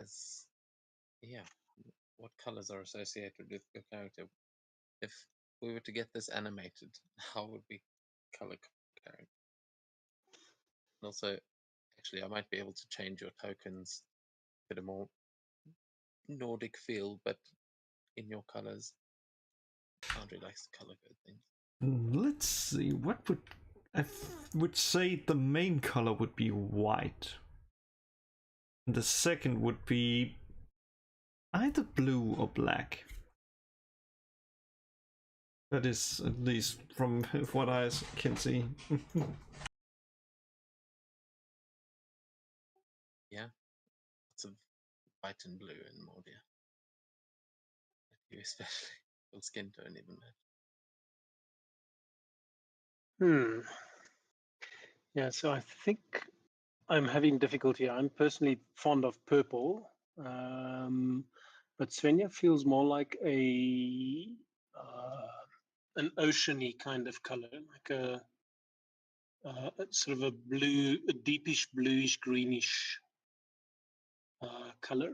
as yeah, what colors are associated with your character? If we were to get this animated, how would we color character? And also, actually, I might be able to change your tokens, get a more Nordic feel, but in your colors. Andre likes to color code things. Let's see. What would would say the main color would be white. And the second would be either blue or black. That is at least from what I can see. Yeah, lots of white and blue in Mordia. You especially. Your skin tone even match. Yeah, so I think I'm having difficulty. I'm personally fond of purple, but Svenja feels more like an oceany kind of color, like a sort of a blue, a deepish bluish greenish color.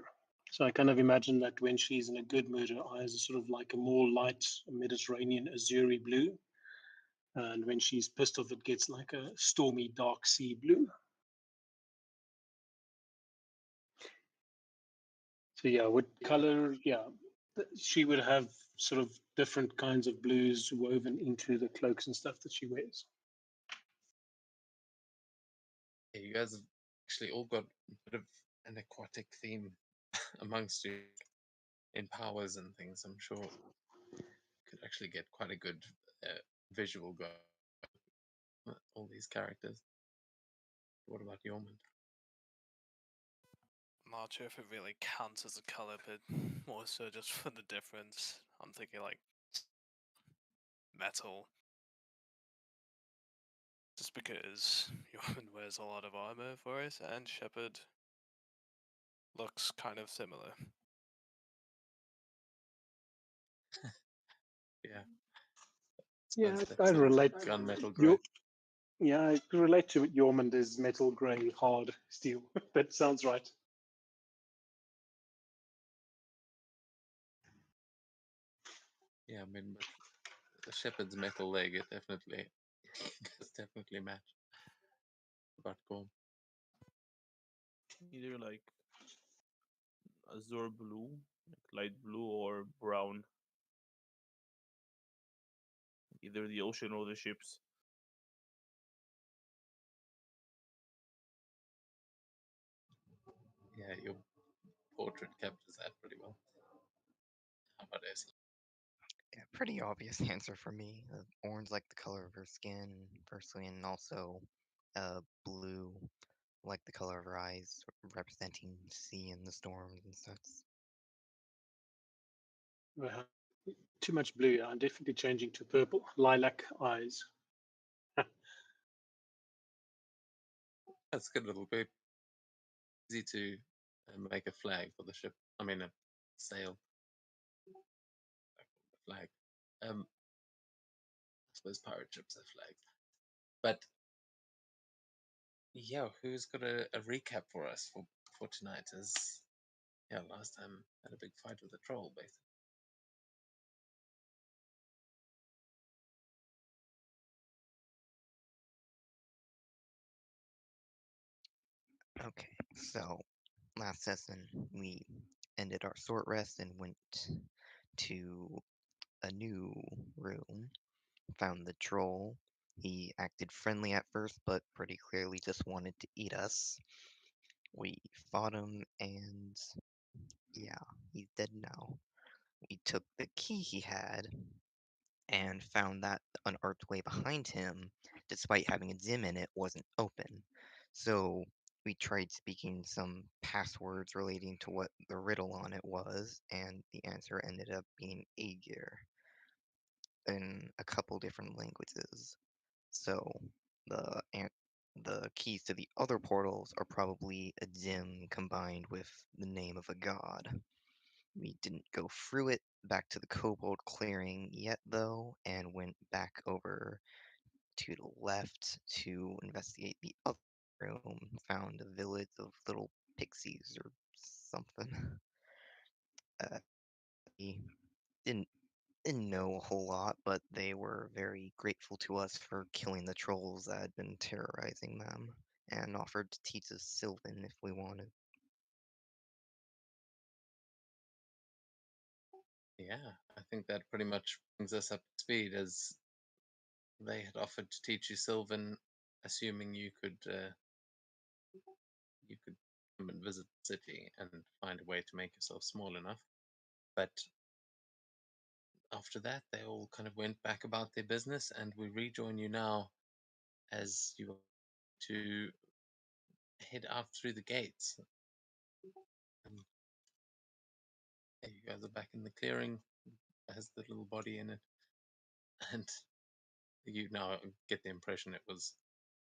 So I kind of imagine that when she's in a good mood, her eyes are sort of like a more light Mediterranean azuri blue. And when she's pissed off, it gets like a stormy dark sea blue. So yeah, would color, yeah, she would have sort of different kinds of blues woven into the cloaks and stuff that she wears. Yeah, you guys have actually all got a bit of an aquatic theme amongst you in powers and things. I'm sure could actually get quite a good visual go. All these characters. What about Yormund? I'm not sure if it really counts as a color, but more so just for the difference. I'm thinking like metal. Just because Yorman wears a lot of armor for it, and Shepard looks kind of similar. Yeah. Yeah, I relate. Gunmetal gray. Yeah, I relate to Yormund is metal gray hard steel. That sounds right. Yeah, I mean, but the Shepherd's metal leg, it definitely does definitely match. But Gorm. Either like azure blue, like light blue, or brown. Either the ocean or the ships. Yeah, your portrait captures that pretty well. How about Esla? Yeah, pretty obvious answer for me. Orange like the color of her skin, firstly, and also blue like the color of her eyes, representing sea and the storms and such. Well, too much blue. I'm definitely changing to purple. Lilac eyes. That's a good little bit. Easy to make a flag for the ship. I mean, a sail. A flag. I suppose pirate ships have flags. But yeah, who's got a recap for us for tonight? As yeah, last time had a big fight with a troll, basically. Okay, so last session we ended our short rest and went to a new room, found the troll. He acted friendly at first, but pretty clearly just wanted to eat us. We fought him, and yeah, he's dead now. We took the key he had and found that an archway behind him, despite having a gem in it, wasn't open. So we tried speaking some passwords relating to what the riddle on it was, and the answer ended up being Aegir in a couple different languages. So the the keys to the other portals are probably a gem combined with the name of a god. We didn't go through it back to the kobold clearing yet, though, and went back over to the left to investigate the other room. Found a village of little pixies or something. We didn't know a whole lot, but they were very grateful to us for killing the trolls that had been terrorizing them, and offered to teach us Sylvan if we wanted. Yeah, I think that pretty much brings us up to speed, as they had offered to teach you Sylvan, assuming you could come and visit the city and find a way to make yourself small enough. But after that, they all kind of went back about their business, and we rejoin you now as you are to head out through the gates. Um, there you guys are back in the clearing. It has the little body in it, and you now get the impression it was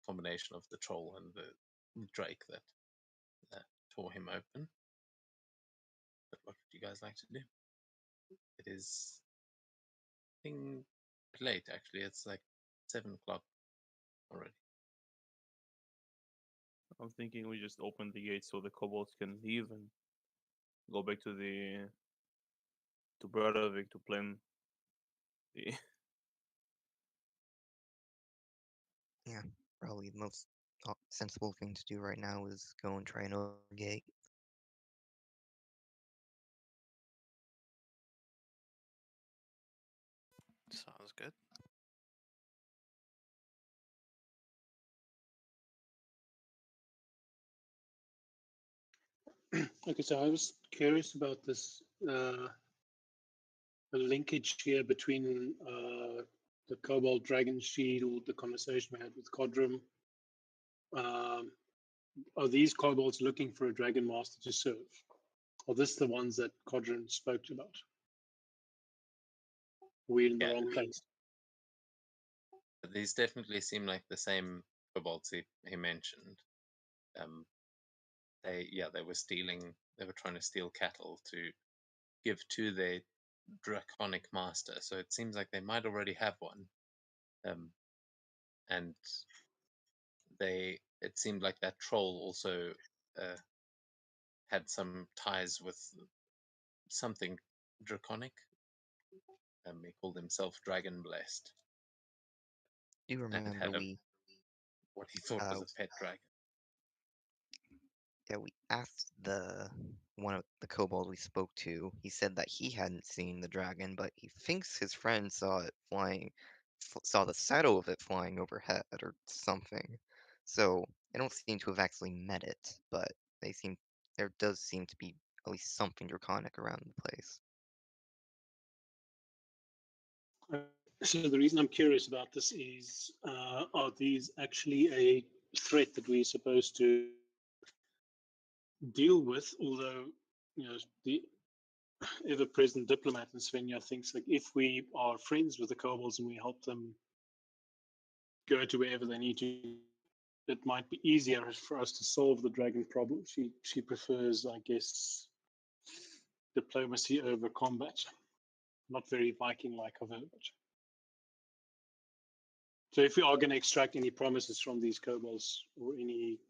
a combination of the troll and the drake that tore him open. But what would you guys like to do? It is getting late, actually. It's like 7 o'clock already. I'm thinking we just open the gate so the kobolds can leave and go back to Brodavik to plan the. Yeah, probably the most sensible thing to do right now is go and try and open the gate. Sounds good. Okay, so I was curious about this the linkage here between the Kobold Dragon Shield, the conversation we had with Codrum. Are these kobolds looking for a dragon master to serve? Are this the ones that Codrum spoke about? We're in the Yeah, wrong place. these definitely seem like the same kobolds he mentioned. They were stealing. They were trying to steal cattle to give to their draconic master. So it seems like they might already have one. And it seemed like that troll also uh, had some ties with something draconic. He called himself Dragon Blessed, Do you and remember had what he thought was a pet dragon. we asked the one of the kobold we spoke to. He said that he hadn't seen the dragon, but he thinks his friend saw it flying, saw the shadow of it flying overhead or something. So they don't seem to have actually met it, but there does seem to be at least something draconic around the place. So the reason I'm curious about this is, are these actually a threat that we're supposed to deal with? Although, the ever-present diplomat in Svenja thinks like if we are friends with the kobolds and we help them go to wherever they need to, it might be easier for us to solve the dragon problem. She prefers, I guess, diplomacy over combat. Not very Viking-like of her. So if we are going to extract any promises from these kobolds or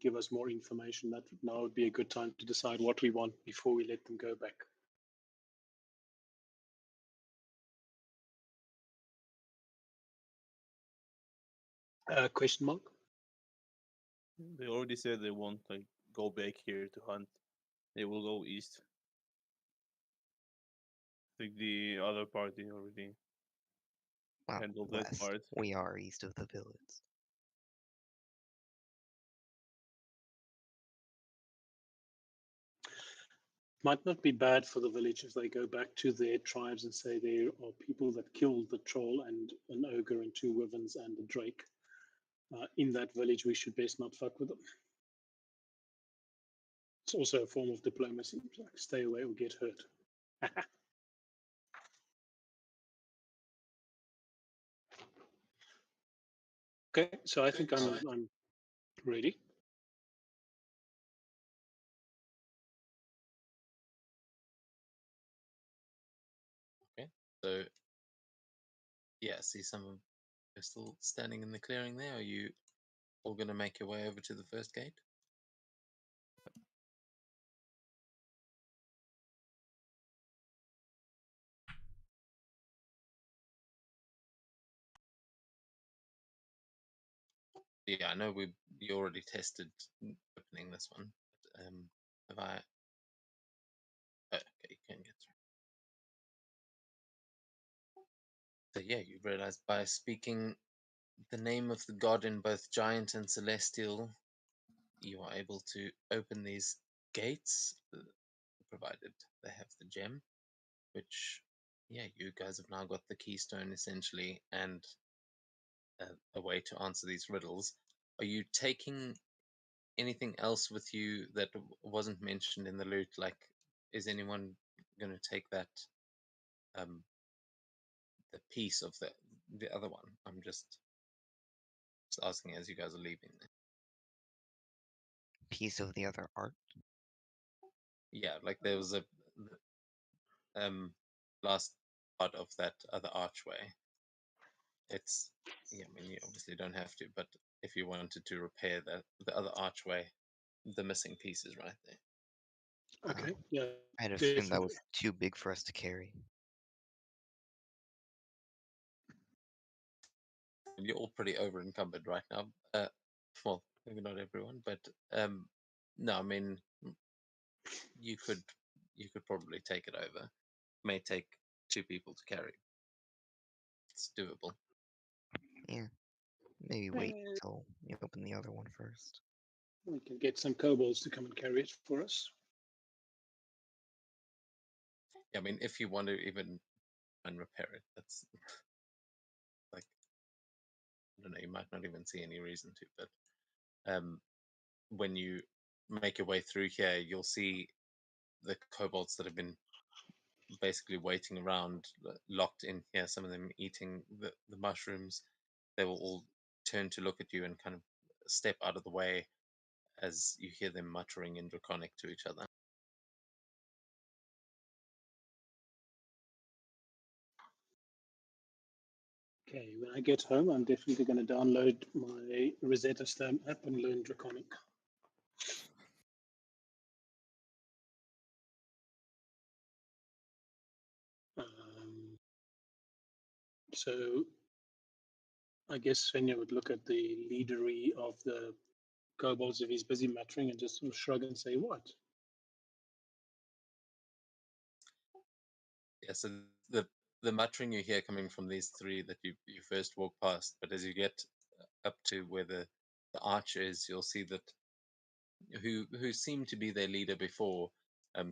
give us more information, that now would be a good time to decide what we want before we let them go back. Question mark? They already said they won't go back here to hunt. They will go east. I think the other party already Well, handled that west. part. We are east of the village. Might not be bad for the village if they go back to their tribes and say there are people that killed the troll and an ogre and two wyverns and a drake. In that village, we should best not fuck with them. It's also a form of diplomacy. Like stay away or get hurt. Okay, so I think I'm ready. Okay, so yeah, see some of you're still standing in the clearing there. Are you all going to make your way over to the first gate? Yeah, I know you already tested opening this one. But, have I? Oh, okay, you can get through. So yeah, you realize by speaking the name of the god in both giant and celestial, you are able to open these gates, provided they have the gem. Which, yeah, you guys have now got the keystone essentially, and a way to answer these riddles. Are you taking anything else with you that wasn't mentioned in the loot? Like, is anyone going to take that um the piece of the other one? I'm just asking as you guys are leaving. Piece of the other art. Yeah, like there was a last part of that other archway. It's, yeah, I mean, you obviously don't have to, but if you wanted to repair the other archway, the missing piece is right there. Okay, Oh, yeah, I'd assumed that definitely. was too big for us to carry. You're all pretty over encumbered right now. Well, maybe not everyone, but no, I mean, you could probably take it over. May take 2 people to carry. It's doable. Yeah, maybe wait Eh, till you open the other one first. we can get some kobolds to come and carry it for us. Yeah, I mean, if you want to even and repair it, that's like, I don't know, you might not even see any reason to, but when you make your way through here, you'll see the kobolds that have been basically waiting around, locked in here. Some of them eating the mushrooms. They will all turn to look at you and kind of step out of the way as you hear them muttering in Draconic to each other. Okay, when I get home, I'm definitely going to download my Rosetta Stone app and learn Draconic. So I guess Svenja would look at the leadery of the kobolds if he's busy muttering and just sort of shrug and say, what? Yeah, so the muttering you hear coming from these 3 that you first walk past, but as you get up to where the arch is, you'll see that who seemed to be their leader before,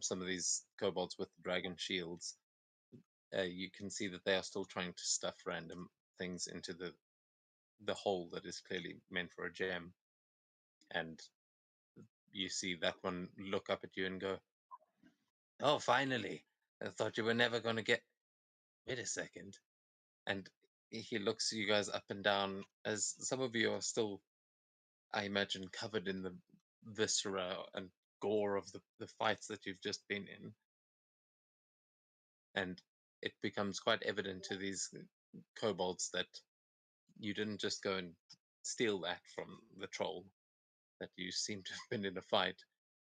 some of these kobolds with dragon shields, you can see that they are still trying to stuff random things into the hole that is clearly meant for a gem. And you see that one look up at you and go, "Oh, finally! I thought you were never going to get. Wait a second." And he looks you guys up and down, as some of you are still, I imagine, covered in the viscera and gore of the fights that you've just been in. And it becomes quite evident to these kobolds that you didn't just go and steal that from the troll, that you seem to have been in a fight.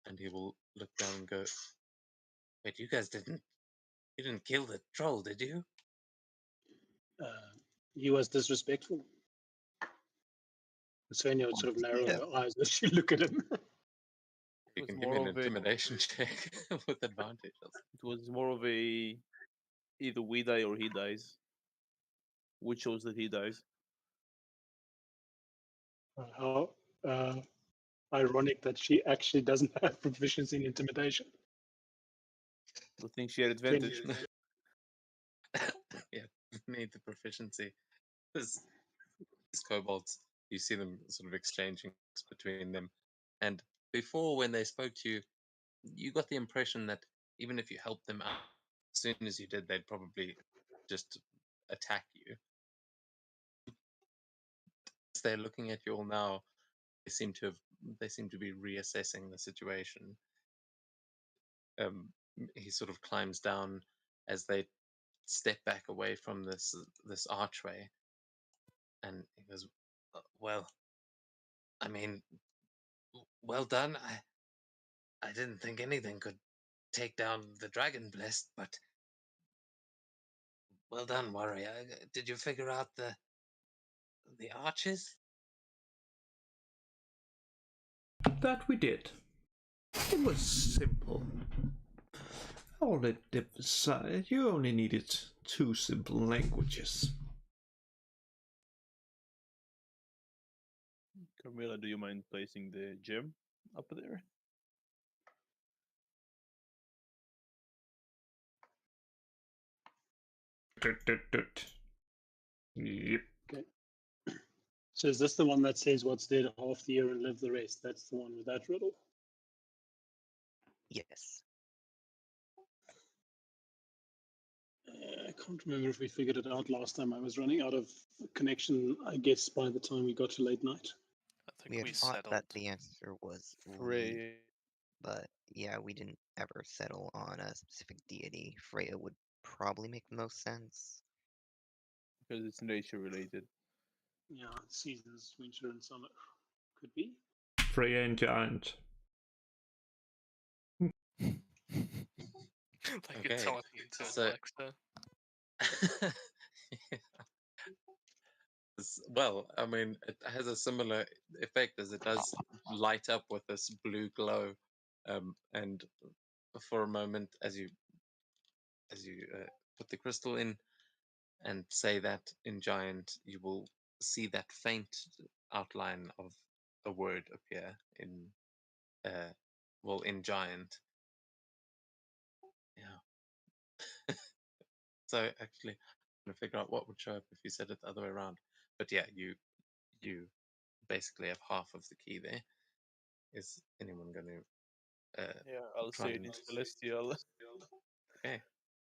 And he will look down and go, "Wait, you guys you didn't kill the troll, did you?" He was disrespectful. Svenja would sort of narrow Yeah. her eyes as she look at him. You was can give more me an of a- intimidation check with advantage. It was more of a either we die or he dies. We chose that he dies. How ironic that she actually doesn't have proficiency in intimidation. I think she had 20. advantage. Yeah, need the proficiency. These kobolds, you see them sort of exchanging between them. And before, when they spoke to you, you got the impression that even if you helped them out, as soon as you did, they'd probably just attack you. As they're looking at you all now, they seem to be reassessing the situation. He sort of climbs down as they step back away from this archway, and he goes, "Well, I mean, well done. I didn't think anything could take down the dragon blessed, but well done, warrior. Did you figure out the arches?" That we did. It was simple. All it decided, you only needed 2 simple languages. Carmela, do you mind placing the gem up there? Yep. Okay. So is this the one that says what's dead half the year and live the rest? That's the one with that riddle? Yes. I can't remember if we figured it out last time. I was running out of connection, I guess, by the time we got to late night. I We think had we thought settled. that the answer was Lee, Frey. but yeah, we didn't ever settle on a specific deity. Freya would probably make the most sense. Because it's nature related. Yeah, seasons, winter and summer. Could be. Freya and Giant. Like Okay, you're talking to so- Alexa. Well, I mean, it has a similar effect as it does light up with this blue glow, and for a moment, as you put the crystal in and say that in Giant, you will see that faint outline of a word appear in, in Giant. Yeah. So actually, I'm trying to figure out what would show up if you said it the other way around. But yeah, you basically have half of the key there. Is anyone going to? Yeah, I'll try say it and- in Celestial. Okay.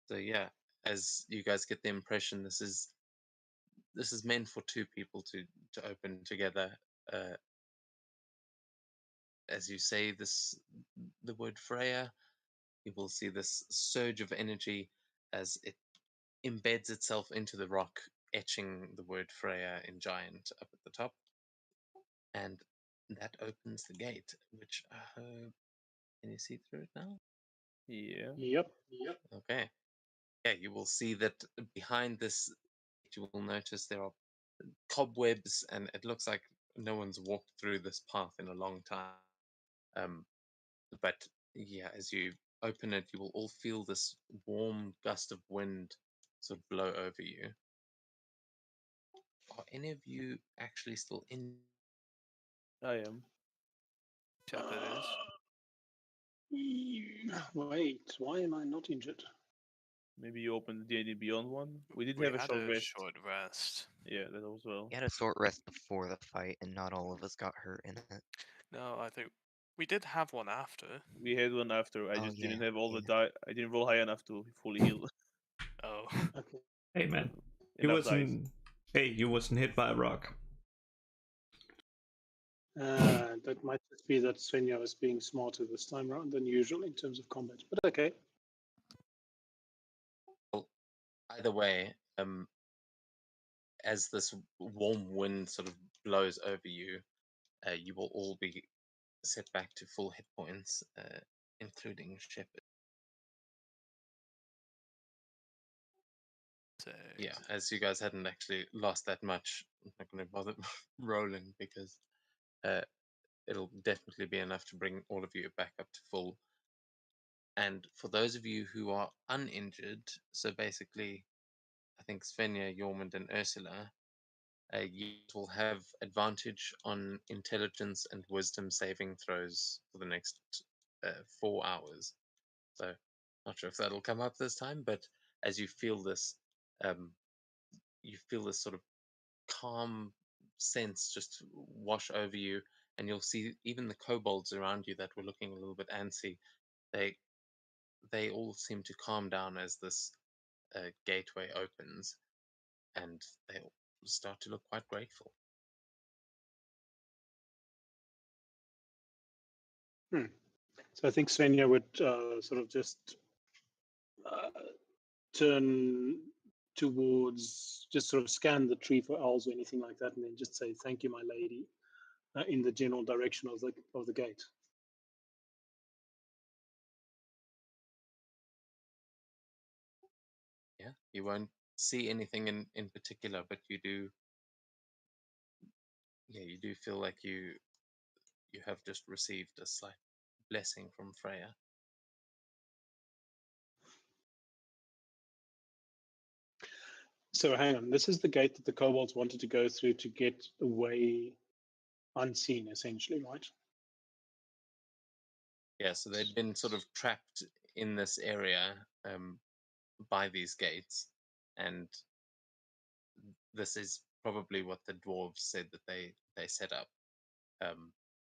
So yeah, as you guys get the impression, this is meant for 2 people to open together. As you say the word Freya, you will see this surge of energy as it embeds itself into the rock, etching the word Freya in Giant up at the top. And that opens the gate, which I hope, can you see through it now? Yeah. Yep. Okay. Yeah, you will see that behind this, you will notice there are cobwebs, and it looks like no one's walked through this path in a long time. But yeah, as you open it, you will all feel this warm gust of wind sort of blow over you. Are any of you actually still in? I am. Shepard is. Wait, why am I not injured? Maybe you opened the D&D Beyond one. We did We have a had short a rest. short rest. Yeah, that as well. We had a short rest before the fight, and not all of us got hurt in it. No, I think we did have one after. We had one after. I Oh, just yeah, didn't have all the yeah. die. I didn't roll high enough to fully heal. Oh. Okay. Hey man, you Enough dice. wasn't. Hey, you wasn't hit by a rock. That might just be that Svenja was being smarter this time around than usual in terms of combat. But okay. Well, either way, as this warm wind sort of blows over you, you will all be set back to full hit points, including Shepard. So Yeah, as you guys hadn't actually lost that much, I'm not going to bother rolling because it'll definitely be enough to bring all of you back up to full. And for those of you who are uninjured, so basically, I think Svenja, Yormund, and Ursula, you will have advantage on intelligence and wisdom saving throws for the next 4 hours. So, not sure if that'll come up this time, but as um, you feel this sort of calm sense just wash over you, and you'll see even the kobolds around you that were looking a little bit antsy. They they all seem to calm down as this gateway opens, and they all start to look quite grateful. So I think Svenja would sort of just turn towards, just sort of scan the tree for owls or anything like that, and then just say, "Thank you, my lady," in the general direction of the gate. Yeah, you won't see anything in particular, but you do. Yeah, you do feel like you have just received a slight blessing from Freya. So hang on, this is the gate that the kobolds wanted to go through to get away unseen, essentially, right? Yeah, so they'd been sort of trapped in this area by these gates, and this is probably what the dwarves said that they set up.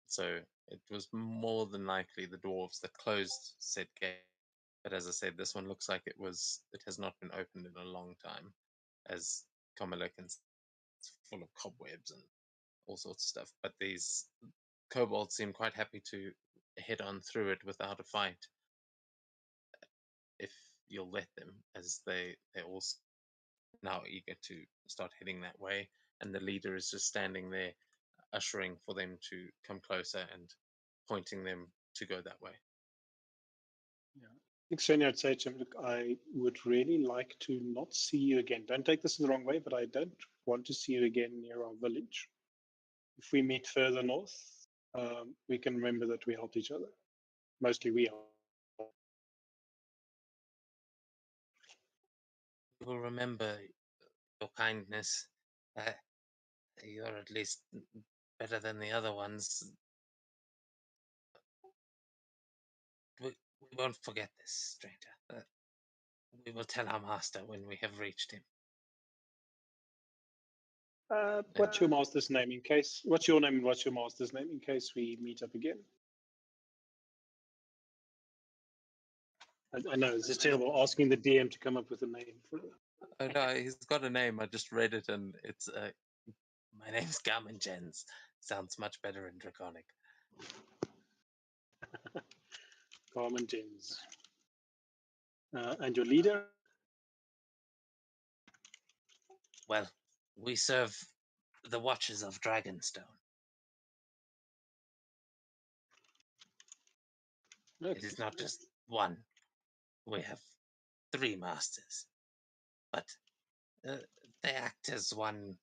So it was more than likely the dwarves that closed said gate. But as I said, this one looks like it has not been opened in a long time, as Kamala can see, it's full of cobwebs and all sorts of stuff. But these kobolds seem quite happy to head on through it without a fight, if you'll let them, as they're also now eager to start heading that way, and the leader is just standing there, ushering for them to come closer and pointing them to go that way. Yeah. I think Svenja would say to him, look, I would really like to not see you again. Don't take this in the wrong way, but I don't want to see you again near our village. If we meet further north, we can remember that we helped each other. Mostly we helped. We will remember your kindness. You're at least better than the other ones. We won't forget this, stranger. We will tell our master when we have reached him. What's your master's name in case? What's your name and what's your master's name in case we meet up again? I know this is terrible asking the DM to come up with a name for it. Oh no, he's got a name. I just read it, and it's my name's Garmin Jens. Sounds much better in Draconic. Carmen Jens. And your leader? Well, we serve the Watchers of Dragonstone. Okay. It is not just one. We have 3 masters, but they act as one.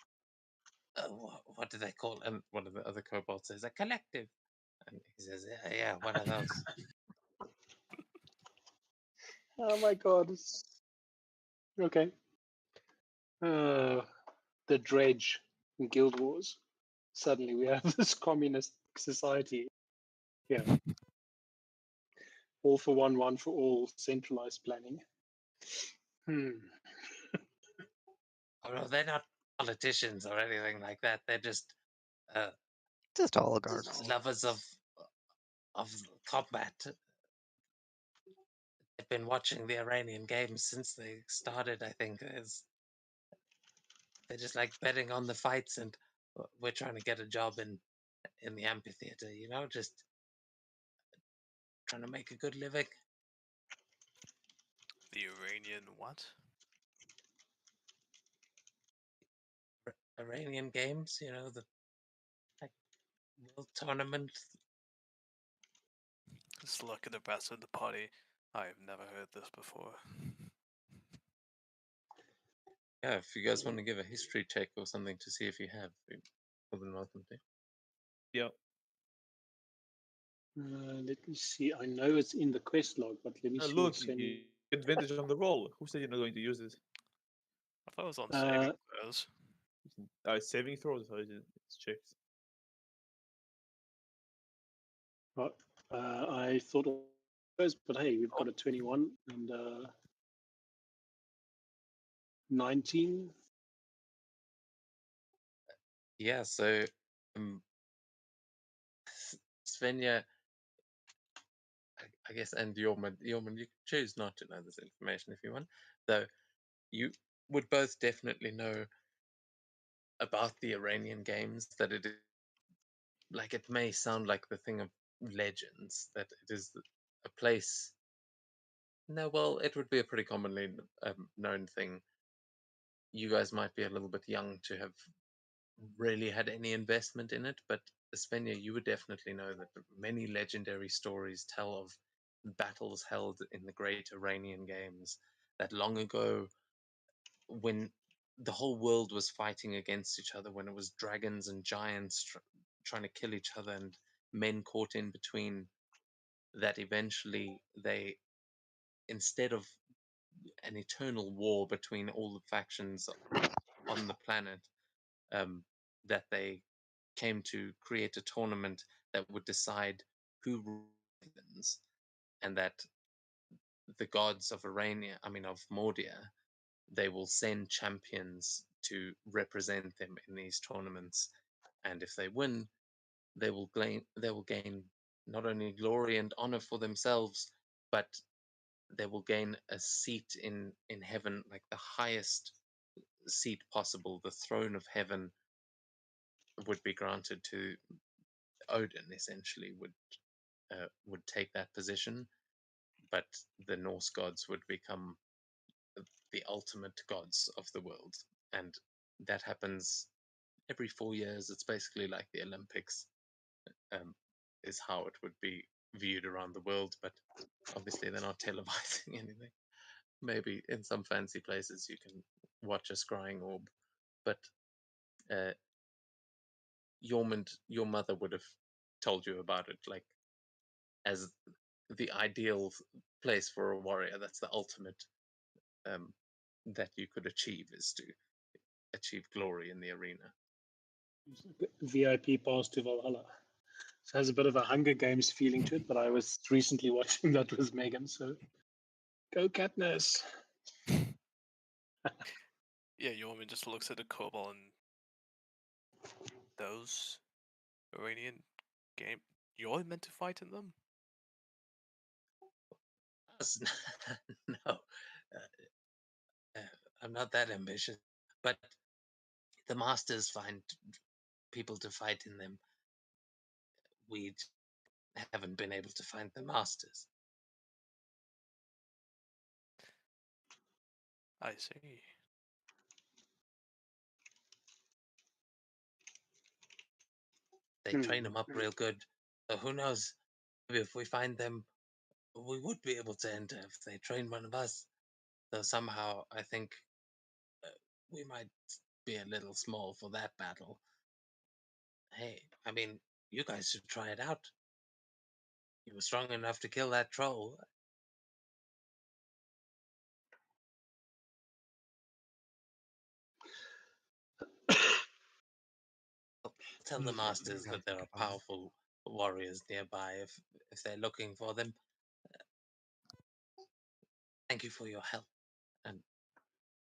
What do they call? And one of the other kobolds says, "A collective." And he says, "Yeah, one of those." Oh my god. Okay. The Dredge in Guild Wars. Suddenly we have this communist society. Yeah. All for one for all, centralized planning. Oh no, they're not politicians or anything like that. They're just uh, Just oligarchs. lovers of combat. They've been watching the Iranian games since they started. I think they just like betting on the fights, and we're trying to get a job in the amphitheater. You know, just trying to make a good living. The Iranian what? Iranian games, you know, the like world tournament. Just look at the rest of the party. I've never heard this before. Yeah, if you guys want to give a history check or something to see if you have, you're more than welcome to. Yeah. Let me see. I know it's in the quest log, but let me see. Look, Sven- you get advantage on the roll. Who said you're not going to use this? I thought it was on saving throws. Saving throws. It's checked. I thought it was, but hey, we've got a 21 and 19. Yeah, so Svenja, I guess, and Yorman, you can choose not to know this information if you want, though you would both definitely know about the Iranian games, that it is, like, it may sound like the thing of legends, that it is a place. No, well, it would be a pretty commonly known thing. You guys might be a little bit young to have really had any investment in it, but Svenja, you would definitely know that many legendary stories tell of battles held in the great Iranian games, that long ago, when the whole world was fighting against each other, when it was dragons and giants trying to kill each other, and men caught in between, that eventually they, instead of an eternal war between all the factions on the planet, that they came to create a tournament that would decide who wins, and that the gods of of Mordia, they will send champions to represent them in these tournaments, and if they win, they will gain not only glory and honor for themselves, but they will gain a seat in heaven, like the highest seat possible. The throne of heaven would be granted to Odin. Essentially, would take that position, but the Norse gods would become the ultimate gods of the world, and that happens every 4 years. It's basically like the Olympics, um, is how it would be viewed around the world. But obviously, they're not televising anything. Maybe in some fancy places you can watch a scrying orb, but uh, your mother would have told you about it, like as the ideal place for a warrior. That's the ultimate, um, that you could achieve, is to achieve glory in the arena. VIP pass to Valhalla. So it has a bit of a Hunger Games feeling to it, but I was recently watching that with Megan, so go Katniss. Yeah, Yorman just looks at the Kobold and those Iranian game. You're meant to fight in them? No, I'm not that ambitious, but the masters find people to fight in them. We haven't been able to find the masters. I see. They train them up real good. So who knows? Maybe if we find them, we would be able to enter if they train one of us. Though somehow I think uh, we might be a little small for that battle. Hey, I mean, you guys should try it out. You were strong enough to kill that troll. Tell the masters that there are powerful warriors nearby if they're looking for them. Thank you for your help. And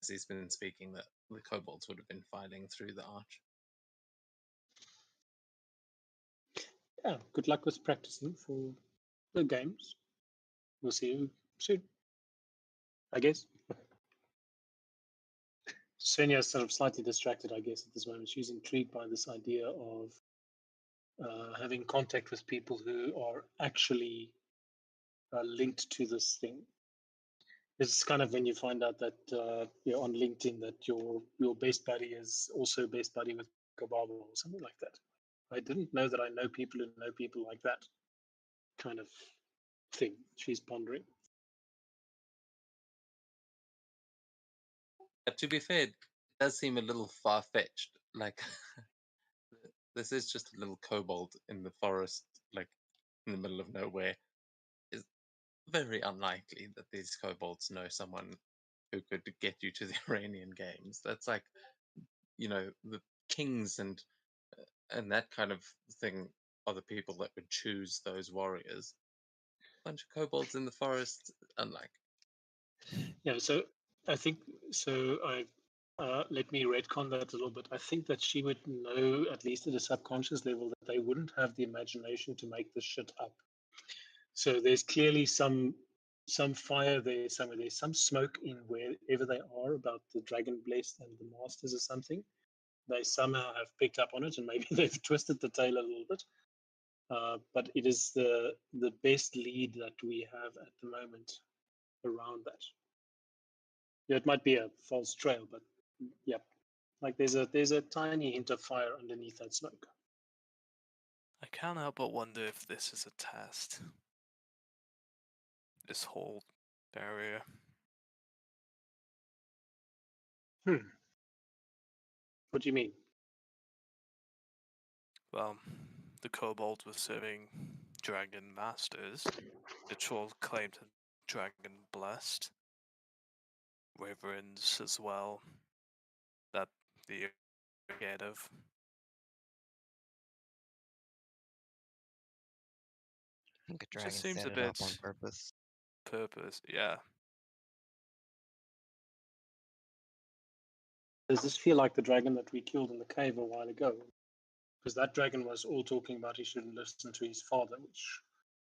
as he's been speaking, the kobolds would have been filing through the arch. Yeah, good luck with practicing for the games. We'll see you soon, I guess. Svenya's sort of slightly distracted, I guess, at this moment. She's intrigued by this idea of having contact with people who are actually linked to this thing. It's kind of when you find out that you're on LinkedIn that your best buddy is also best buddy with Kababa or something like that. I didn't know that I know people who know people like that kind of thing. She's pondering. To be fair, it does seem a little far fetched. Like, this is just a little kobold in the forest, like in the middle of nowhere. It's very unlikely that these kobolds know someone who could get you to the Iranian games. That's like, the kings and that kind of thing are the people that would choose those warriors. Bunch of kobolds in the forest, unlikely. Yeah, so I think so. I let me retcon that a little bit. I think that she would know, at least at a subconscious level, that they wouldn't have the imagination to make this shit up. So there's clearly some fire there somewhere. There's some smoke in wherever they are about the dragon blessed and the masters or something. They somehow have picked up on it, and maybe they've twisted the tail a little bit. But it is the best lead that we have at the moment around that. Yeah, it might be a false trail, but yep, like there's a tiny hint of fire underneath that smoke. I can't help but wonder if this is a test. This whole barrier. What do you mean? Well, the kobolds were serving dragon masters, the trolls claimed to dragon blessed. Wyverns as well, that the scared of. I think a It dragon just seems set a it up on bit purpose. purpose, yeah. Does this feel like the dragon that we killed in the cave a while ago? Because that dragon was all talking about he shouldn't listen to his father, which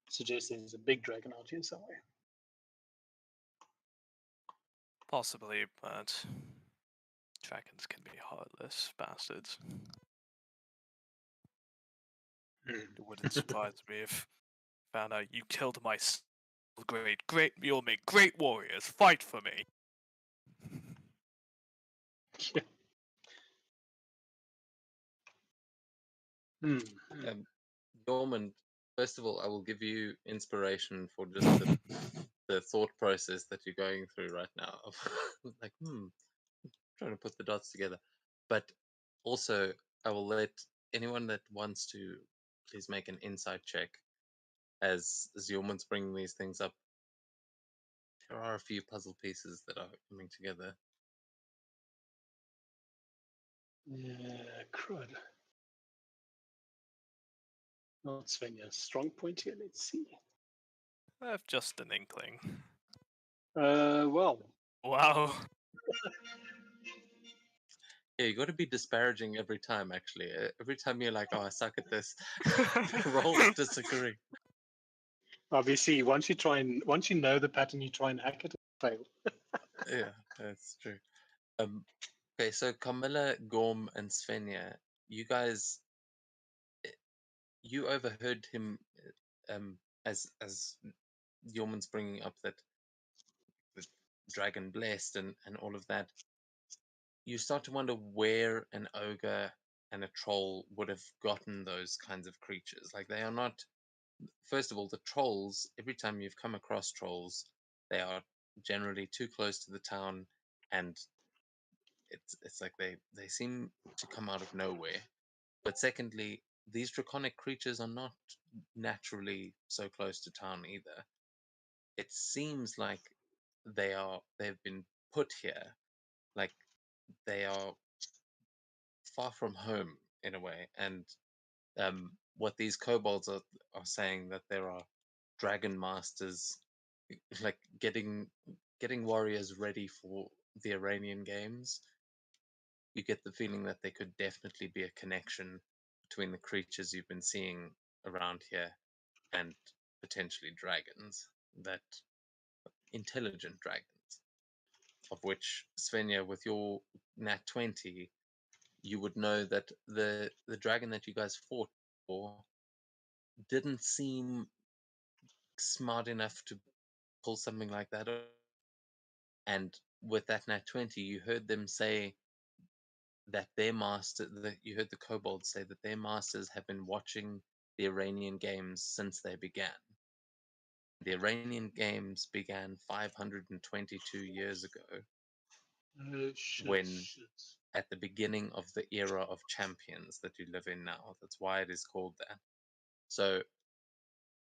suggests there's a big dragon out here somewhere. Possibly, but dragons can be heartless bastards. It wouldn't surprise me if found out you killed my great, you'll make great warriors fight for me. Yeah. Hmm. Dormant, first of all, I will give you inspiration for just the thought process that you're going through right now. Of like, trying to put the dots together. But also, I will let anyone that wants to please make an insight check as Yeoman's bringing these things up. There are a few puzzle pieces that are coming together. Yeah, crud. Not Svenja's strong point here. Let's see. I have just an inkling. Well, Wow. Yeah, you got to be disparaging every time. Actually, every time you're like, "Oh, I suck at this," rolls disagree. obviously, once you know the pattern, you try and hack it, fail. Yeah, that's true. Okay, so Camilla, Gorm, and Svenja, you guys, you overheard him, as Yeoman's bringing up that the dragon blessed and all of that. You start to wonder where an ogre and a troll would have gotten those kinds of creatures. Like they are not. First of all, the trolls. Every time you've come across trolls, they are generally too close to the town, and it's like they seem to come out of nowhere. But secondly, these draconic creatures are not naturally so close to town either. It seems like they've been put here, like they are far from home in a way. And what these kobolds are saying, that there are dragon masters, like getting warriors ready for the Iranian games. You get the feeling that there could definitely be a connection between the creatures you've been seeing around here and potentially dragons, that intelligent dragons, of which Svenja, with your nat 20, you would know that the dragon that you guys fought for didn't seem smart enough to pull something like that off. And with that nat 20, you heard them say that their master, that you heard the kobolds say that their masters have been watching the Iranian games since they began. The Iranian games began 522 years ago, Oh, shit. when at the beginning of the era of champions that you live in now. That's why it is called that. So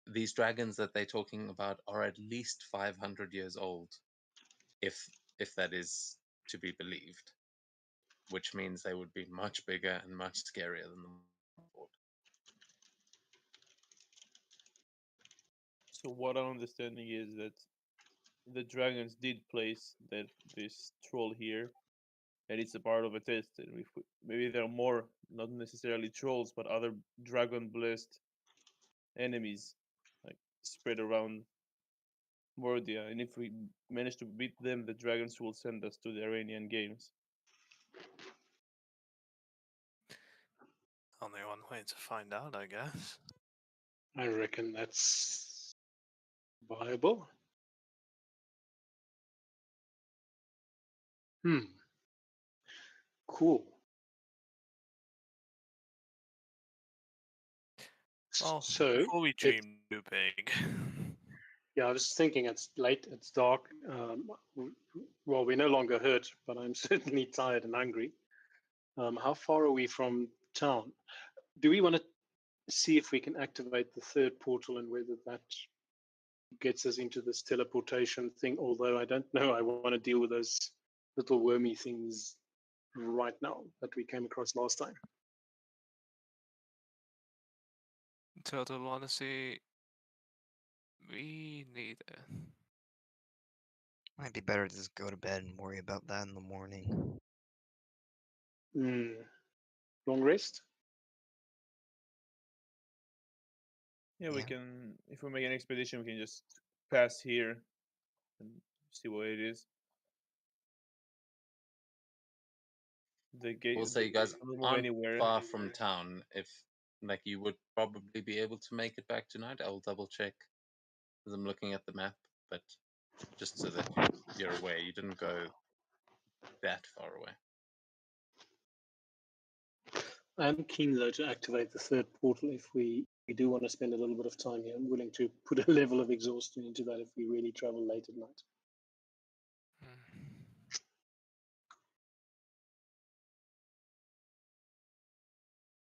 these dragons that they're talking about are at least 500 years old, if that is to be believed, which means they would be much bigger and much scarier than the one. So what I'm understanding is that the dragons did place that this troll here, and it's a part of a test. And if maybe there are more, not necessarily trolls, but other dragon blessed enemies, like spread around Mordia. And if we manage to beat them, the dragons will send us to the Iranian games. Only one way to find out, I guess. I reckon that's viable. Cool. Well, So, before we dream too big. yeah, I was thinking it's late, it's dark. Well, we're no longer hurt, but I'm certainly tired and hungry. How far are we from town? Do we want to see if we can activate the third portal and whether that gets us into this teleportation thing. Although I don't know, I want to deal with those little wormy things right now that we came across last time. Total honesty, me neither. Might be better to just go to bed and worry about that in the morning. Long rest. Yeah, we Yeah. can. If we make an expedition, we can just pass here and see what it is. The gate. Also, you guys Don't move aren't anywhere. far from town. If like you would probably be able to make it back tonight. I'll double check as I'm looking at the map, but just so that you're aware, you didn't go that far away. I'm keen though to activate the third portal if we do want to spend a little bit of time here. I'm willing to put a level of exhaustion into that if we really travel late at night.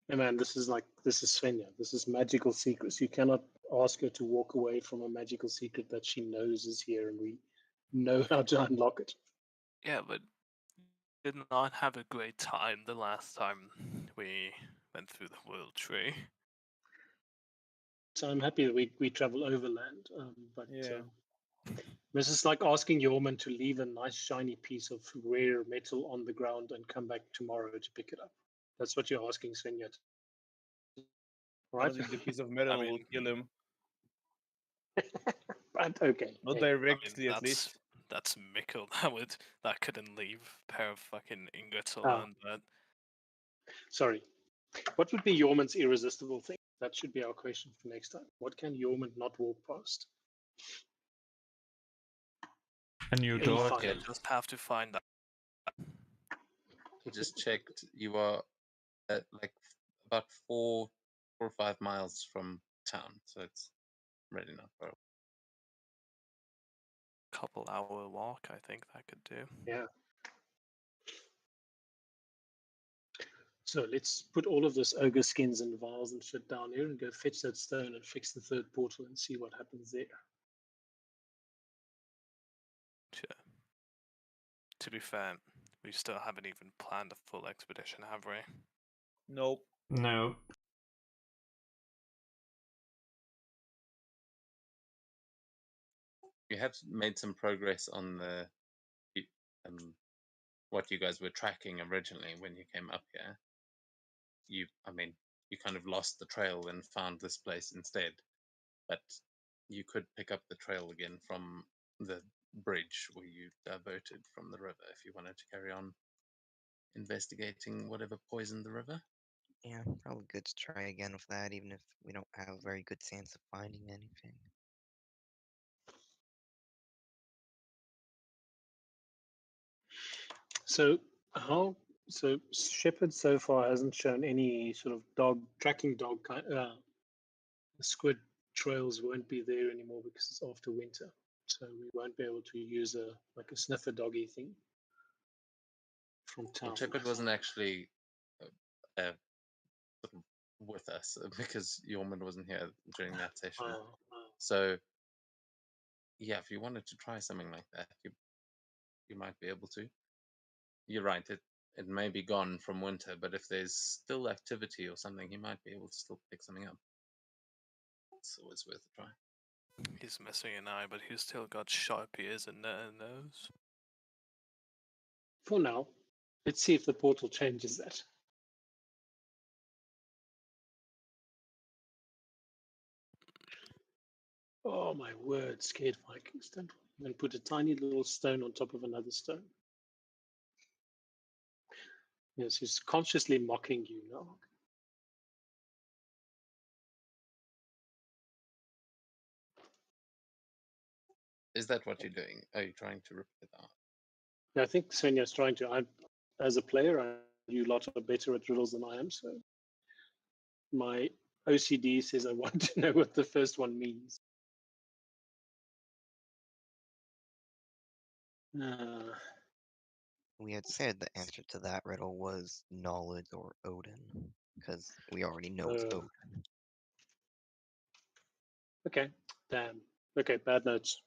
Hey man, this is Svenja. This is magical secrets. You cannot ask her to walk away from a magical secret that she knows is here and we know how to unlock it. Yeah, but did not have a great time the last time we went through the world tree. So I'm happy that we travel overland. But Yeah. this is like asking Yorman to leave a nice shiny piece of rare metal on the ground and come back tomorrow to pick it up. That's what you're asking Svenja. I Right? don't think the piece of metal I will mean, kill him. But okay. Not Hey, directly, at least. that's Mikkel that couldn't leave a pair of fucking ingots Ah. alone. But sorry. What would be Yorman's irresistible thing? That should be our question for next time. What can Yorman not walk past? A new Any dog. fire. you just have to find out. He just checked. You are at like about 4 or 5 miles from town, so it's really not far. Couple-hour walk, I think that could do. Yeah. So let's put all of this ogre skins and vials and shit down here and go fetch that stone and fix the third portal and see what happens there. Sure. To be fair, we still haven't even planned a full expedition, have we? Nope. No. You have made some progress on the what you guys were tracking originally when you came up here. You kind of lost the trail and found this place instead, but you could pick up the trail again from the bridge where you diverted from the river if you wanted to carry on investigating whatever poisoned the river. Yeah, probably good to try again with that, even if we don't have a very good chance of finding anything. So Shepard so far hasn't shown any sort of tracking dog kind. The squid trails won't be there anymore because it's after winter, so we won't be able to use a sniffer doggy thing from town. Well, Shepard wasn't actually sort of with us because Yorman wasn't here during that session. So yeah, if you wanted to try something like that, you might be able to. You're right. It may be gone from winter, but if there's still activity or something, he might be able to still pick something up. It's always worth a try. He's missing an eye, but he's still got sharp ears and a nose. For now, let's see if the portal changes that. Oh my word, scared Vikings. Don't even put a tiny little stone on top of another stone. Yes, he's consciously mocking you now. Is that what you're doing? Are you trying to rip it out? I think Svenja's trying to. As a player, you lot are better at riddles than I am, so my OCD says I want to know what the first one means. We had said the answer to that riddle was knowledge or Odin, because we already know it's Odin. Okay, damn. Okay, bad notes.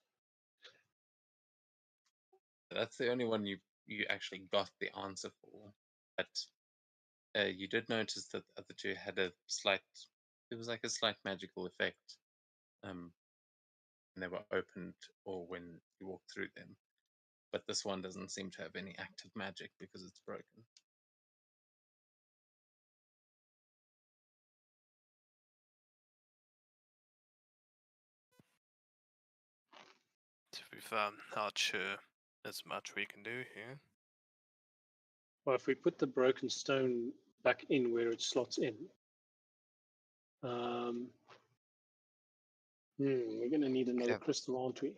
That's the only one you actually got the answer for. But you did notice that the other two had a slight. It was like a slight magical effect. When they were opened or when you walk through them. But this one doesn't seem to have any active magic because it's broken. To be fair, I'm not sure there's much we can do here. Well, if we put the broken stone back in where it slots in, we're going to need another have- crystal, aren't we?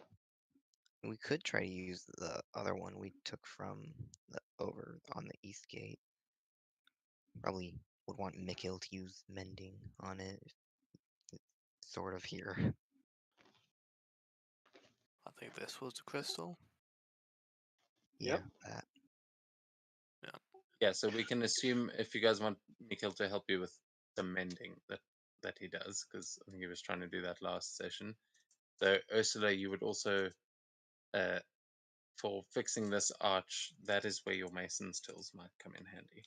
We could try to use the other one we took from the over on the east gate. Probably would want Mikhail to use mending on it. It's sort of here. I think this was the crystal. Yeah, Yep. that. Yeah, so we can assume if you guys want Mikhail to help you with the mending that he does, because I think he was trying to do that last session. So Ursula, you would also for fixing this arch, that is where your mason's tools might come in handy.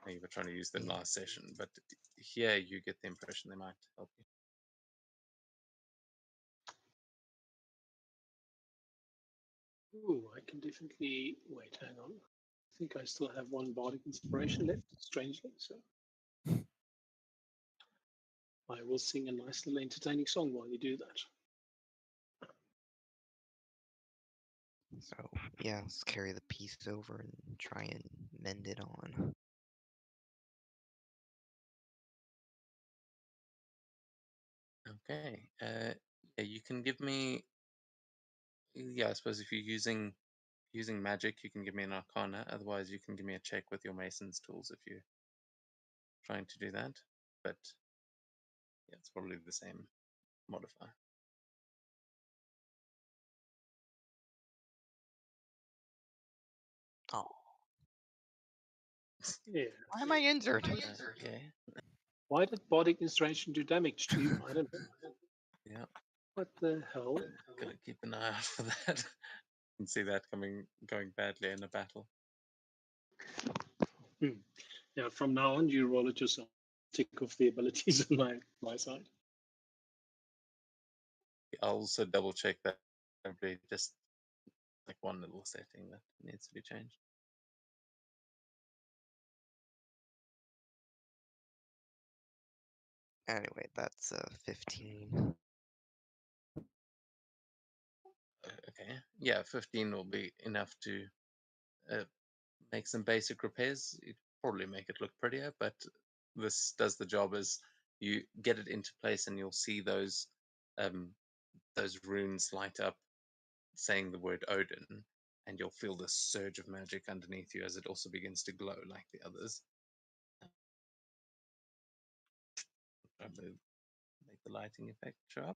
You were trying to use them Yeah. last session, but here you get the impression they might help you. Ooh, I can definitely wait. Hang on. I think I still have one bardic inspiration left, strangely. So I will sing a nice little entertaining song while you do that. So yeah, let's carry the piece over and try and mend it on. Okay. Yeah, you can give me. Yeah, I suppose if you're using magic, you can give me an arcana. Otherwise, you can give me a check with your mason's tools if you're trying to do that. But yeah, it's probably the same modifier. Oh, Yeah. Why am I injured? Okay. Why did bardic inspiration do damage to you? I don't know. Yeah. What the hell? Gotta keep an eye out for that. And see that going badly in a battle. Yeah, from now on, you roll it yourself. Tick off the abilities on my side. I'll also double check that probably just like one little setting that needs to be changed. Anyway, that's 15. Okay. Yeah, 15 will be enough to make some basic repairs. It'd probably make it look prettier, but this does the job as you get it into place and you'll see those runes light up saying the word Odin, and you'll feel this surge of magic underneath you as it also begins to glow like the others. Make the lighting effect show up.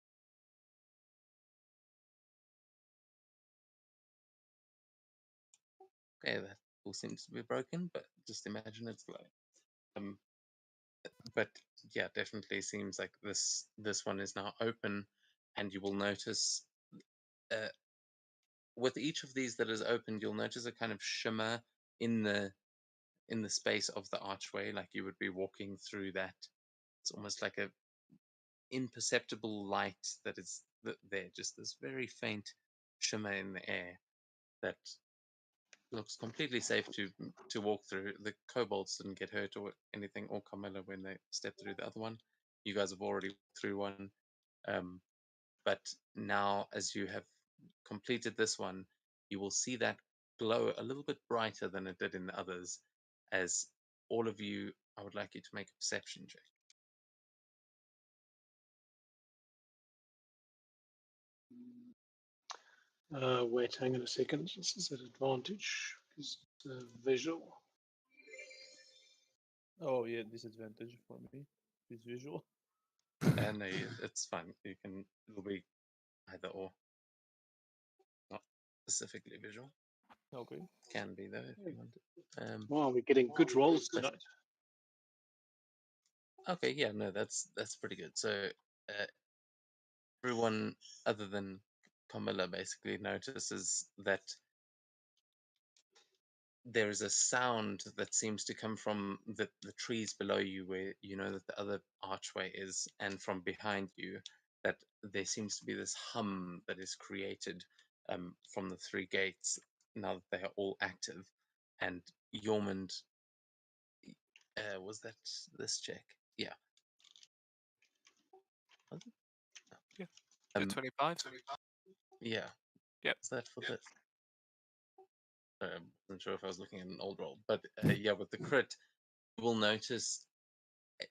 Okay, that all seems to be broken, but just imagine it's glowing. But yeah, definitely seems like this one is now open, and you will notice uh, with each of these that is opened, you'll notice a kind of shimmer in the space of the archway, like you would be walking through that. It's almost like a imperceptible light that is there, just this very faint shimmer in the air that looks completely safe to walk through. The kobolds didn't get hurt or anything, or Carmilla when they stepped through the other one. You guys have already walked through one. But now, as you have completed this one, you will see that glow a little bit brighter than it did in the others. As all of you, I would like you to make a perception check. Wait, hang on a second. This is an advantage because visual. Oh yeah, disadvantage for me. This visual. And it's fine. It'll be either or, not specifically visual. Okay. Can be though if you want it. Wow, we're getting good rolls tonight. Okay, yeah, no, that's pretty good. So everyone other than Camilla basically notices that there is a sound that seems to come from the trees below you, where you know that the other archway is, and from behind you, that there seems to be this hum that is created from the three gates now that they are all active. And Yormund, was that this check? Yeah. Was it? Yeah. No. Good 25. Yeah. Yep. Is that for this? I wasn't sure if I was looking at an old roll, but yeah, with the crit, you will notice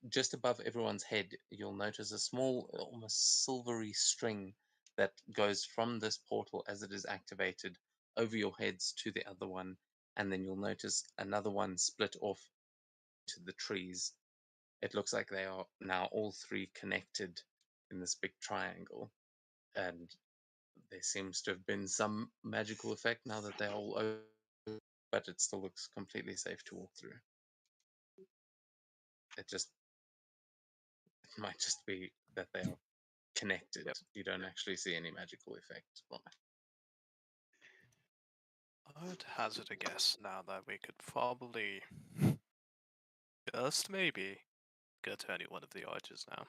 just above everyone's head, you'll notice a small, almost silvery string that goes from this portal as it is activated over your heads to the other one, and then you'll notice another one split off to the trees. It looks like they are now all three connected in this big triangle, and there seems to have been some magical effect now that they're all open, but it still looks completely safe to walk through. It might just be that they are connected. Yep. You don't actually see any magical effect from it. I'd hazard a guess now that we could probably, just maybe, go to any one of the arches now.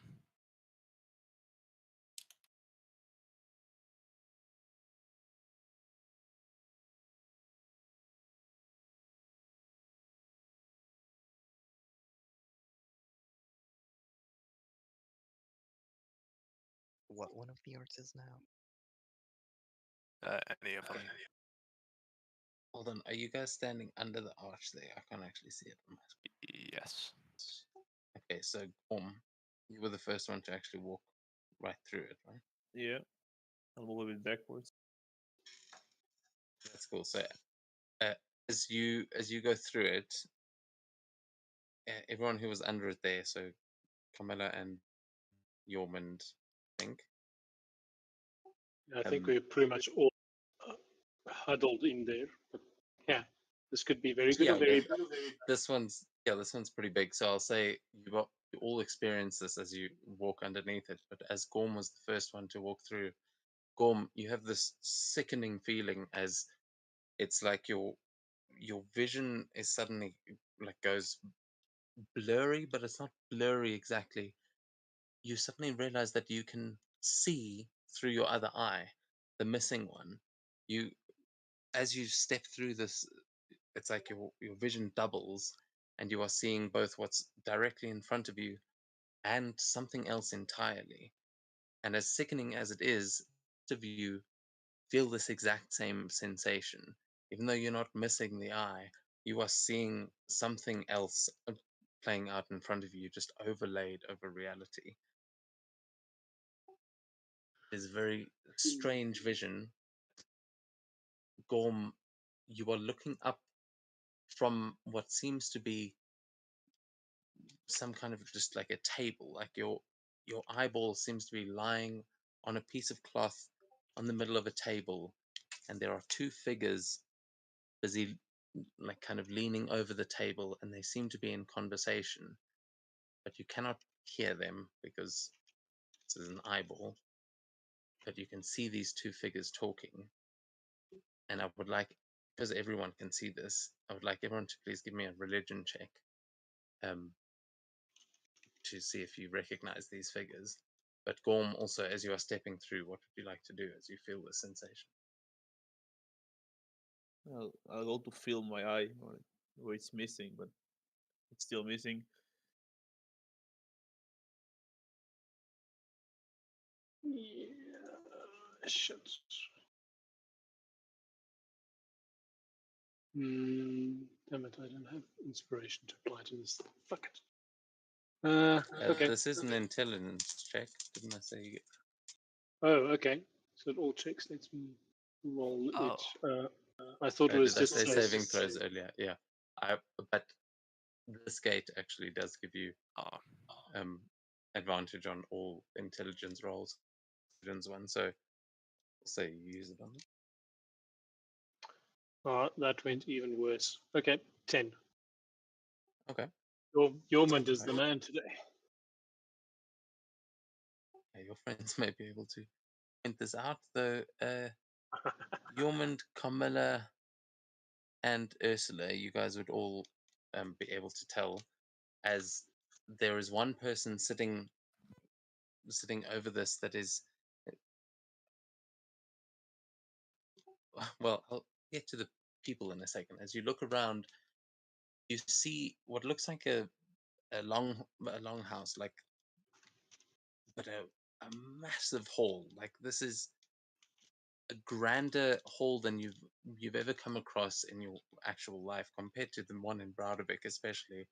What one of the arts is now? Any of them. Hold on, are you guys standing under the arch there? I can't actually see it on my Yes. screen. Okay, so you were the first one to actually walk right through it, right? Yeah. I'll move a bit backwards. That's cool. So uh, as you go through it, everyone who was under it there, so Camilla and Yormund, I think. I think Um, we're pretty much all huddled in there. But yeah, this could be very good yeah, or very bad. this one's pretty big. So I'll say you all experience this as you walk underneath it. But as Gorm was the first one to walk through, Gorm, you have this sickening feeling as it's like your vision is suddenly like goes blurry, but it's not blurry exactly. You suddenly realize that you can see through your other eye, the missing one. You as you step through this, it's like your vision doubles, and you are seeing both what's directly in front of you and something else entirely. And as sickening as it is, most of you feel this exact same sensation. Even though you're not missing the eye, you are seeing something else playing out in front of you, just overlaid over reality. It's a very strange vision. Gorm, you are looking up from what seems to be some kind of just like a table, like your eyeball seems to be lying on a piece of cloth on the middle of a table, and there are two figures busy like kind of leaning over the table, and they seem to be in conversation, but you cannot hear them because this is an eyeball, but you can see these two figures talking. And I would like, because everyone can see this, I would like everyone to please give me a religion check, um, to see if you recognize these figures. But Gorm, also, as you are stepping through, what would you like to do as you feel this sensation? I'll go to feel my eye where it's missing, but it's still missing. Yeah, shit. Damn it, I don't have inspiration to apply to this thing. Fuck it. Okay. This is an intelligence check. Didn't I say you get? Oh, okay. So it all checks. Let's roll Oh. it. I thought it was Did I just say saving throws earlier? Yeah. But this gate actually does give you Oh. advantage on all intelligence rolls. Intelligence one, so say you use it on them. That went even worse. Okay, 10. Okay. Yormund is the man today. Your friends may be able to point this out, though. Yormund, Camilla, and Ursula, you guys would all be able to tell, as there is one person sitting over this that is, well, I'll get to the people in a second. As you look around, you see what looks like a long house, like, but a massive hall. Like, this is a grander hall than you've ever come across in your actual life, compared to the one in Broudevik especially.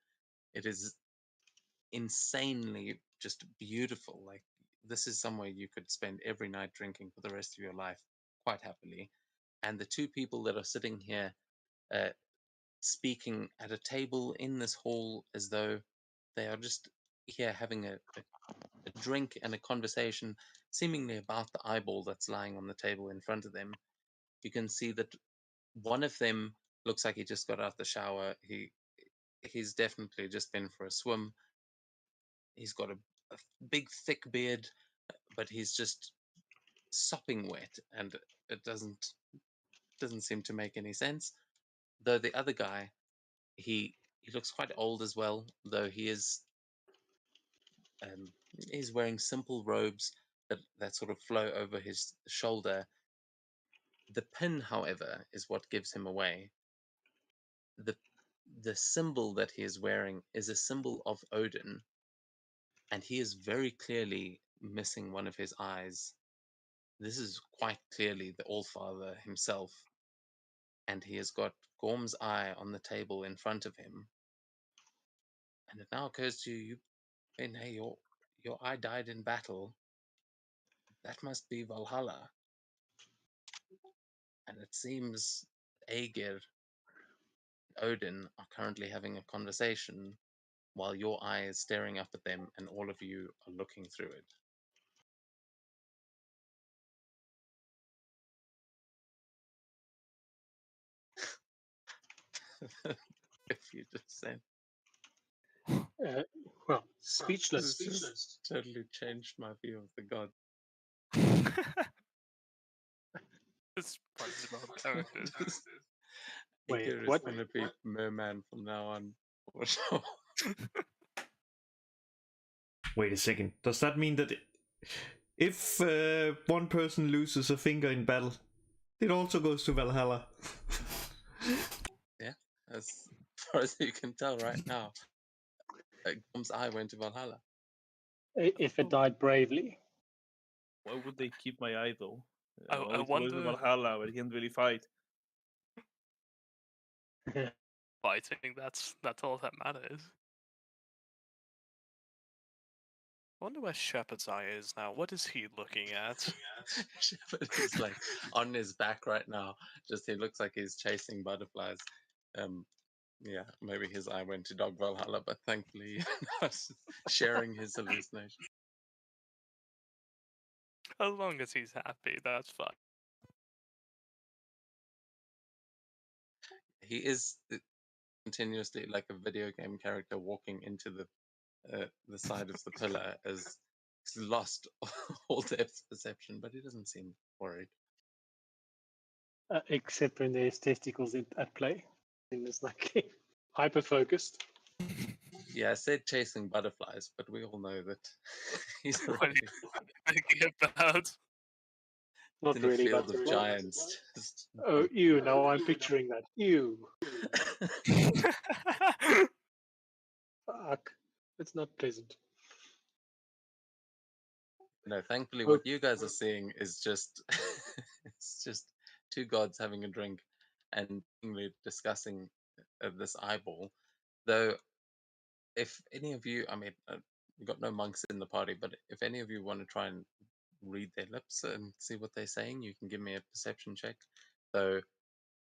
It is insanely just beautiful. Like, this is somewhere you could spend every night drinking for the rest of your life quite happily. And the two people that are sitting here uh, speaking at a table in this hall, as though they are just here having a drink and a conversation, seemingly about the eyeball that's lying on the table in front of them. You can see that one of them looks like he just got out the shower. He's definitely just been for a swim. He's got a big thick beard, but he's just sopping wet, and it doesn't seem to make any sense. Though the other guy, he looks quite old as well, though um, he's wearing simple robes that sort of flow over his shoulder. The pin, however, is what gives him away. The the symbol that he is wearing is a symbol of Odin, and he is very clearly missing one of his eyes. This is quite clearly the Allfather himself, and he has got Gorm's eye on the table in front of him. And it now occurs to you, hey, your eye died in battle. That must be Valhalla. And it seems Aegir and Odin are currently having a conversation while your eye is staring up at them and all of you are looking through it. If you just said, Well, speechless. this just totally changed my view of the god. This part is about characters. Wait, Aegir is what? going to be merman from now on, for sure. Wait a second. Does that mean that if one person loses a finger in battle, it also goes to Valhalla? Yeah, as far as you can tell right now, Gorm's eye went to Valhalla. If it died bravely. Why would they keep my eye though? I Only to lose wonder- Valhalla, but he can't really fight. Fighting, that's all that matters. I wonder where Shepard's eye is now. What is he looking at? Shepard is like on his back right now. Just he looks like he's chasing butterflies. Yeah, maybe his eye went to Dog Valhalla, but thankfully not sharing his hallucination. As long as he's happy, that's fine. He is continuously like a video game character walking into the side of the pillar, as he's lost all depth perception, but he doesn't seem worried. Except when there's testicles at play. And it's like hyper focused. Yeah, I said chasing butterflies, but we all know that he's What are already you thinking about? Not in a really field of butterflies. giants. Just Oh, ew, now I'm picturing that. Ew. Fuck. It's not pleasant. No, thankfully, Oh. what you guys are seeing is just it's just two gods having a drink and discussing this eyeball. Though, if any of you, I mean, we've got no monks in the party, but if any of you want to try and read their lips and see what they're saying, you can give me a perception check. Though,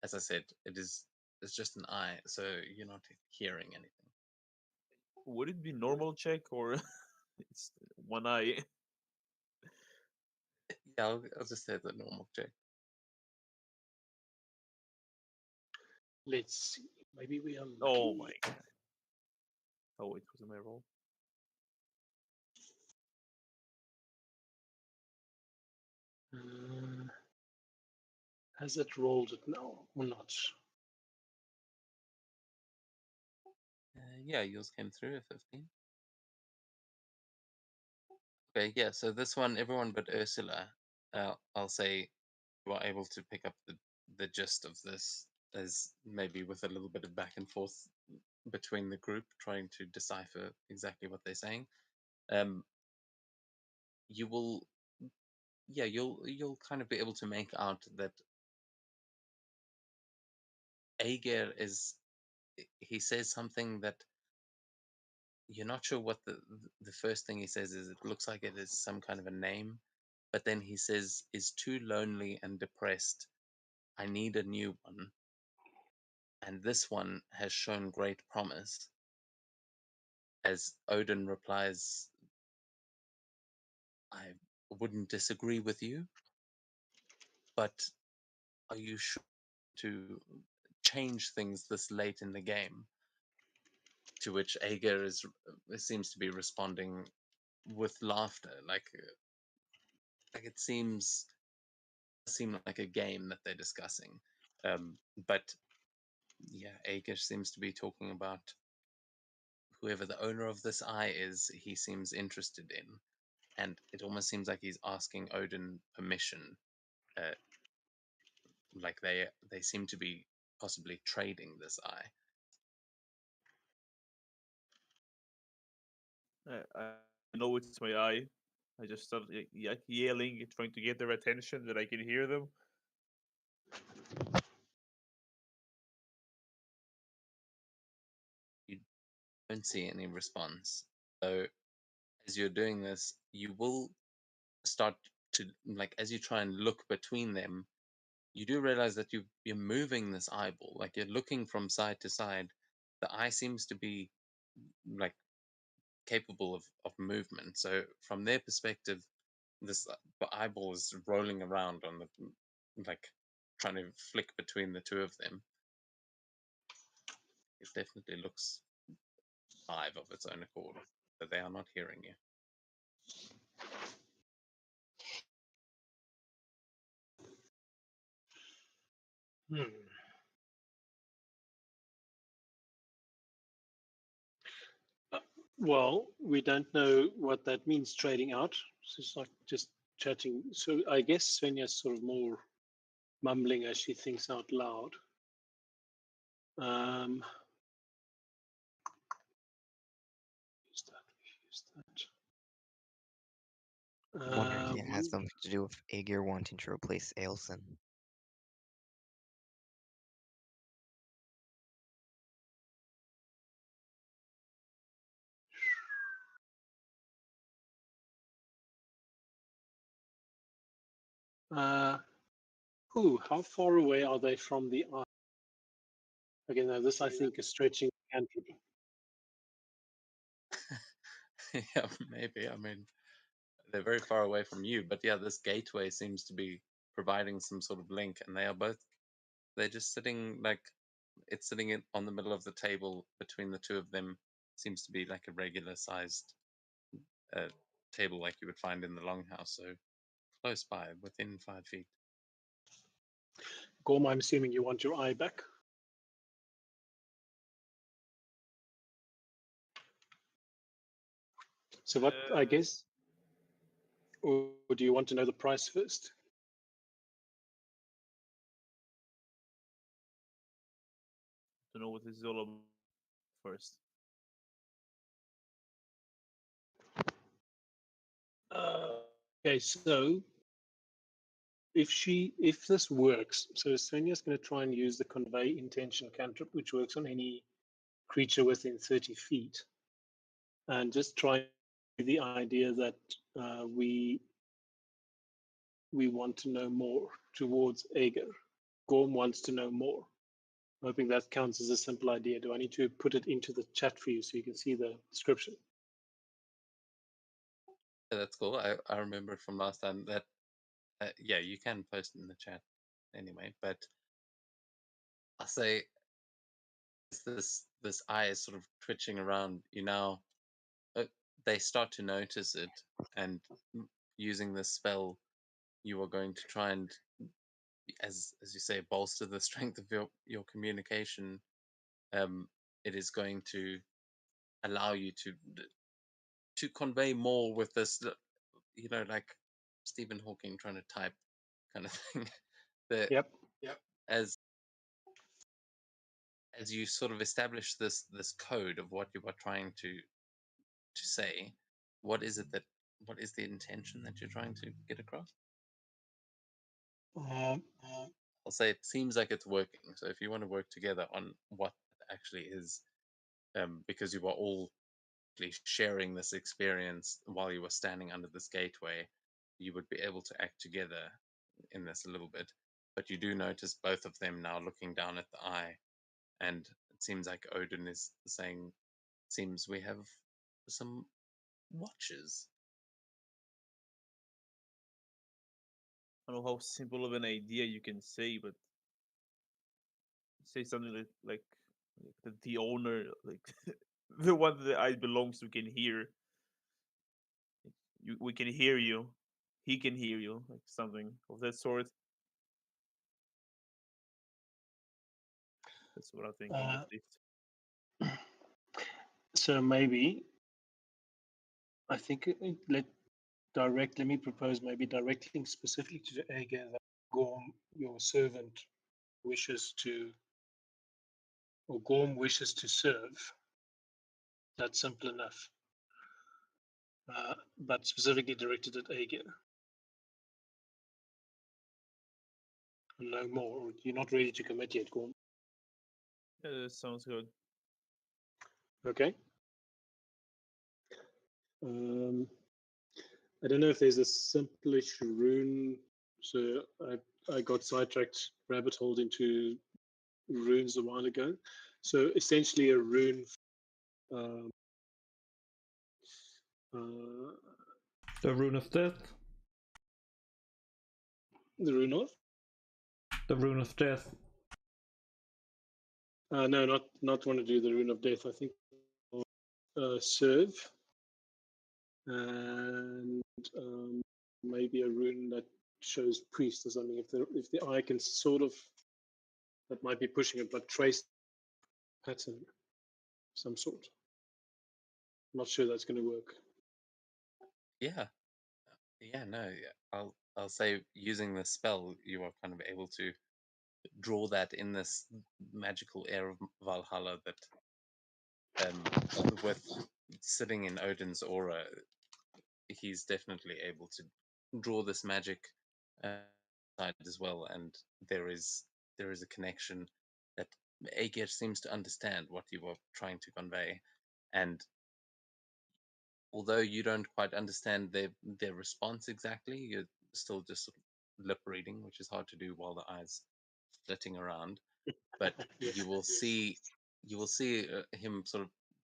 as I said, it's just an eye, so you're not hearing anything. Would it be normal check or it's one eye? Yeah, I'll just say the normal check. Let's see. Maybe we are lucky. Oh my god. Oh, it was my roll. Has it rolled it now or not? Yeah, yours came through a 15. Okay, yeah, so this one, everyone but Ursula, I'll say you are able to pick up the gist of this, as maybe with a little bit of back and forth between the group trying to decipher exactly what they're saying. You will, yeah, you'll kind of be able to make out that Aegir is, he says something that you're not sure what the first thing he says is. It looks like it is some kind of a name, but then he says, is too lonely and depressed, I need a new one, and this one has shown great promise. As Odin replies, I wouldn't disagree with you, but are you sure to change things this late in the game? To which Aegir seems to be responding with laughter, like it seems like a game that they're discussing. But yeah, Aegir seems to be talking about whoever the owner of this eye is. He seems interested in, and it almost seems like he's asking Odin permission. Uh, like they seem to be possibly trading this eye. I know it's my eye. I just start yelling, trying to get their attention that I can hear them. You don't see any response. So as you're doing this, you will start to, like, as you try and look between them, you do realize that you're moving this eyeball, like you're looking from side to side. The eye seems to be like capable of movement. So from their perspective, this eyeball is rolling around on the, like, trying to flick between the two of them. It definitely looks alive of its own accord, but they are not hearing you. Hmm. Well, we don't know what that means, trading out. So it's like just chatting. So I guess Svenya's sort of more mumbling as she thinks out loud. Use that. I'm wondering if it has something to do with Aegir wanting to replace Ailson. How far away are they from the eye? Okay, now this I think is stretching the cantrip. Yeah, maybe. I mean, they're very far away from you, but yeah, this gateway seems to be providing some sort of link, and they're just sitting, like, it's sitting on the middle of the table between the two of them. Seems to be like a regular sized uh, table like you would find in the longhouse, so close by, within 5 feet. Gorm, I'm assuming you want your eye back. So what, I guess, or do you want to know the price first? To know what this is all about first. Okay, so if this works, so Svenya's going to try and use the convey intention cantrip, which works on any creature within 30 feet, and just try the idea that we want to know more towards Aegir. Gorm wants to know more. I'm hoping that counts as a simple idea. Do I need to put it into the chat for you so you can see the description? Yeah, that's cool. I remember from last time that yeah, you can post it in the chat anyway, but I'll say this eye is sort of twitching around. You now they start to notice it, and using this spell, you are going to try and, as you say, bolster the strength of your communication. It is going to allow you to convey more with this, like Stephen Hawking trying to type kind of thing. the Yep. as as you sort of establish this code of what you are trying to say, what is the intention that you're trying to get across? Um, I'll say it seems like it's working. So if you want to work together on what it actually is, because you are all sharing this experience while you were standing under this gateway, you would be able to act together in this a little bit. But you do notice both of them now looking down at the eye, and it seems like Odin is saying, "Seems we have some watches." I don't know how simple of an idea you can say, but say something like that the owner, like the one that the eye belongs to, can hear. We can hear you. He can hear you, like something of that sort. That's what I'm thinking, uh, at least. so maybe I think let me propose maybe directing specifically to Ager that Gorm, your servant, wishes to, or Gorm wishes to serve. That's simple enough. But specifically directed at Ager. No more. You're not ready to commit yet, Gorm. Yeah, that sounds good. Okay. I don't know if there's a simplish rune. So I got sidetracked, rabbit holed into runes a while ago. So essentially, a rune. Um, The Rune of Death. the rune of? The Rune of Death. No, not want to do the rune of death. I think serve and maybe a rune that shows priest or something. If the eye can sort of, that might be pushing it, but trace pattern some sort. Not sure that's going to work. Yeah, no. I'll say using the spell, you are kind of able to draw that in this magical air of Valhalla that, with sitting in Odin's aura, he's definitely able to draw this magic side as well, and there is a connection that Aegir seems to understand what you were trying to convey, and although you don't quite understand their response exactly, you're still just sort of lip reading, which is hard to do while the eyes flitting around. But Yes. you will see him sort of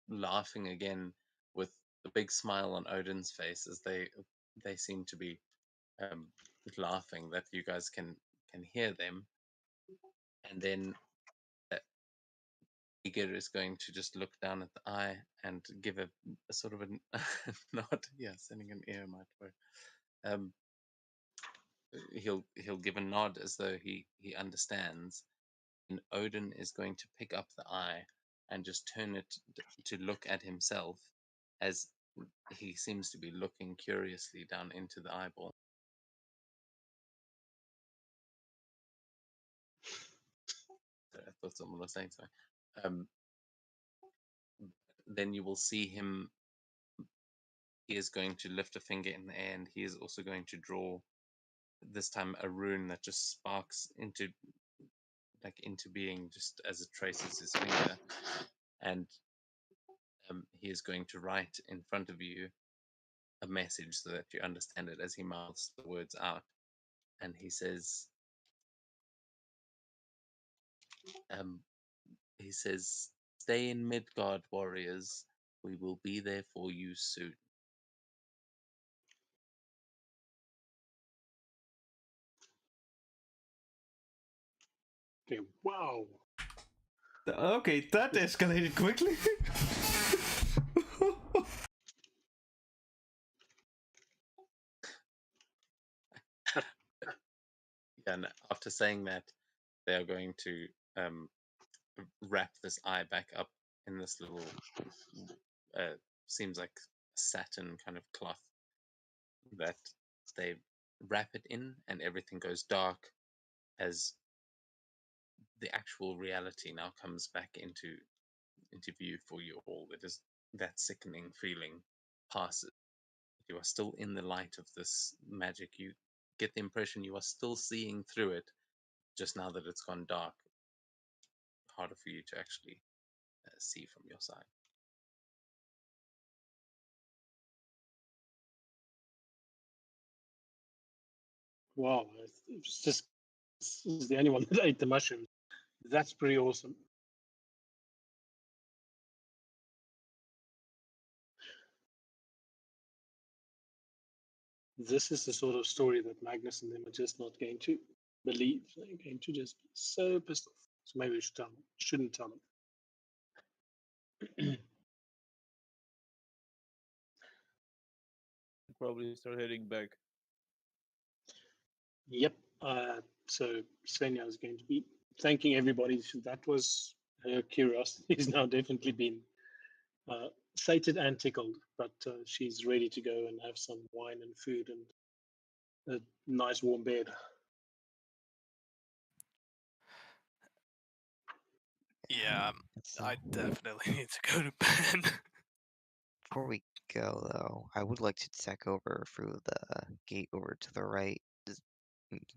laughing again with the big smile on Odin's face as they seem to be um, laughing that you guys can hear them, and then Igor is going to just look down at the eye and give a sort of a nod. Yeah, sending an ear might work. Um, he'll give a nod as though he understands, and Odin is going to pick up the eye and just turn it to look at himself as he seems to be looking curiously down into the eyeball. I thought someone was saying something. Then you will see him. He is going to lift a finger in the air, and he is also going to draw this time a rune that just sparks into being just as it traces his finger, and he is going to write in front of you a message so that you understand it as he mouths the words out. And he says, um, "Stay in Midgard, warriors. We will be there for you soon." Okay. Wow. Okay, that escalated quickly. after saying that, they are going to wrap this eye back up in this little, seems like satin kind of cloth that they wrap it in, and everything goes dark as the actual reality now comes back into view for you all. It is that sickening feeling passes. You are still in the light of this magic. You get the impression you are still seeing through it, just now that it's gone dark. Harder for you to actually see from your side. Wow, it's just this is the only one that ate the mushrooms. That's pretty awesome. This is the sort of story that Magnus and them are just not going to believe. They're going to just be so pissed off. So maybe we should tell them. Shouldn't tell them. Probably start heading back. Yep. So Svenja is going to be thanking everybody. That was her curiosity has now definitely been sated and tickled, but she's ready to go and have some wine and food and a nice warm bed. Yeah, So, I definitely need to go to bed. before we go, though, I would like to check over through the gate over to the right, just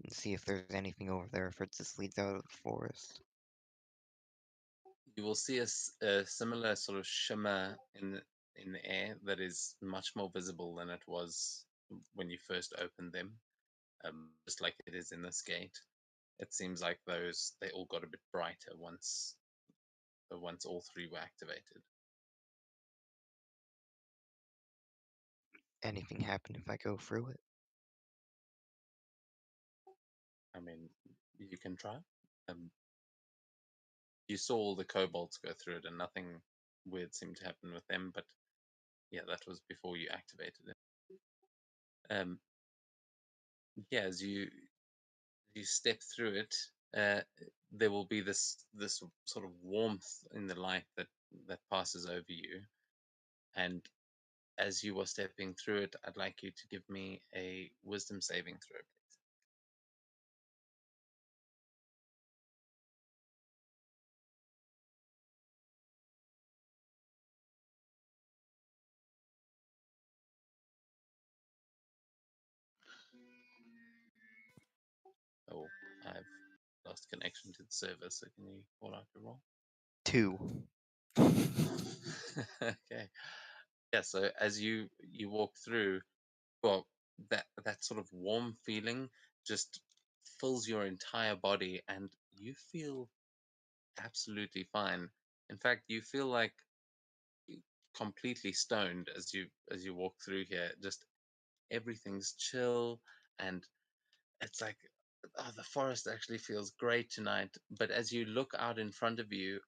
see if there's anything over there, if it just leads out of the forest. You will see a similar sort of shimmer in the air that is much more visible than it was when you first opened them, just like it is in this gate. It seems like they all got a bit brighter once all three were activated. Anything happen if I go through it? I mean, you can try. You saw all the kobolds go through it, and nothing weird seemed to happen with them. But yeah, that was before you activated it. Yeah, as you step through it, there will be this sort of warmth in the light that passes over you, and as you are stepping through it, I'd like you to give me a wisdom saving throw, please. Oh, I've lost connection to the server, so can you call out your roll? 2. Okay. Yeah, so as you walk through, well, that sort of warm feeling just fills your entire body, and you feel absolutely fine. In fact, you feel like completely stoned as you walk through here. Just everything's chill, and it's like, oh, the forest actually feels great tonight. But as you look out in front of you,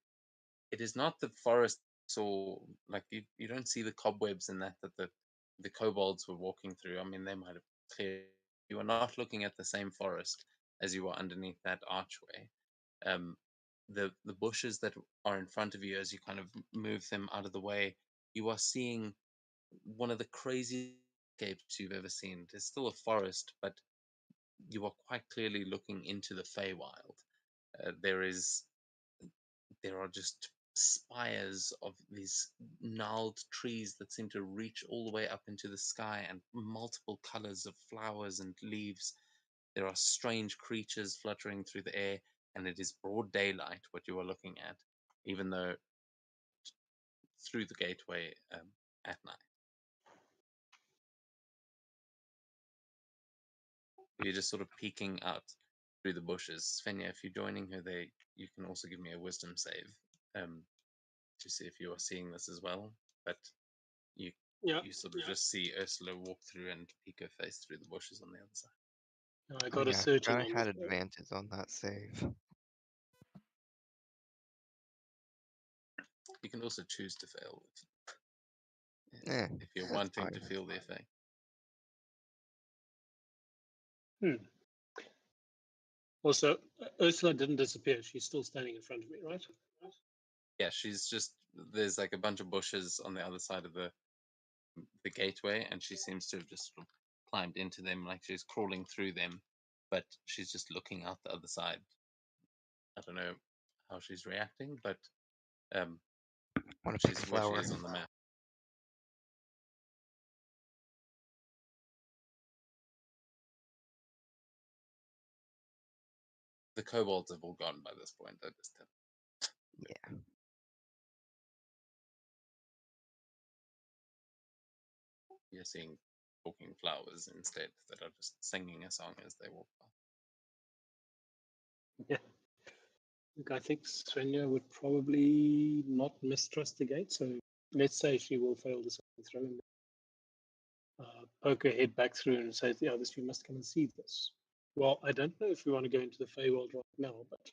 it is not the forest. So like you don't see the cobwebs in that the kobolds were walking through. I mean, they might have cleared. You are not looking at the same forest as you are underneath that archway. Um, the bushes that are in front of you, as you kind of move them out of the way, you are seeing one of the craziest landscapes you've ever seen. There's still a forest, but you are quite clearly looking into the Feywild. There is there are just spires of these gnarled trees that seem to reach all the way up into the sky, and multiple colors of flowers and leaves. There are strange creatures fluttering through the air, and it is broad daylight what you are looking at, even though through the gateway at night. You're just sort of peeking out through the bushes. Svenja, if you're joining her there, you can also give me a wisdom save um, to see if you are seeing this as well. But you Yeah, you sort of just see Ursula walk through and peek her face through the bushes on the other side. I Oh got a yeah, I 13 forgot on I had this. advantage on that save. You can also choose to fail if you're That's wanting to fine. feel the effect. Hmm. Also, Ursula didn't disappear. She's still standing in front of me, right? Yeah, she's just there's like a bunch of bushes on the other side of the gateway, and she seems to have just sort of climbed into them, like she's crawling through them, but she's just looking out the other side. I don't know how she's reacting, but Want to pick she's a where she flower? is on the map. The kobolds have all gone by this point. I just Yeah. you're seeing talking flowers instead that are just singing a song as they walk by. Yeah. Look, I think Svenja would probably not mistrust the gate. So let's say she will fail the second throw and poke her head back through and say, "Yeah, this you must come and see this." Well, I don't know if we want to go into the Feywild right now, but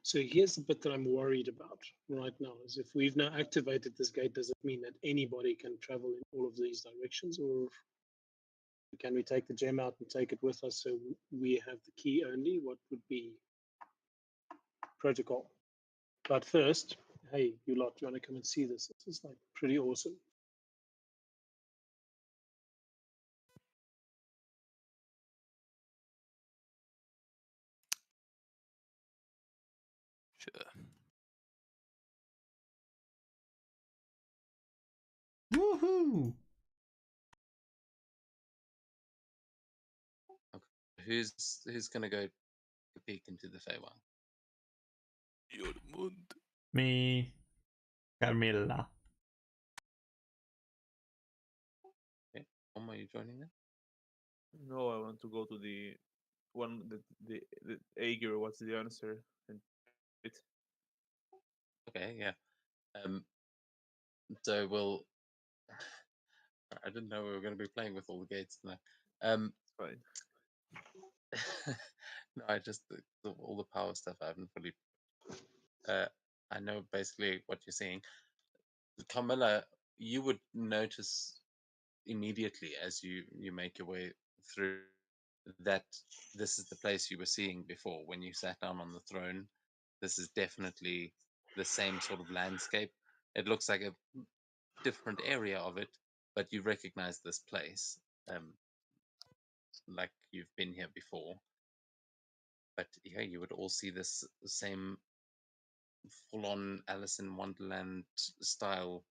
So here's the bit that I'm worried about right now: is if we've now activated this gate, does it mean that anybody can travel in all of these directions, or can we take the gem out and take it with us so we have the key only? What would be protocol? But first, hey, you lot, do you want to come and see this? This is like pretty awesome. Sure. Woohoo! Who's gonna go peek into the Feywild? Jormund. Me, Carmilla. Okay, are you joining them? No, I want to go to the one the Aegir. What's the answer? And it. Okay, yeah. So we'll. I didn't know we were going to be playing with all the gates tonight. Fine. No, I just all the power stuff I haven't fully. I know basically what you're seeing. Carmilla, you would notice immediately as you make your way through that this is the place you were seeing before when you sat down on the throne. This is definitely the same sort of landscape. It looks like a different area of it, but you recognize this place, like you've been here before. But yeah, you would all see this same full-on Alice in Wonderland style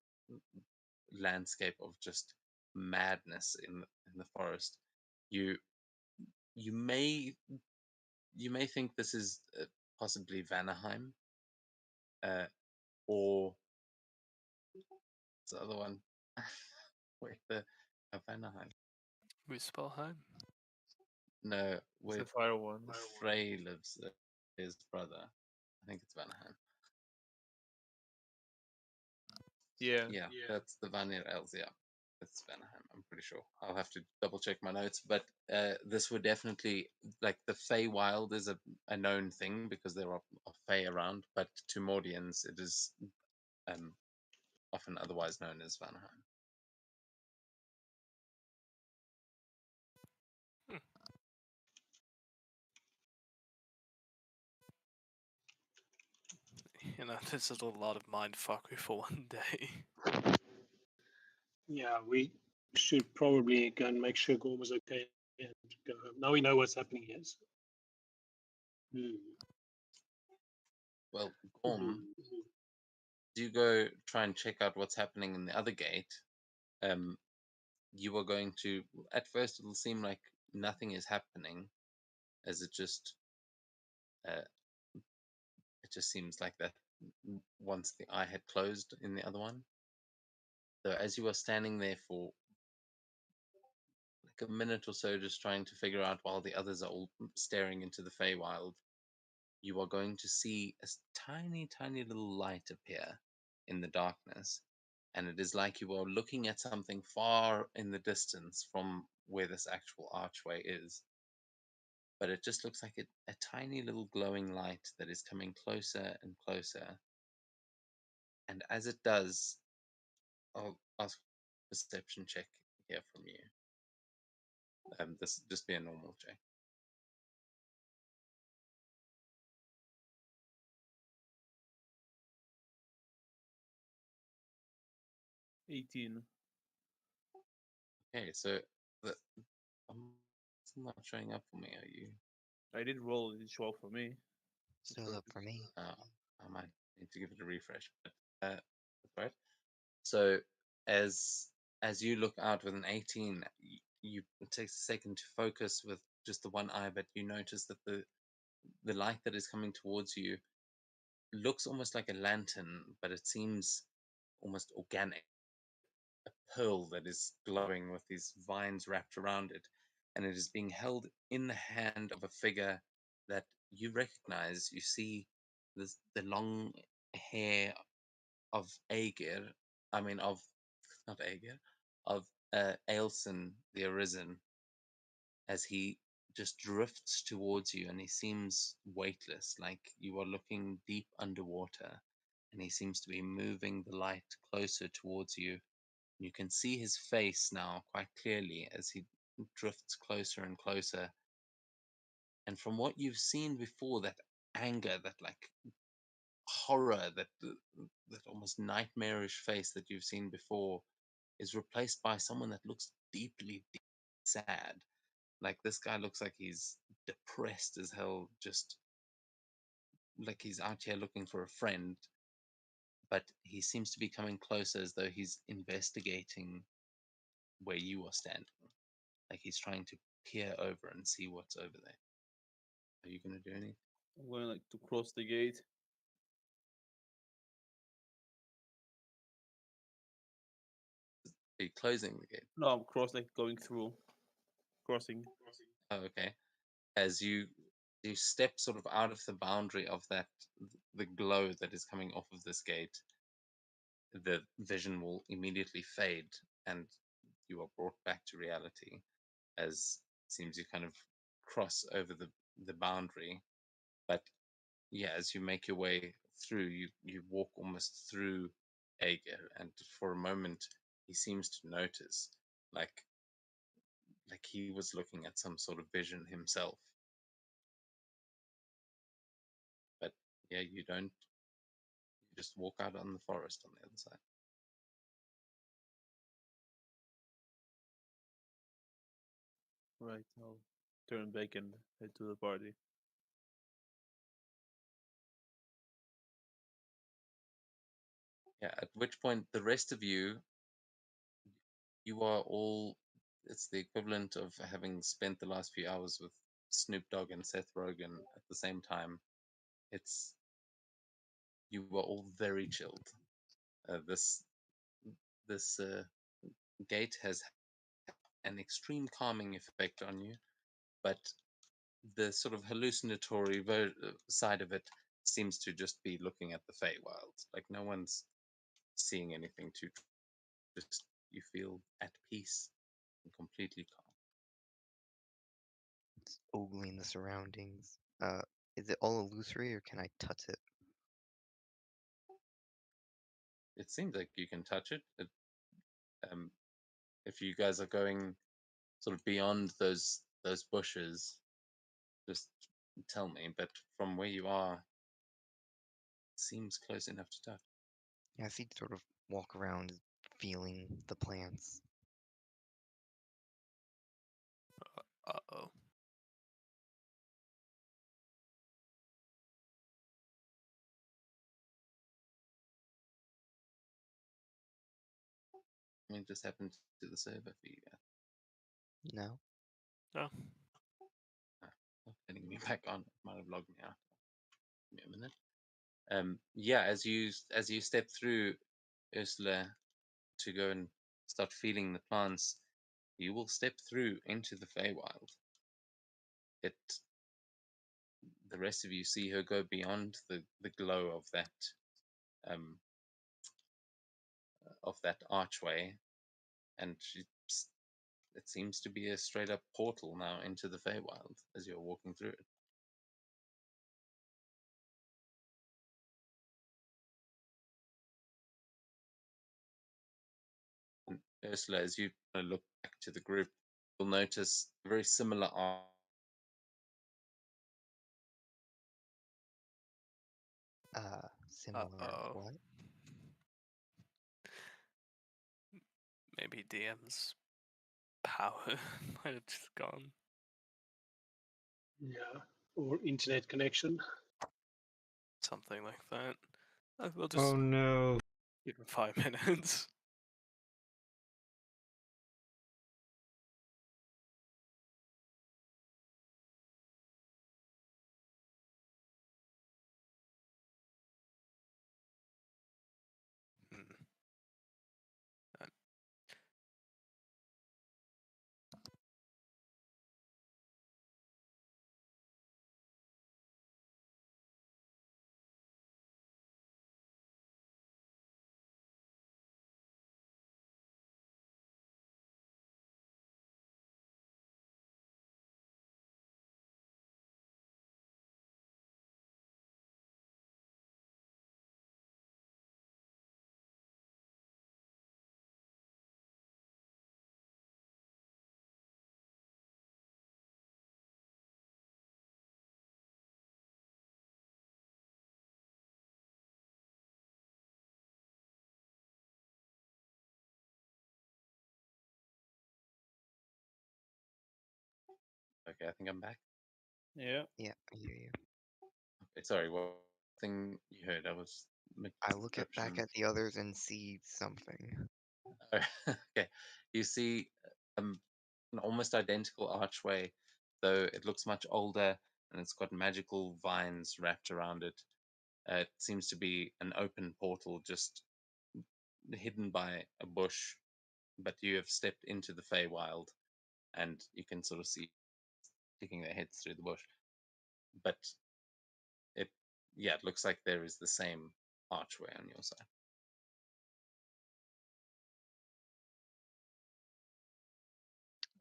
landscape of just madness in the forest. You you may you may think this is possibly Vanaheim, or the other one. Wait, the Vanaheim. Muspelheim. No, It's where the fire one. Frey lives, his brother. I think it's Vanaheim. Yeah. Yeah, that's the Vanir Elves. Yeah, it's Vanaheim. I'm pretty sure. I'll have to double check my notes, but this would definitely like the Feywild is a known thing because there are Fey around, but to Mordians it is um, often otherwise known as Vanaheim. You know, this is a lot of mindfuckery for one day. Yeah, we should probably go and make sure Gorm is okay and go home. Now we know what's happening here. So. Well, Gorm, do you go try and check out what's happening in the other gate? You are going to. At first, it'll seem like nothing is happening, as uh, it just seems like that once the eye had closed in the other one. So as you are standing there for like a minute or so, just trying to figure out while the others are all staring into the Feywild, you are going to see a tiny, tiny little light appear in the darkness. And it is like you are looking at something far in the distance from where this actual archway is. But it just looks like a tiny little glowing light that is coming closer and closer. And as it does, I'll ask a perception check here from you. This just be a normal check. 18. Okay, so the it's not showing up for me. Are you? I did roll, it did show up for me. Shows up for me. I might need to give it a refresh, but that's right. So as you look out with an 18, you it takes a second to focus with just the one eye, but you notice that the light that is coming towards you looks almost like a lantern, but it seems almost organic, a pearl that is glowing with these vines wrapped around it, and it is being held in the hand of a figure that you recognize. You see the long hair of Aegir, I mean of not Aegir, of Ailson the Arisen, as he just drifts towards you, and he seems weightless, like you are looking deep underwater, and he seems to be moving the light closer towards you. You can see his face now quite clearly as he drifts closer and closer. And from what you've seen before, that anger, that like horror, that almost nightmarish face that you've seen before, is replaced by someone that looks deeply, deeply sad. Like this guy looks like he's depressed as hell, just like he's out here looking for a friend, but he seems to be coming closer as though he's investigating where you are standing. Like he's trying to peer over and see what's over there. Are you gonna do anything? I'm going like to cross the gate. Are you closing the gate? No, I'm like going through. Crossing. Oh, okay. As you step sort of out of the boundary of that the glow that is coming off of this gate, the vision will immediately fade and you are brought back to reality as it seems you kind of cross over the boundary. But yeah, as you make your way through, you walk almost through Aegir, and for a moment he seems to notice, like he was looking at some sort of vision himself. But yeah, you don't. You just walk out on the forest on the other side. Right, I'll turn back and head to the party. Yeah. At which point, the rest of you are all. It's the equivalent of having spent the last few hours with Snoop Dogg and Seth Rogen at the same time. It's you were all very chilled. This gate has an extreme calming effect on you, but the sort of hallucinatory side of it seems to just be looking at the Feywild. Like no one's seeing anything too. Just you feel at peace and completely calm. It's ogling the surroundings. Is it all illusory or can I touch it? It seems like you can touch it. Um, if you guys are going sort of beyond those bushes, just tell me. But from where you are, it seems close enough to touch. I see sort of walk around feeling the plants. Uh oh. I mean, it just happened to the server for you guys. No? Oh. Not letting me back on. It might have logged me out. Give me a minute. Yeah, as you step through, Ursula, to go and start feeling the plants, you will step through into the Feywild. It the rest of you see her go beyond the glow um of that archway, and it seems to be a straight up portal now into the Feywild as you're walking through it. And Ursula, as you look back to the group, you'll notice very similar art. Similar Uh-oh. what? Maybe DM's power might have just gone. Yeah. Or internet connection. Something like that. We'll just Oh no. give him 5 minutes. Hmm. Okay, I think I'm back. Yeah. Yeah, I hear you. Okay, sorry, what thing you heard? I was I look at back mid-description. at the others and see something. Okay, you see an almost identical archway, though it looks much older and it's got magical vines wrapped around it. It seems to be an open portal just hidden by a bush, but you have stepped into the Feywild and you can sort of see sticking their heads through the bush. But it, yeah, it looks like there is the same archway on your side.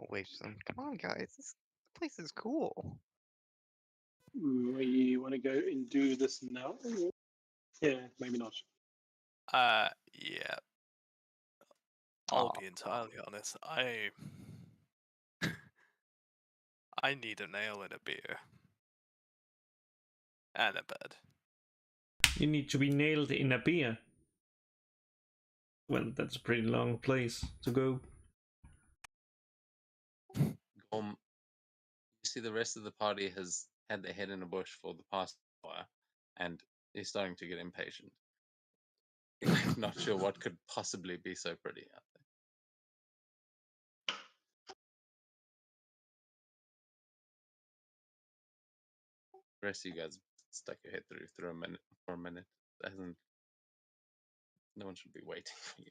Oh, wait, come on, guys. This place is cool. We want to go and do this now? Yeah, maybe not. Yeah. I'll Aw. be entirely honest. I need a nail and a beer. And a bed. You need to be nailed in a beer. Well, that's a pretty long place to go. You see the rest of the party has had their head in a bush for the past hour and is starting to get impatient. Not sure what could possibly be so pretty out there. The rest of you guys stuck your head through a minute for a minute. Hasn't no one should be waiting for you.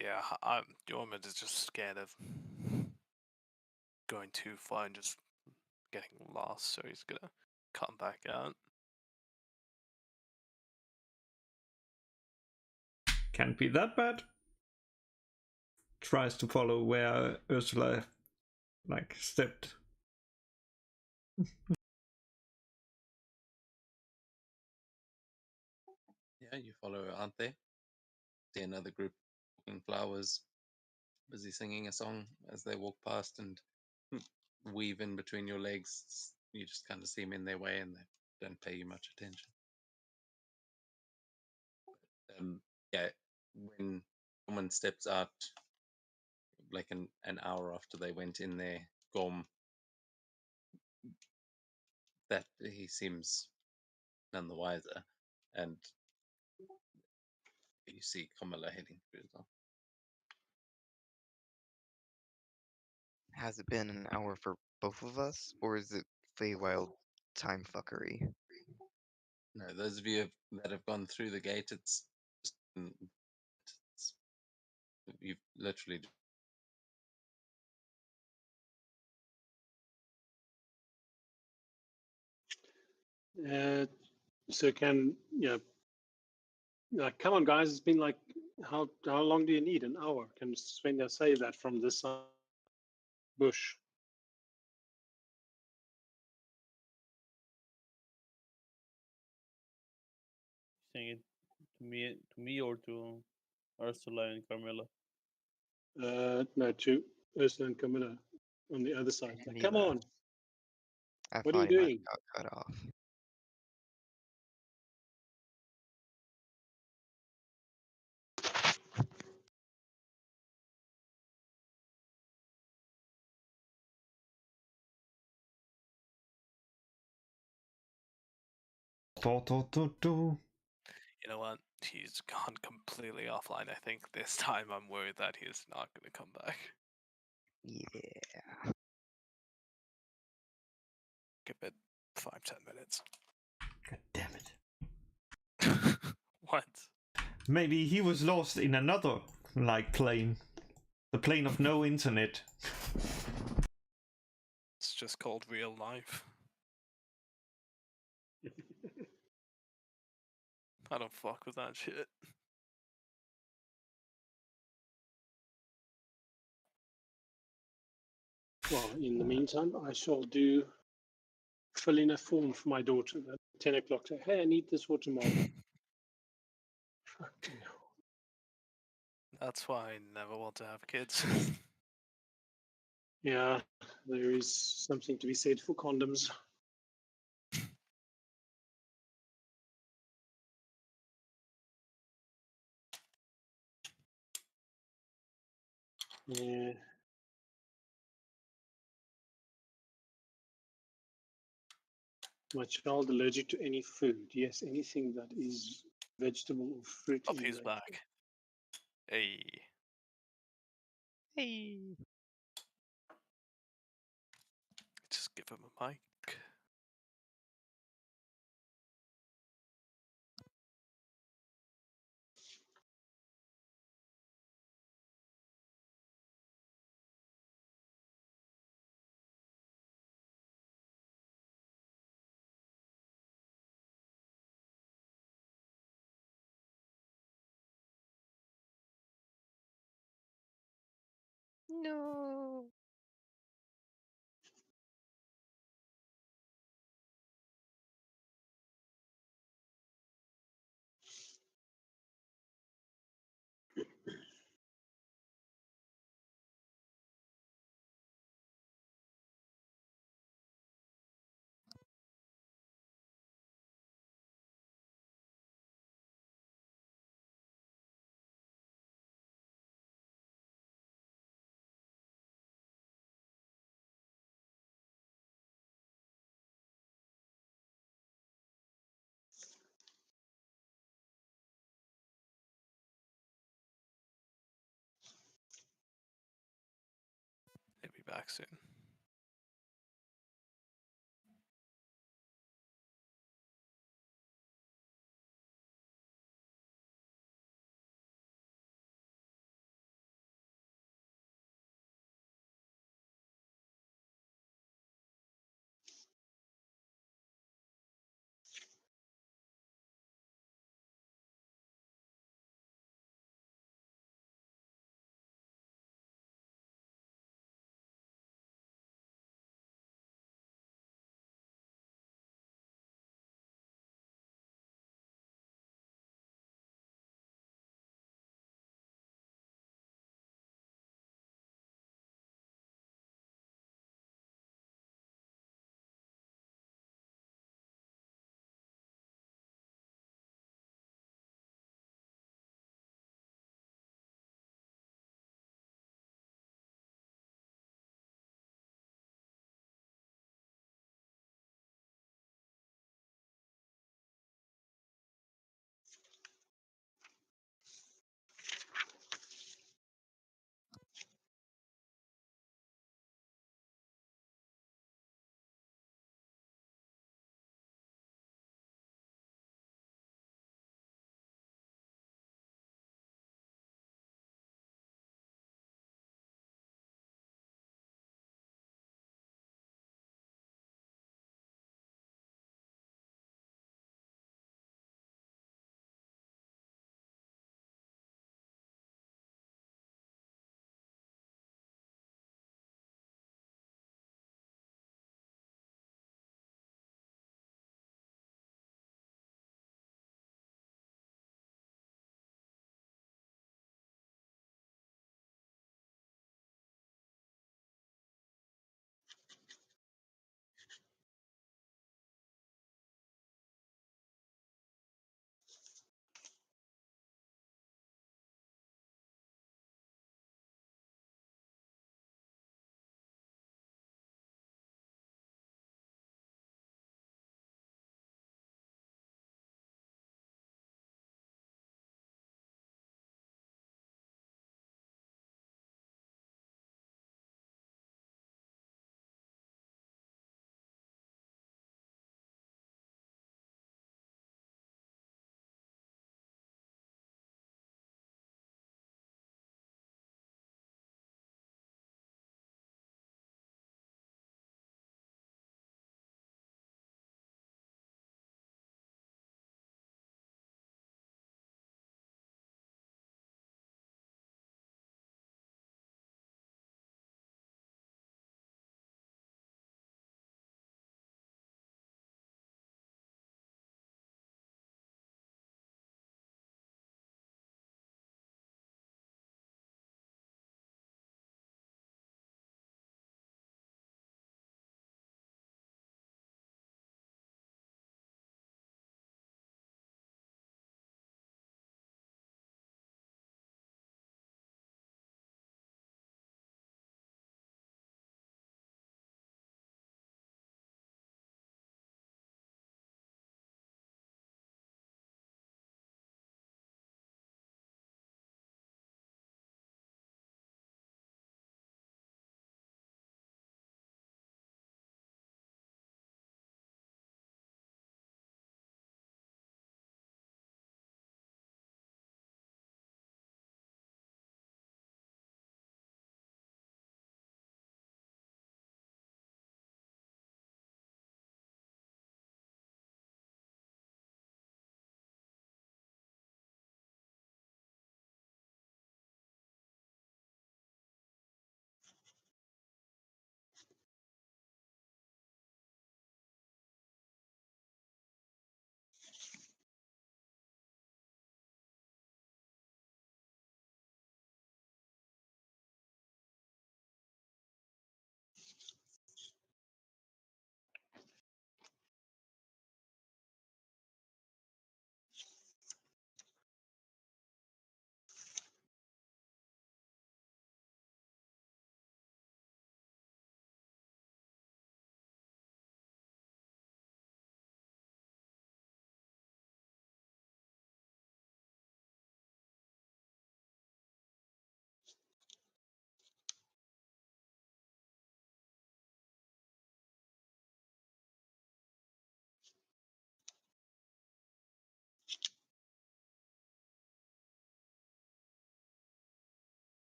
Yeah, Jormund is just scared of going too far and just getting lost, so he's gonna come back out. Can't be that bad. Tries to follow where Ursula stepped. Yeah, you follow her, aren't they? See another group walking flowers, busy singing a song as they walk past and weave in between your legs. You just kind of see them in their way and they don't pay you much attention. Yeah, when someone steps out, like an hour after they went in there, Gorm, that he seems none the wiser, and you see Kamala heading through as well. Has it been an hour for both of us, or is it Feywild time fuckery? No, those of you that have gone through the gate, it's you've literally. So can come on, guys! It's been like how long do you need? An hour? Can Svenja say that from this side bush? Saying it to me or to Ursula and Carmilla. No, to Ursula and Camilla on the other side. Like, come Neither. on! I What are you thought he might doing? have got cut off. Do. You know what? He's gone completely offline. I think this time I'm worried that he's not going to come back. Yeah. Give it 5-10 minutes. God damn it. What? Maybe he was lost in another, like, plane. The plane of no internet. It's just called real life. I don't fuck with that shit. Well, in the meantime, I shall fill in a form for my daughter at 10 o'clock. Say, hey, I need this for tomorrow. Fucking hell. That's why I never want to have kids. Yeah, there is something to be said for condoms. Yeah. My child allergic to any food. Yes, anything that is vegetable or fruit. Up his back. Hey. Hey. Just give him a mic. No. He'll be back soon.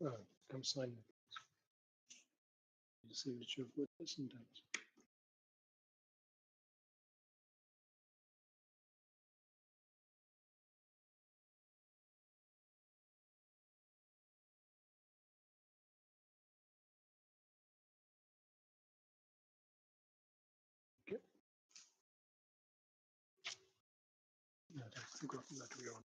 Oh, come sign the signature of witness and date. Okay. No, I've forgotten that we're on.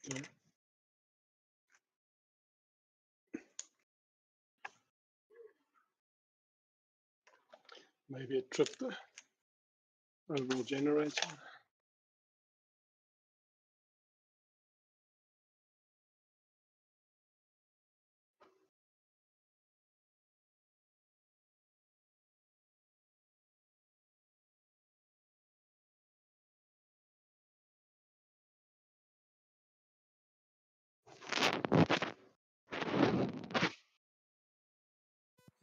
Yeah. Maybe a trip overall generator.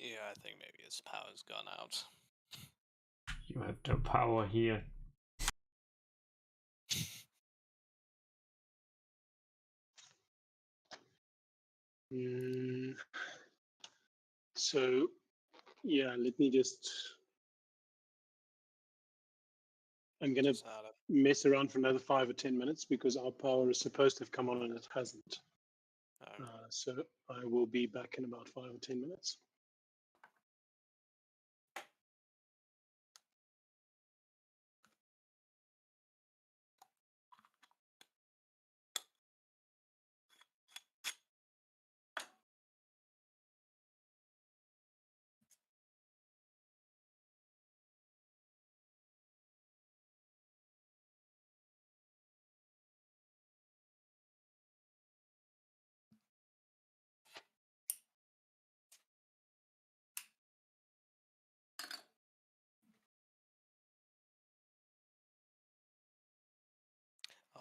Yeah, I think maybe his power's gone out. You have no power here. So, yeah, let me just. I'm going to Just out of mess around for another 5 or 10 minutes because our power is supposed to have come on and it hasn't. So I will be back in about 5 or 10 minutes.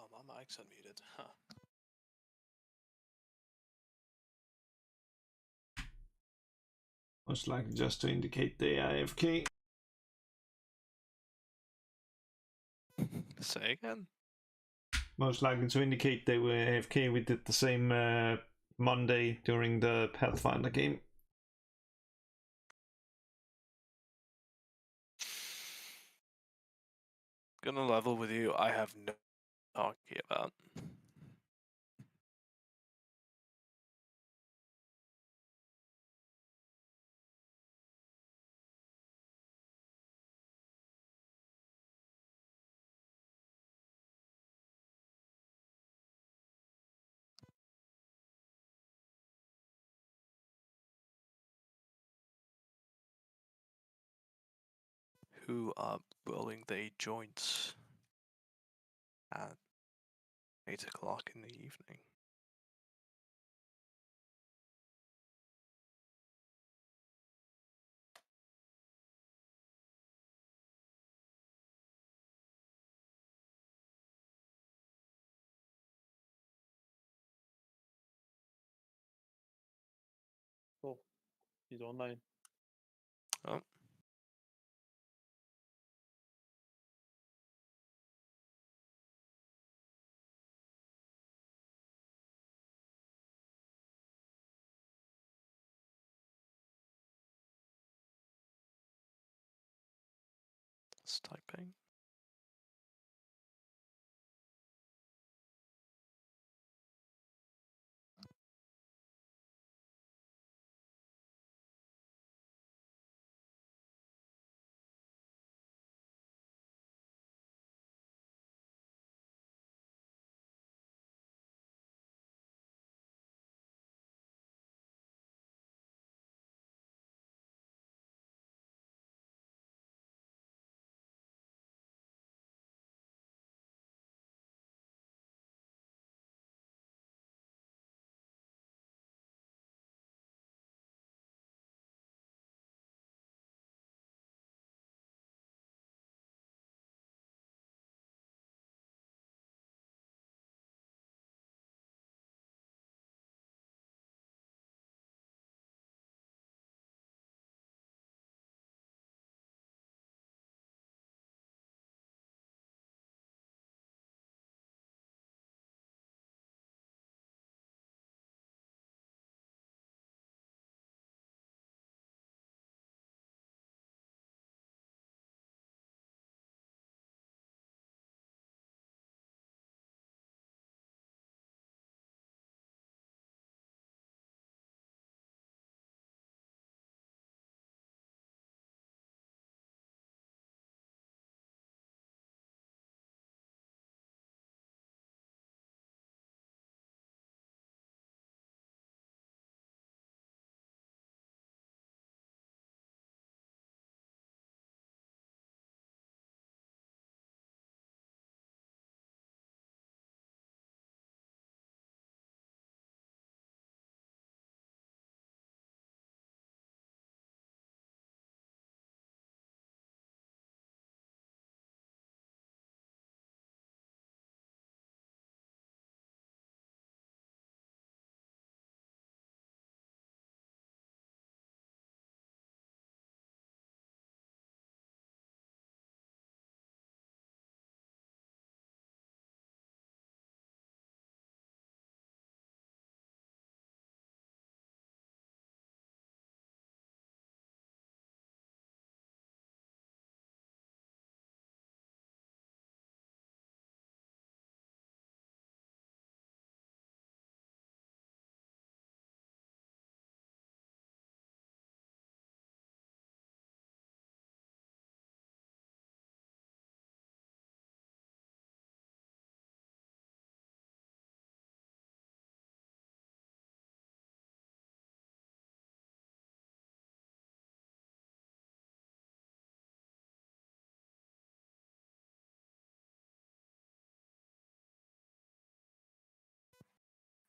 oh, my mic's unmuted. Huh. Most likely just to indicate they are AFK. Say again? Most likely to indicate they were AFK. We did the same Monday during the Pathfinder game. Gonna level with you. I have no talking about. Who are rolling their joints at 8 o'clock in the evening? Oh, he's online. Oh. It's typing.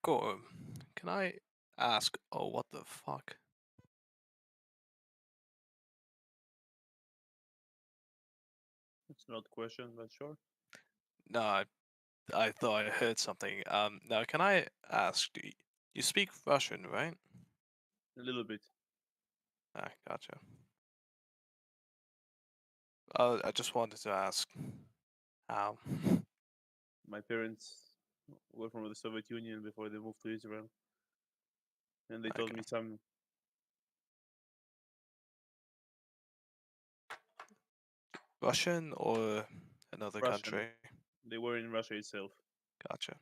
Gorm, can I ask? Oh, what the fuck? It's not a question, but sure. No, I thought I heard something. Now can I ask? You speak Russian, right? A little bit. Ah, gotcha. I just wanted to ask how. My parents were from the Soviet Union before they moved to Israel, and they told Okay. me some Russian or another Russian. country? They were in Russia itself. Gotcha.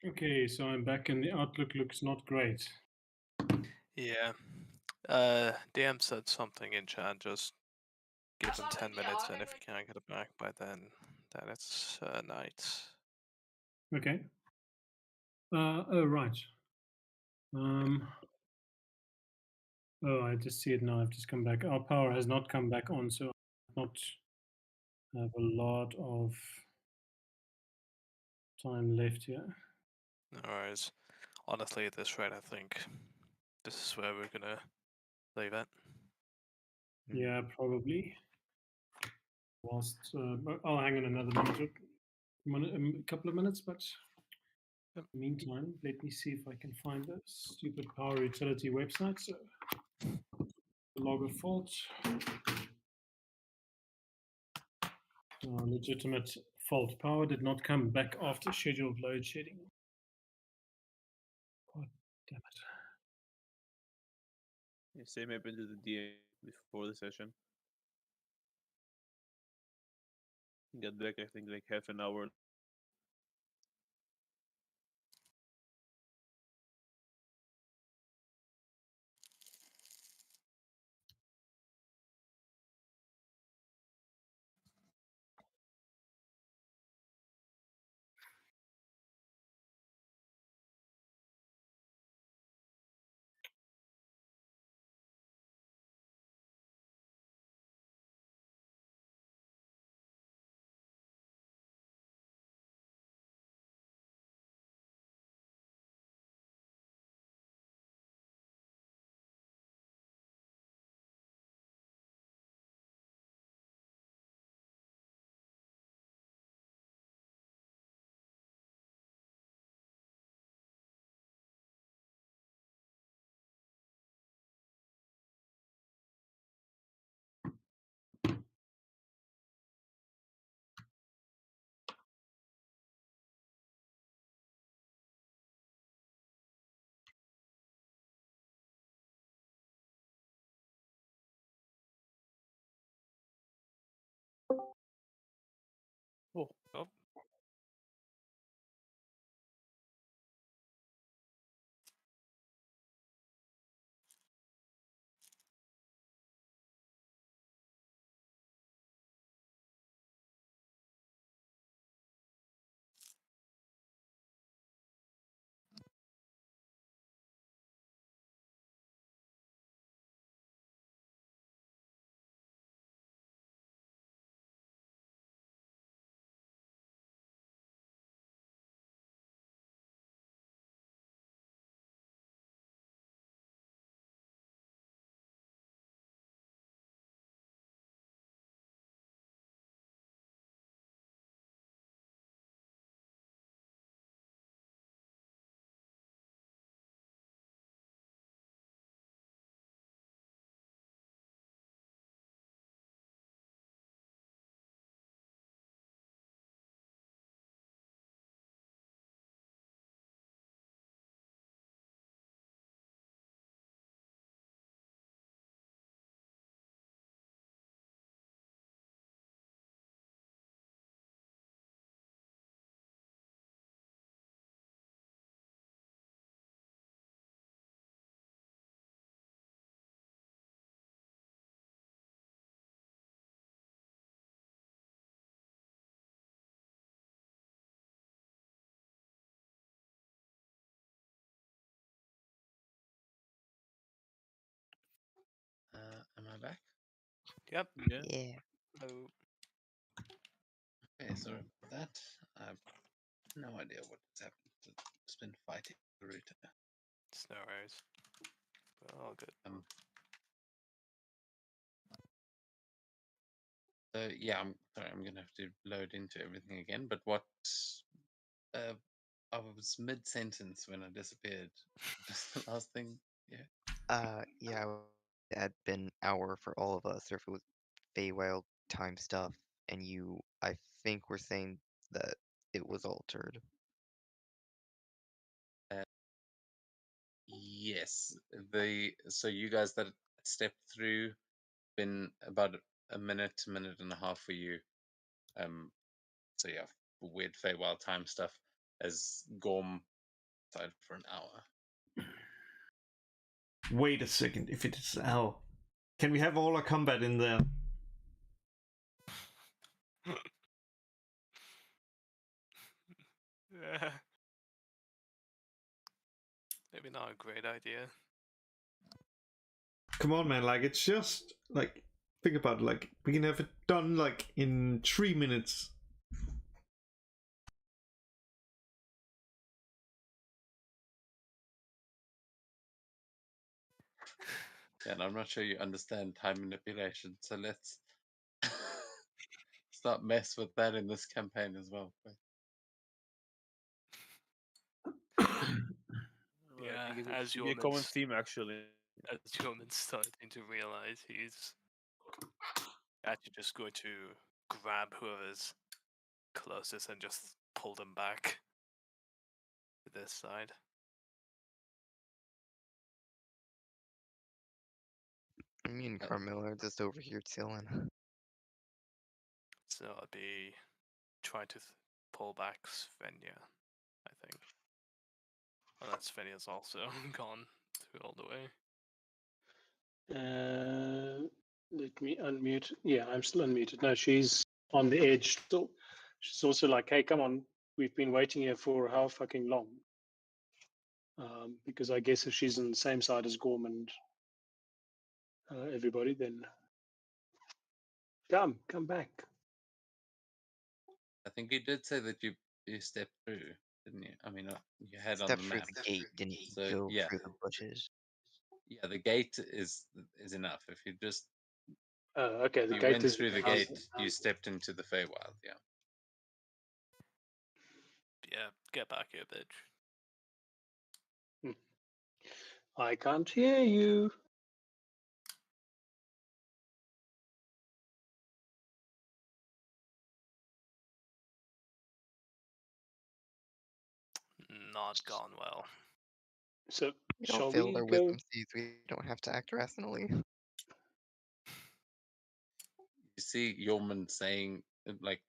Okay, so I'm back and the outlook looks not great. Yeah. DM said something in chat. Just give him 10 minutes, and if he can't get it back by then it's night. Okay. Oh, right. Oh, I just see it now. I've just come back. Our power has not come back on, so I not have a lot of time left here. No worries. Honestly, at this rate, I think this is where we're gonna leave it. Yeah, probably. Whilst I'll hang on another a couple of minutes, but Yep. in the meantime, let me see if I can find the stupid power utility website. So, log a fault. Legitimate fault. Power did not come back after scheduled load shedding. God damn it. Yeah, same happened to the DM before the session. Got back, I think, like half an hour Oh, Oh, Am I back? yep. yeah. Yeah. Oh, Okay, sorry about that. I have no idea what has happened. It's been fighting the router. it's no worries. All good. So yeah, I'm sorry. I'm gonna have to load into everything again. But what? Uh, I was mid sentence when I disappeared. Just the last thing. Yeah. Yeah, it had been hour for all of us, or if it was Feywild time stuff, and you, I think, were saying that it was altered. Uh, yes. So you guys that stepped through been about a minute and a half for you. So yeah, weird Feywild time stuff as Gorm side for an hour. Wait a second, if it is Al. Can we have all our combat in there? Yeah. Maybe not a great idea. Come on, man, like, it's just, like, think about it, like, we can have it done, like, in 3 minutes. And I'm not sure you understand time manipulation, so let's start mess with that in this campaign as well. I Yeah, think it as should be a common humans, theme actually. as humans starting to realize he's actually just going to grab whoever's closest and just pull them back to this side. Me and Uh, Carmilla are just over here chilling. So I'll be trying to pull back Svenja, I think. Unless Svenja's also gone through all the way. Let me unmute. Yeah, I'm still unmuted. No, she's on the edge still. She's also like, hey, come on. We've been waiting here for how fucking long? Because I guess if she's on the same side as Gorm and everybody, then come back. I think you did say that you stepped through, didn't you? I mean, you had on Step the through map. the gate, didn't So go yeah, through the bushes. yeah, the gate is enough. If you just Okay, the you gate went is. through the gate, you stepped into the Feywild. Yeah. Yeah, get back here, bitch. I can't hear you. Not gone well. So We don't shall fail we our go? wisdom seeds. We don't have to act rationally. You see Yorman saying like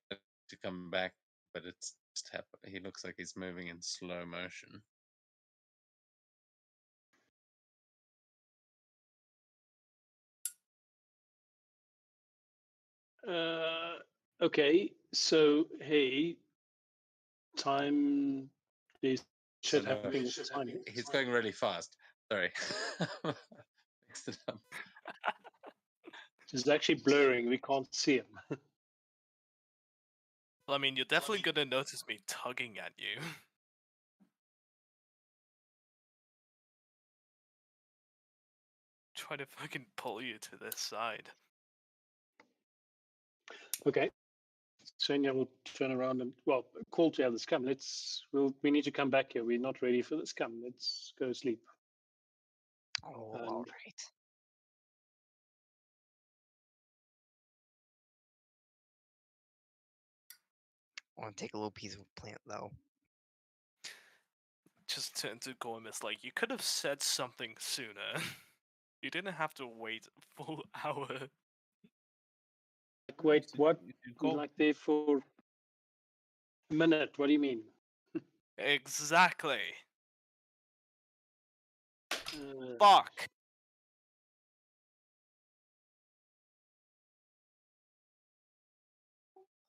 to come back, but it's just happened. He looks like he's moving in slow motion. Okay, so hey, time. There's shit no, happening with timing. He's going really fast. Sorry. Mixed it up. It's actually blurring. We can't see him. Well, I mean, you're definitely gonna notice me tugging at you. Try to fucking pull you to this side. Okay. Senya will turn around and call to others. Come, we need to come back here. We're not ready for this. Come, let's go sleep. Oh, And- all right. I want to take a little piece of plant though. Just turn to Gormus like, you could have said something sooner. You didn't have to wait a full hour. Like, wait, what? You should We're call. like there for a minute. What do you mean? Exactly. Uh, Fuck.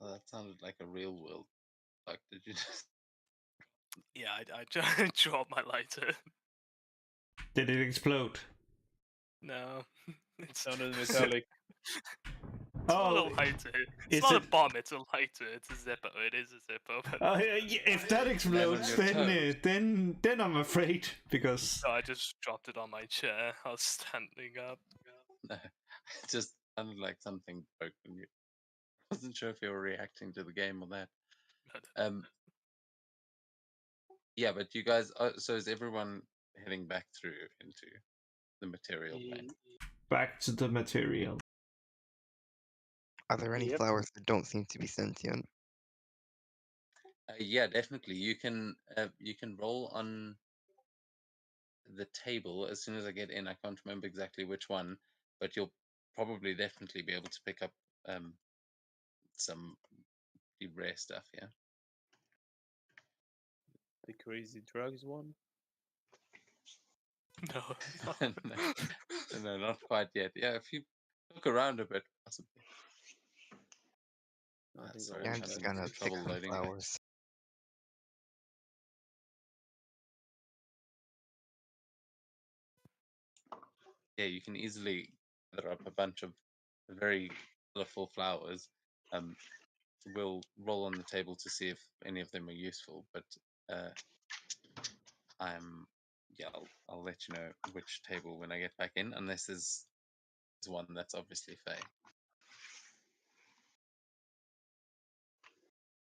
Oh, that sounded like a real world. Like, did you just? Yeah, I dropped my lighter. Did it explode? No. It's Sounded metallic. It's Oh, not a lighter. It's is not it- a bomb, it's a lighter. It's a Zippo. It is a Zippo. But Oh, yeah, if that explodes, your then I'm afraid because no, I just dropped it on my chair. I was standing up. No, it just sounded like something broke when you. I wasn't sure if you were reacting to the game or that. No. Yeah, but you guys. So is everyone heading back through into the material plane? back to the material. Are there any Yep. flowers that don't seem to be sentient? Yeah, definitely. You can roll on the table as soon as I get in. I can't remember exactly which one, but you'll probably definitely be able to pick up some pretty rare stuff. Yeah. The crazy drugs one. No. no, not quite yet. Yeah, if you look around a bit, possibly. I think Sorry, I Yeah, I'm I'm want just having gonna some pick trouble some loading. flowers. Yeah, you can easily gather up a bunch of very colorful flowers. We'll roll on the table to see if any of them are useful, but I'll let you know which table when I get back in, unless there's one that's obviously Fey.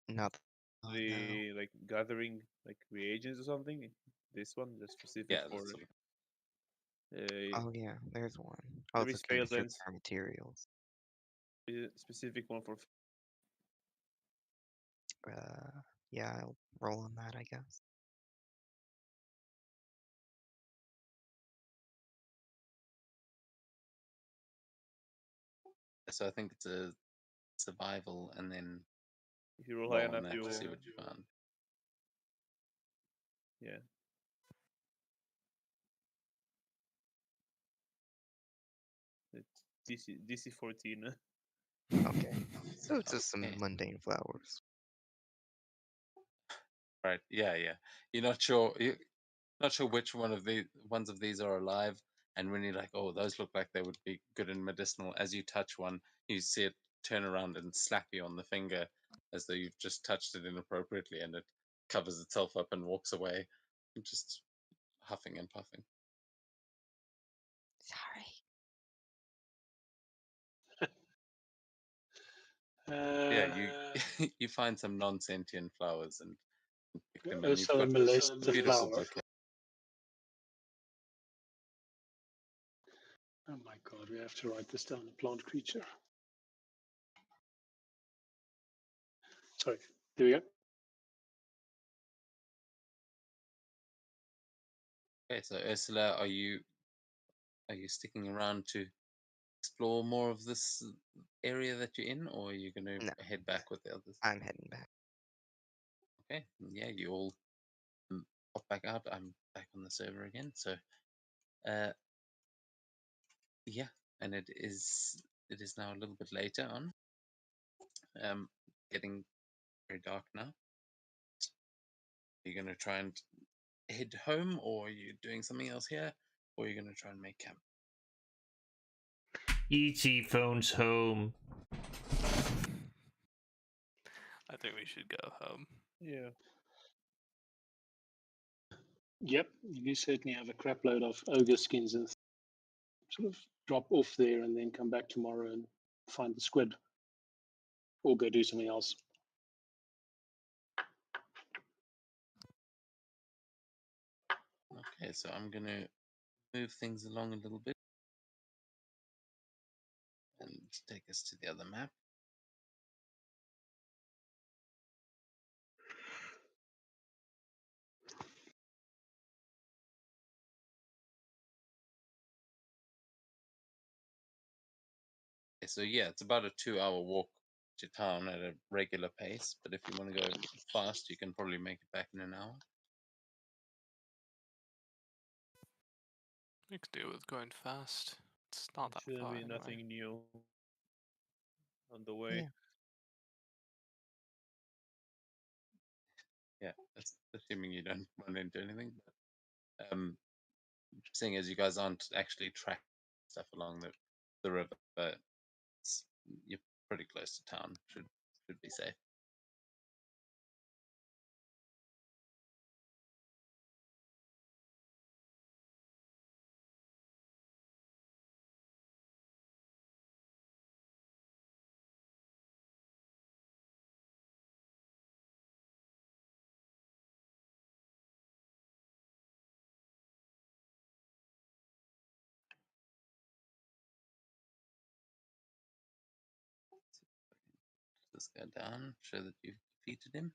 Not. Oh, no. the like gathering like reagents or something. This one, just specific Yeah, for. that's Oh yeah, there's one. I There was is looking to failed search lens. for materials. Specific one for. Yeah, I'll roll on that, I guess. so I think it's a survival, and then If you roll high roll on enough, that you. to see what you found. Yeah. It's DC 14. Okay, so it's just some Okay. mundane flowers. Right. Yeah. You're not sure. You're not sure which one of the ones of these are alive. And when you're like, oh, those look like they would be good and medicinal, as you touch one, you see it turn around and slap you on the finger as though you've just touched it inappropriately, and it covers itself up and walks away, just huffing and puffing. Sorry. Yeah, you you find some non-sentient flowers and pick them, and you've so a got molest a the beautiful flower. bouquet. Oh my god, we have to write this down. A plant creature. Sorry, there we go. Okay, so Ursula, are you sticking around to explore more of this area that you're in, or are you going to No. head back with the others? I'm heading back. Okay, yeah, you all pop back out. I'm back on the server again. So, yeah, and it is now a little bit later on. Getting very dark now. You're gonna try and head home, or are you doing something else here, or you're gonna try and make camp? ET phones home. I think we should go home. Yeah. Yep, you certainly have a crap load of ogre skins and sort of drop off there and then come back tomorrow and find the squid or go do something else. Okay, so I'm gonna move things along a little bit and take us to the other map. Okay, so yeah, it's about a 2-hour walk to town at a regular pace, but if you want to go fast, you can probably make it back in an hour. We could do with going fast. It's not that Shouldn't far be anyway. nothing new on the way. Yeah. Yeah, that's assuming you don't run into anything. But seeing as you guys aren't actually tracking stuff along the river, but you're pretty close to town. Should be safe. This guy down, show that you've defeated him.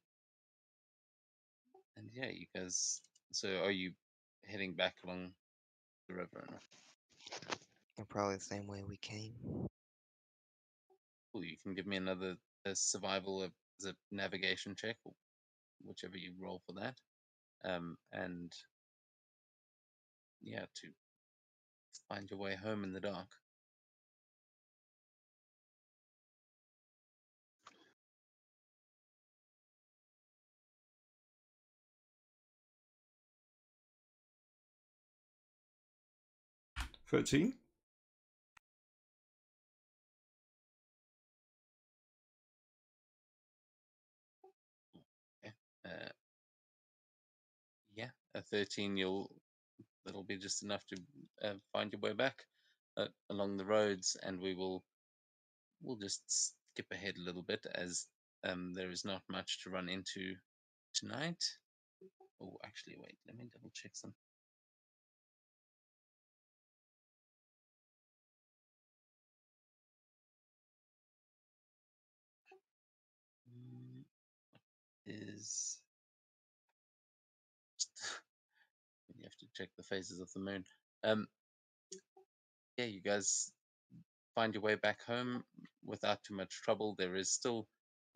And yeah, you guys. So are you heading back along the river or not? And probably the same way we came. Cool. You can give me another survival as a navigation check, or whichever you roll for that. And yeah, to find your way home in the dark. $13. Okay. Uh, yeah, a 13. That'll be just enough to find your way back along the roads, and we'll just skip ahead a little bit as there is not much to run into tonight. Oh, actually, wait. Let me double check some. Mm, Is you have to check the phases of the moon. Yeah, you guys find your way back home without too much trouble. There is still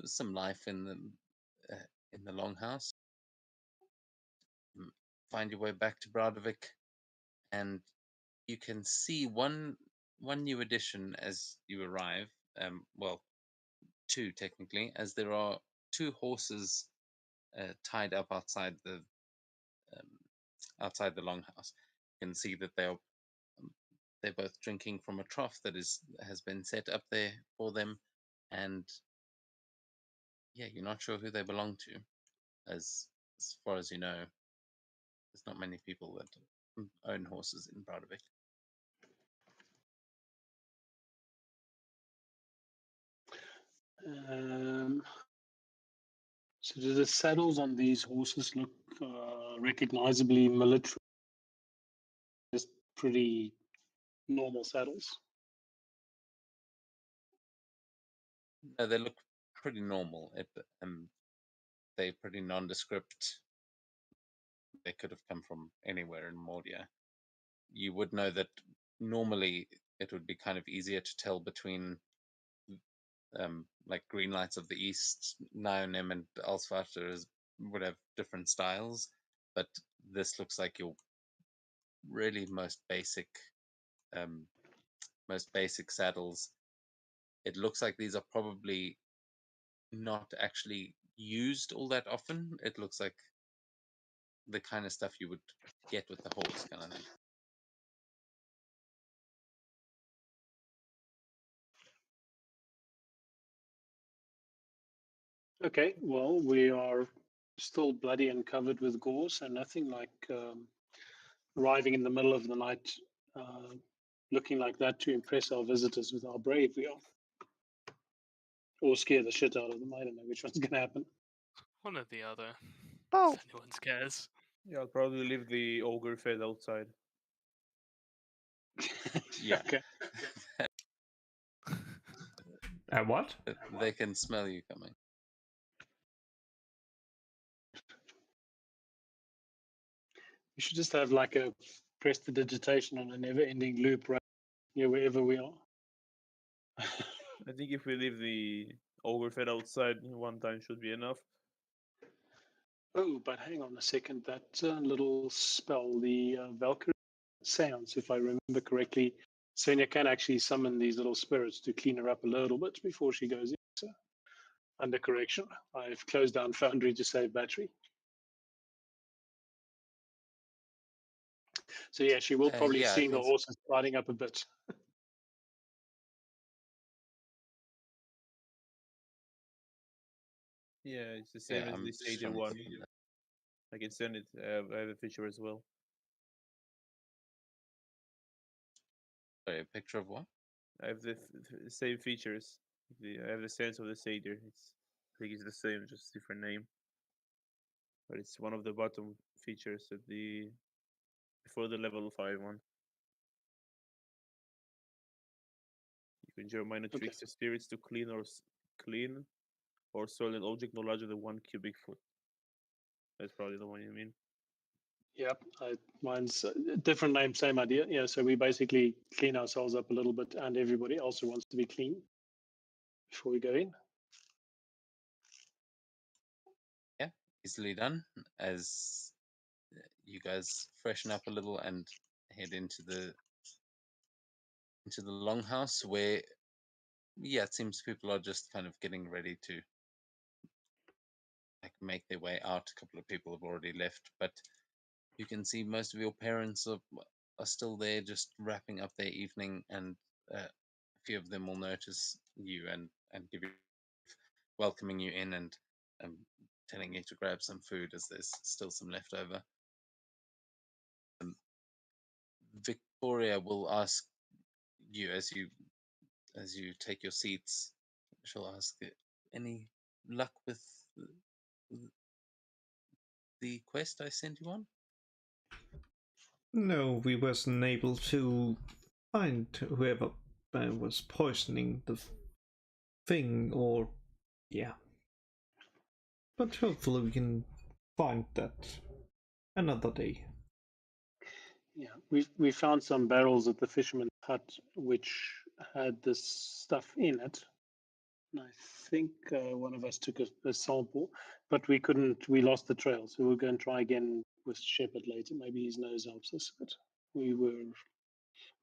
some life in the longhouse. Find your way back to Bradovik, and you can see one new addition as you arrive. Well, two technically, as there are two horses tied up um, outside the longhouse. You can see that they're both drinking from a trough that has been set up there for them, and yeah, you're not sure who they belong to, as far as you know. There's not many people that own horses in Bradovik. So do the saddles on these horses look recognizably military? Just pretty normal saddles. No, they look pretty normal. They're pretty nondescript. They could have come from anywhere in Mordia. You would know that normally it would be kind of easier to tell between like Green Lights of the East, Nionim and Alsvater would have different styles, but this looks like your really most basic saddles. It looks like these are probably not actually used all that often. It looks like the kind of stuff you would get with the horse, kind of thing. Okay, well, we are still bloody and covered with gore, so nothing like arriving in the middle of the night looking like that to impress our visitors with how brave we are. Or scare the shit out of them. I don't know which one's going to happen. One or the other. Oh, If anyone cares. Yeah, I'll probably leave the ogre fed outside. Yeah. Okay. What? They can smell you coming. We should just have like a prestidigitation on a never-ending loop, right? Yeah, wherever we are. I think if we leave the ogre fed outside one time should be enough. Oh, but hang on a second. That little spell, the Valkyrie seance, if I remember correctly, Svenja can actually summon these little spirits to clean her up a little bit before she goes in. So, under correction, I've closed down Foundry to save battery. So yeah, she will probably Yeah, I seeing the think horses riding up a bit. Yeah, it's the same as I'm the just Satyr trying to one. see that. I can send it. I have a feature as well. Sorry, a picture of what? I have the same features. I have the sense of the Satyr. I think it's the same, just different name. But it's one of the bottom features at the before the level 5 one. You can enjoy minor Okay. tricks to spirits to clean or soil an object no larger than 1 cubic foot. That's probably the one you mean. Yep, mine's a different name, same idea. Yeah, so we basically clean ourselves up a little bit, and everybody else who wants to be clean before we go in. Yeah, easily done. As you guys freshen up a little and head into the longhouse, where yeah, it seems people are just kind of getting ready to like make their way out. A couple of people have already left, but you can see most of your parents are still there, just wrapping up their evening, and a few of them will notice you and give you welcoming you in and um, telling you to grab some food as there's still some left over. Victoria will ask you as you take your seats. She'll ask, "Any luck with the quest I sent you on?" No, we wasn't able to find whoever was poisoning the thing, or yeah. But hopefully we can find that another day. Yeah, we found some barrels at the fisherman's hut which had this stuff in it. And I think one of us took a sample, but we couldn't. We lost the trail, so we'll go and try again with Shepherd later. Maybe his nose helps us, but we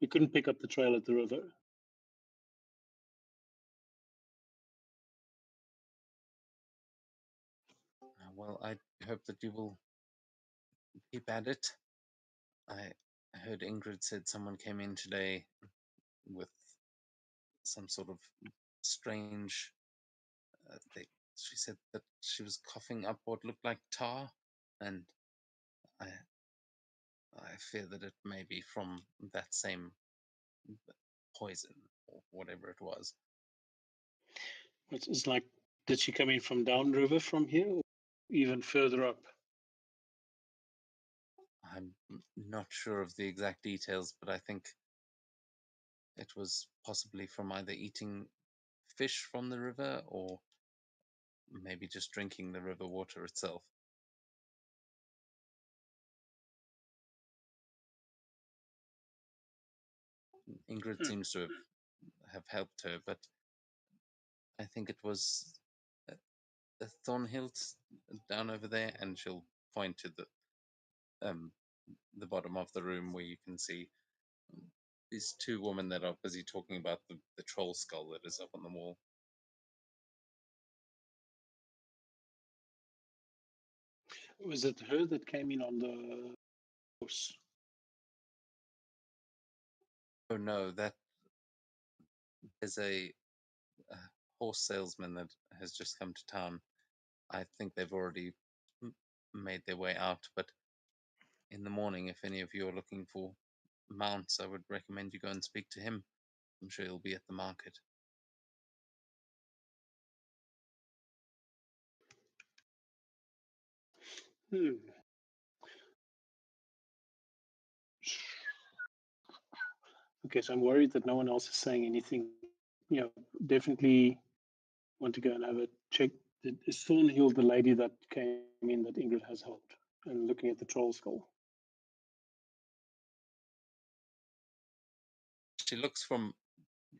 couldn't pick up the trail at the river. Well, I hope that you will keep at it. I heard Ingrid said someone came in today with some sort of strange. She said that she was coughing up what looked like tar, and I I fear that it may be from that same poison or whatever it was. It's like, did she come in from downriver from here, or even further up? I'm not sure of the exact details, but I think it was possibly from either eating fish from the river or maybe just drinking the river water itself. Ingrid seems to have helped her, but I think it was the Thornhills down over there, and she'll point to the bottom of the room where you can see these two women that are busy talking about the troll skull that is up on the wall. Was it her that came in on the horse? Oh no, that is a horse salesman that has just come to town. I think they've already made their way out, but in the morning, if any of you are looking for mounts, I would recommend you go and speak to him. I'm sure he'll be at the market. Hmm. Okay, so I'm worried that no one else is saying anything. You know, definitely want to go and have a check. Is Thornhill the lady that came in that Ingrid has helped and looking at the troll skull? She looks, from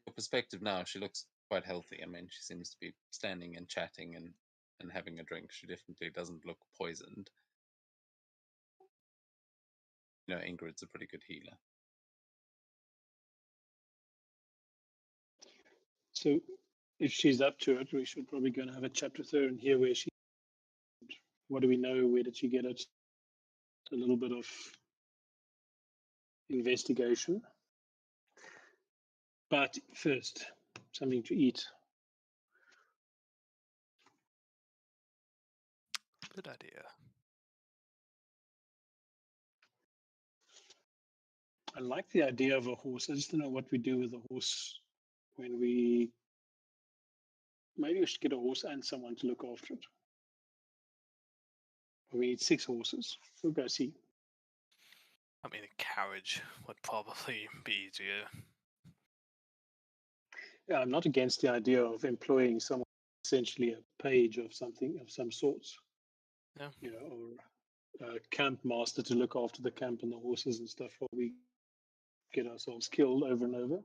your perspective now, she looks quite healthy. I mean, she seems to be standing and chatting and having a drink. She definitely doesn't look poisoned. You know, Ingrid's a pretty good healer. So if she's up to it, we should probably go and have a chat with her and hear where she. What do we know? Where did she get it? A little bit of investigation. But first, something to eat. Good idea. I like the idea of a horse. I just don't know what we do with a horse when we. Maybe we should get a horse and someone to look after it. We need 6 horses. We'll go see. I mean, a carriage would probably be easier. Yeah, I'm not against the idea of employing someone, essentially a page of something of some sorts. Yeah. You know, or a camp master to look after the camp and the horses and stuff while we get ourselves killed over and over.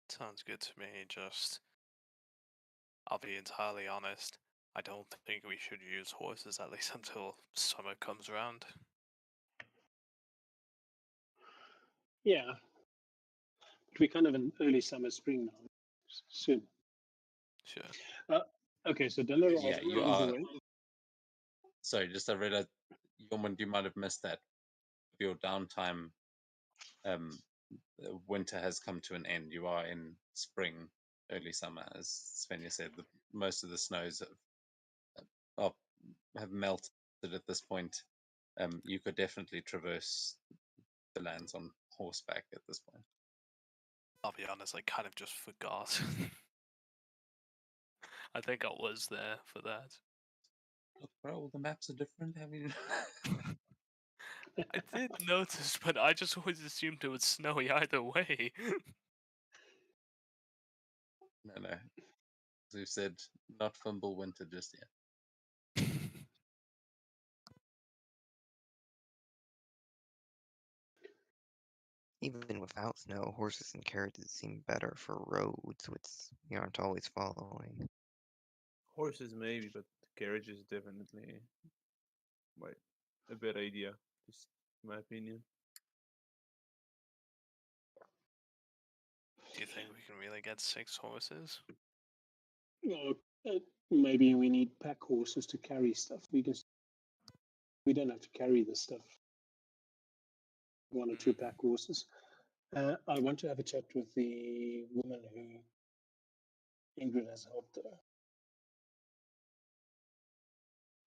Sounds good to me. Just, I'll be entirely honest. I don't think we should use horses, at least until summer comes around. Yeah, but we're kind of in early summer, spring now. Soon. Sure. Okay, so Della Yeah, you runs are. away. Sorry, just I realized, Yeoman, you might have missed that. Your downtime, winter has come to an end. You are in spring, early summer, as Svenja said. Most of the snows have melted at this point. You could definitely traverse the lands on horseback at this point. I'll be honest, I kind of just forgot. I think I was there for that. Look, bro, all the maps are different. Have you? I did notice, but I just always assumed it was snowy either way. No. As we've said, not fumble winter just yet. Even without snow, horses and carriages seem better for roads, which you aren't always following. Horses maybe, but carriages definitely like a better idea. Just my opinion. Do you think we can really get 6 horses? Well, maybe we need pack horses to carry stuff. We don't have to carry this stuff. 1 or 2 pack horses. I want to have a chat with the woman who Ingrid has helped her.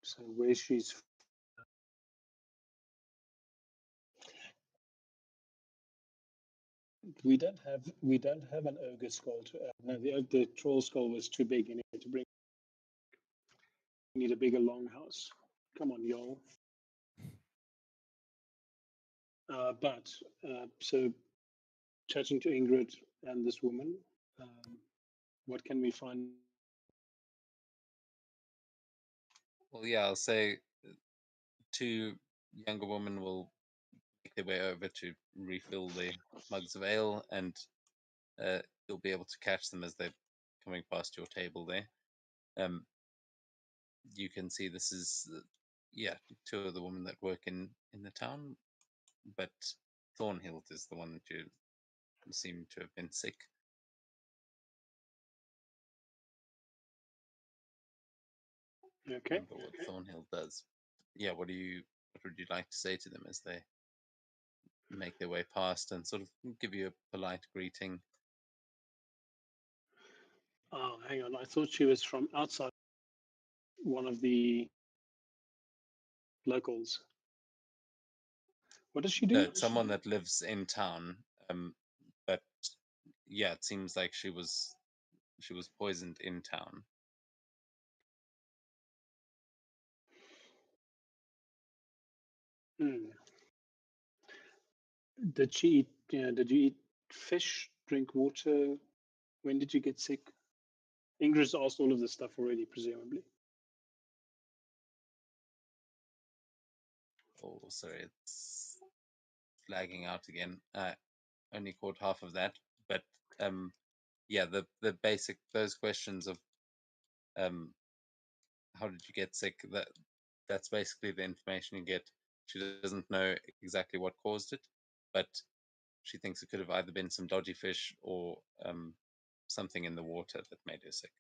So where she's. We don't have an ogre skull to add. No, the troll skull was too big anyway to bring. We need a bigger longhouse. Come on, y'all. But so chatting to Ingrid and this woman, what can we find? Well, yeah, I'll say 2 younger women will make their way over to refill their mugs of ale, and you'll be able to catch them as they coming past your table there. You can see this is two of the women that work in the town, but Thornhill is the one that you seem to have been sick. Okay. Remember what Thornhill does. Yeah, what would you like to say to them as they make their way past and sort of give you a polite greeting? Oh, hang on. I thought she was from outside, one of the locals. What does she No, do? it's someone that lives in town. But yeah, it seems like she was poisoned in town. Hmm. Did she eat? Did you eat fish? Drink water? When did you get sick? Ingrid's asked all of this stuff already, presumably. Oh, sorry, it's flagging out again. Only caught half of that, but yeah, the basic, those questions of how did you get sick, that's basically the information you get. She doesn't know exactly what caused it, but she thinks it could have either been some dodgy fish or something in the water that made her sick.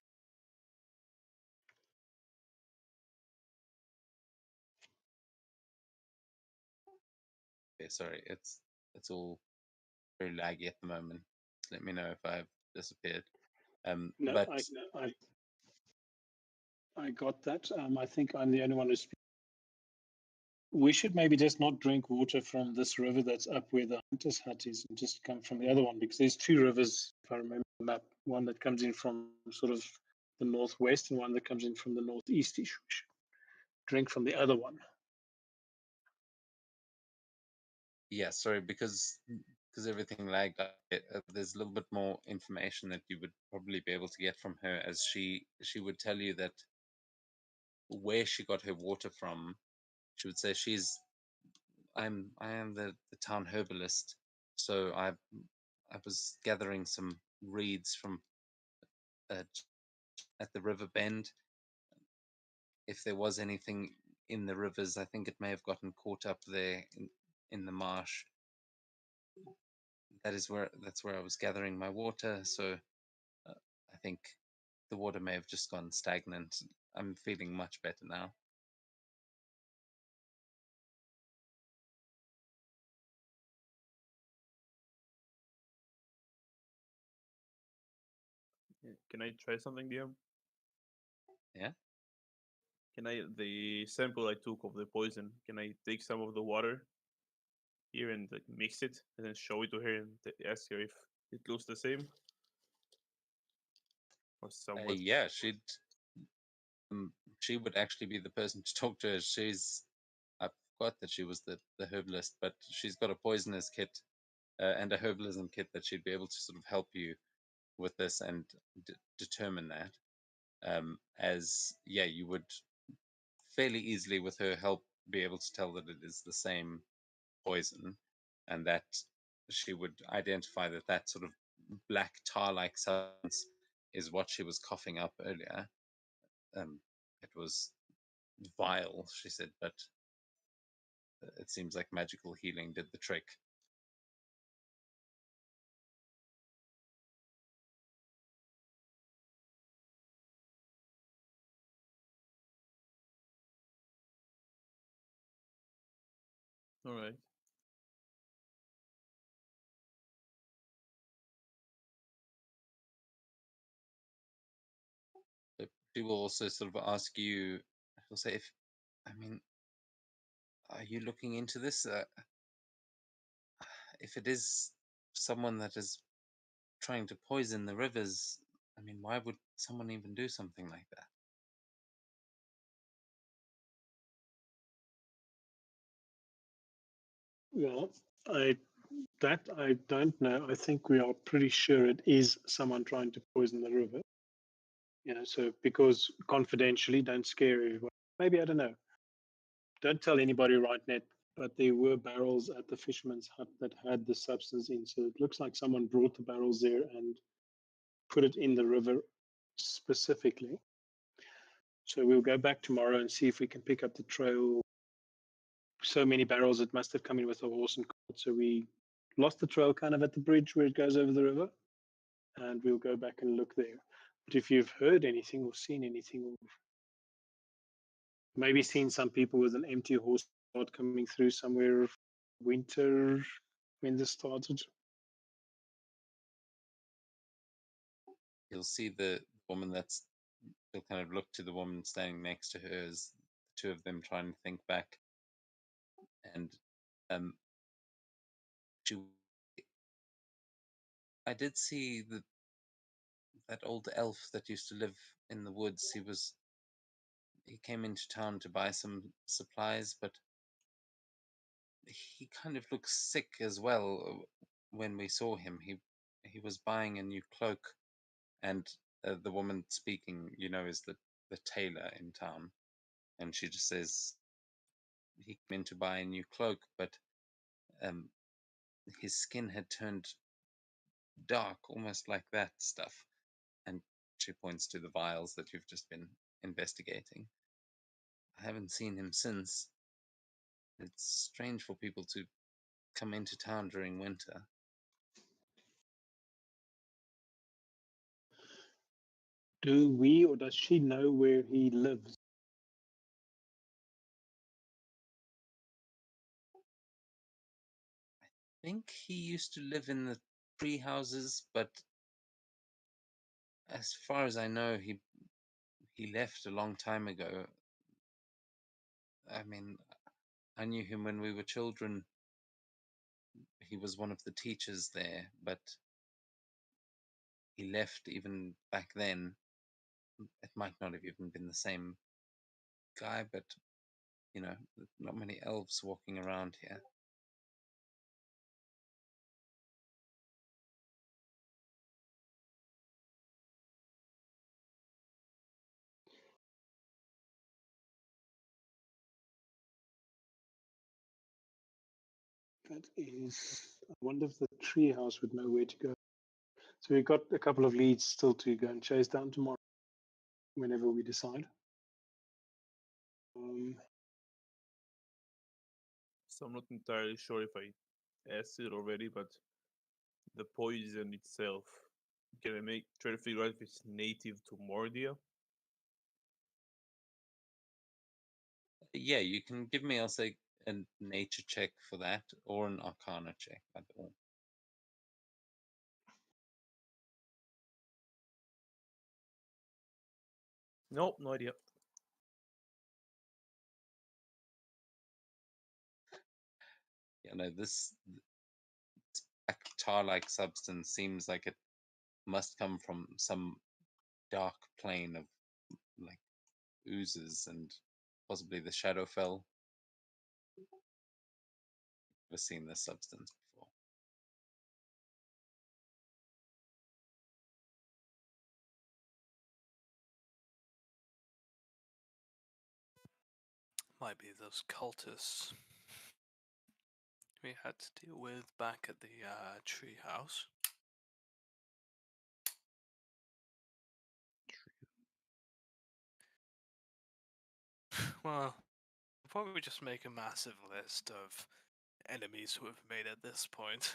Okay, sorry, it's all very laggy at the moment. Let me know if I've disappeared. No, But I got that. I think I'm the only one who's. We should maybe just not drink water from this river that's up where the hunter's hut is, and just come from the other one, because there's two rivers, if I remember the map. One that comes in from sort of the northwest, and one that comes in from the northeast. We should drink from the other one. yeah, sorry, because everything lagged. There's a little bit more information that you would probably be able to get from her, as she would tell you that where she got her water from. She would say I am the town herbalist, so I was gathering some reeds from uh, at the river bend. If there was anything in the rivers, I think it may have gotten caught up there in the marsh. That's where I was gathering my water. So I think the water may have just gone stagnant. I'm feeling much better now. Can I try something, DM? Yeah. Can I the sample I took of the poison? Can I take some of the water here and like, mix it and then show it to her and ask her if it looks the same or somewhat? Yeah, she would actually be the person to talk to. I forgot that she was the herbalist, but she's got a poisonous kit and a herbalism kit that she'd be able to sort of help you with this and determine that. As yeah, you would fairly easily with her help be able to tell that it is the same poison, and that she would identify that that sort of black tar-like substance is what she was coughing up earlier. It was vile, she said, but it seems like magical healing did the trick. All right. But she will also sort of ask you, she'll say, if, I mean, are you looking into this? If it is someone that is trying to poison the rivers, I mean, why would someone even do something like that? Well, I don't know. I think we are pretty sure it is someone trying to poison the river. So because confidentially, don't scare everyone. Maybe, I don't know. Don't tell anybody right now. But there were barrels at the fisherman's hut that had the substance in. So it looks like someone brought the barrels there and put it in the river specifically. So we'll go back tomorrow and see if we can pick up the trail. So many barrels it must have come in with a horse and cart. So we lost the trail kind of at the bridge where it goes over the river, and we'll go back and look there. But if you've heard anything or seen anything, or maybe seen some people with an empty horse and cart coming through somewhere winter when this started. You'll see the woman that's. You'll kind of look to the woman standing next to her as the two of them trying to think back, and she. I did see that old elf that used to live in the woods. He came into town to buy some supplies, but he kind of looks sick as well. When we saw him, he was buying a new cloak, and the woman speaking, is the tailor in town, and she just says he came in to buy a new cloak, but um, his skin had turned dark, almost like that stuff, and she points to the vials that you've just been investigating. I haven't seen him since. It's strange for people to come into town during winter. Do we or does she know where he lives? I think he used to live in the tree houses, but as far as I know, he left a long time ago. I mean, I knew him when we were children. He was one of the teachers there, but he left even back then. It might not have even been the same guy, but not many elves walking around here. That is, I wonder if the treehouse would know where to go. So we've got a couple of leads still to go and chase down tomorrow, whenever we decide. So I'm not entirely sure if I asked it already, but the poison itself, can I try to figure out if it's native to Mordia? Yeah, you can give me, I'll say, a nature check for that, or an arcana check, either or. Nope, no idea. Yeah, no, this black tar-like substance seems like it must come from some dark plane of like oozes and possibly the Shadowfell. Never seen this substance before. Might be those cultists we had to deal with back at the treehouse. Well, why don't we just make a massive list of enemies who have made at this point?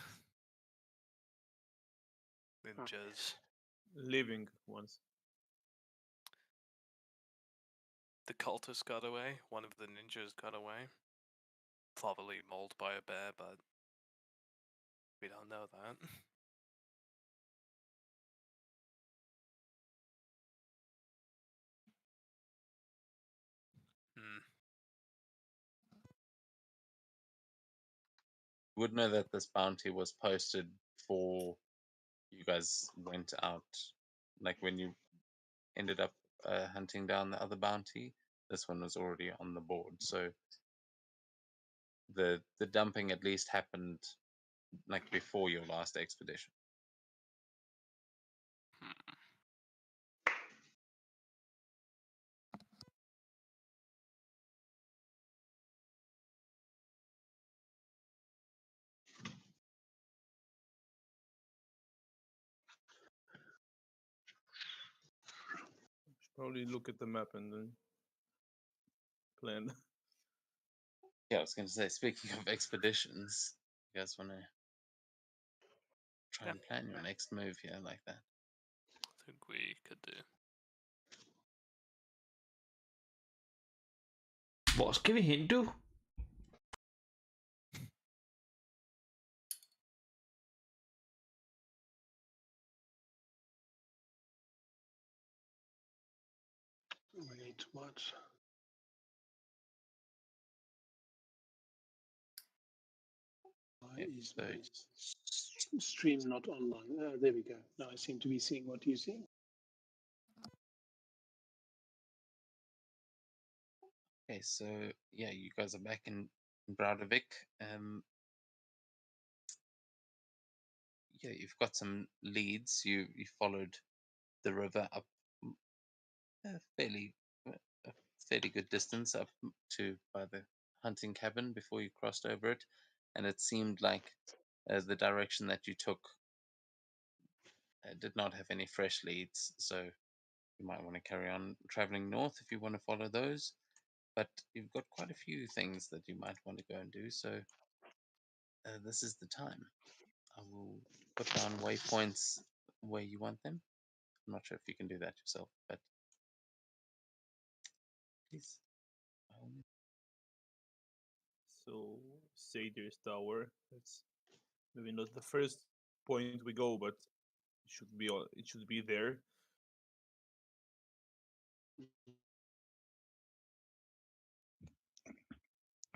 Ninjas. Living ones. The cultist got away. One of the ninjas got away. Probably mauled by a bear, but we don't know that. Hmm. You would know that this bounty was posted before you guys went out, like when you ended up hunting down the other bounty. This one was already on the board, so the dumping at least happened like before your last expedition. Probably look at the map and then plan. Yeah, I was going to say, speaking of expeditions, you guys want to try Yeah. and plan your next move here like that? I think we could do. Vad ska vi hen du? Wait, what? Why Yeah, is so my stream not online? There we go. Now I seem to be seeing what you see. okay, so yeah, you guys are back in Broudevik. Yeah, you've got some leads. You followed the river up a fairly good distance up to by the hunting cabin before you crossed over it, and it seemed like the direction that you took did not have any fresh leads, so you might want to carry on traveling north if you want to follow those. But you've got quite a few things that you might want to go and do, so this is the time. I will put down waypoints where you want them. I'm not sure if you can do that yourself, but please. So Sadir's Tower. That's maybe not the first point we go, but it should be there.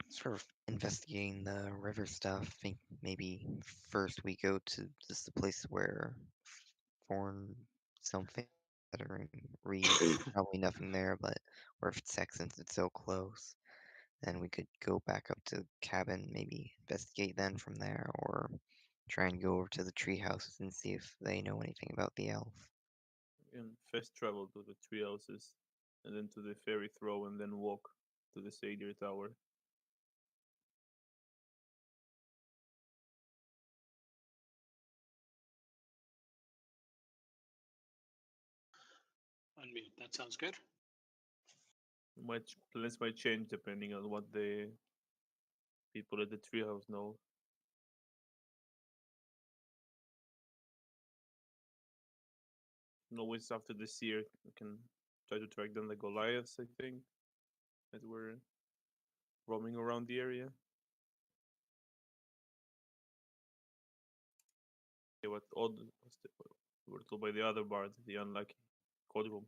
Sort of investigating the river stuff. I think maybe first we go to just the place where foreign something lettering reads. Probably nothing there, but or if it's tech since it's so close, then we could go back up to the cabin, maybe investigate then from there, or try and go over to the tree houses and see if they know anything about the elf. And fast travel to the tree houses, and then to the ferry throw, and then walk to the Sadir Tower. Unmute. That sounds good. Plans might change depending on what the people at the treehouse know. And always after this year, we can try to track down the Goliaths, I think, that were roaming around the area. Okay, what odd we were told by the other bard, the unlucky Kobolds.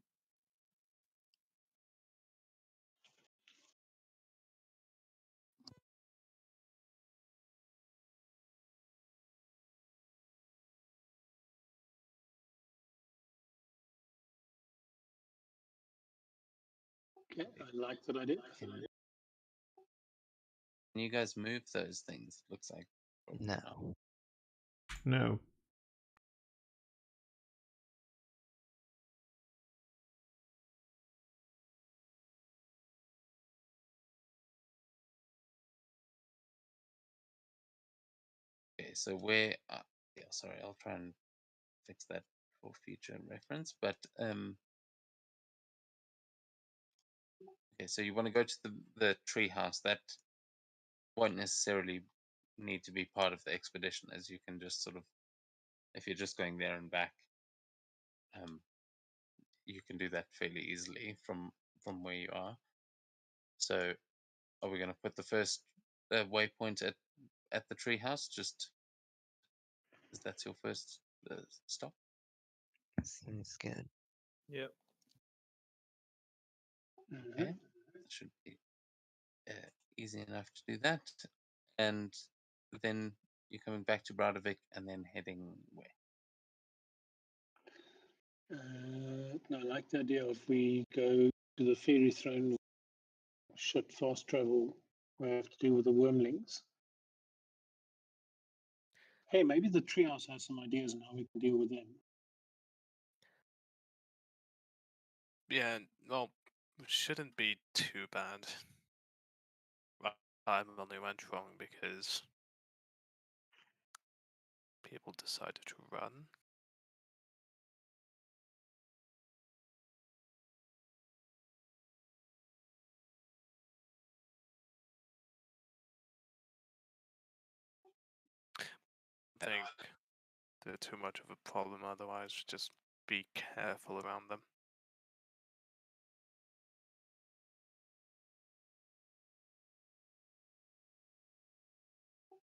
Okay, I like that idea. Can you guys move those things? Looks like probably not. No. No. Okay, so where? Yeah, sorry, I'll try and fix that for future reference. But okay, so you want to go to the tree house. That won't necessarily need to be part of the expedition, as you can just sort of, if you're just going there and back, you can do that fairly easily from where you are. So, are we going to put the first waypoint at the tree house? Just as that's your first stop. Seems good. Yeah. Okay, that should be easy enough to do that. And then you're coming back to Broudevik and then heading where? No, I like the idea of we go to the fairy throne, shit, fast travel. We have to deal with the wormlings. Hey, maybe the treehouse has some ideas on how we can deal with them. Yeah, well, it shouldn't be too bad. Time only went wrong because people decided to run. think they're too much of a problem otherwise. Just be careful around them.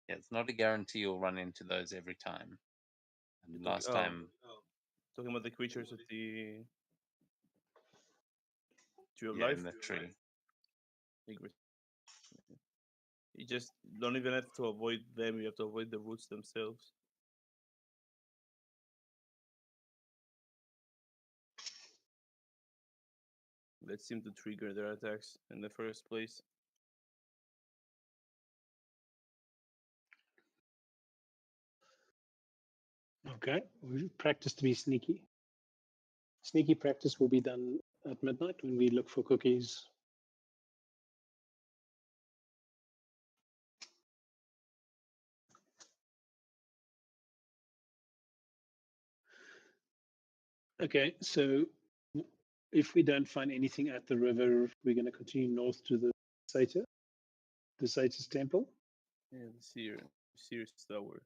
Yeah, it's not a guarantee you'll run into those every time. And last time, talking about the creatures at the Tree of yeah, Life. in the tree. You just don't even have to avoid them. You have to avoid the roots themselves. That seem to trigger their attacks in the first place. Okay, we practice to be sneaky. Sneaky practice will be done at midnight when we look for cookies. Okay, so if we don't find anything at the river, we're going to continue north to the Satyrs temple. Yeah, the Sears Tower.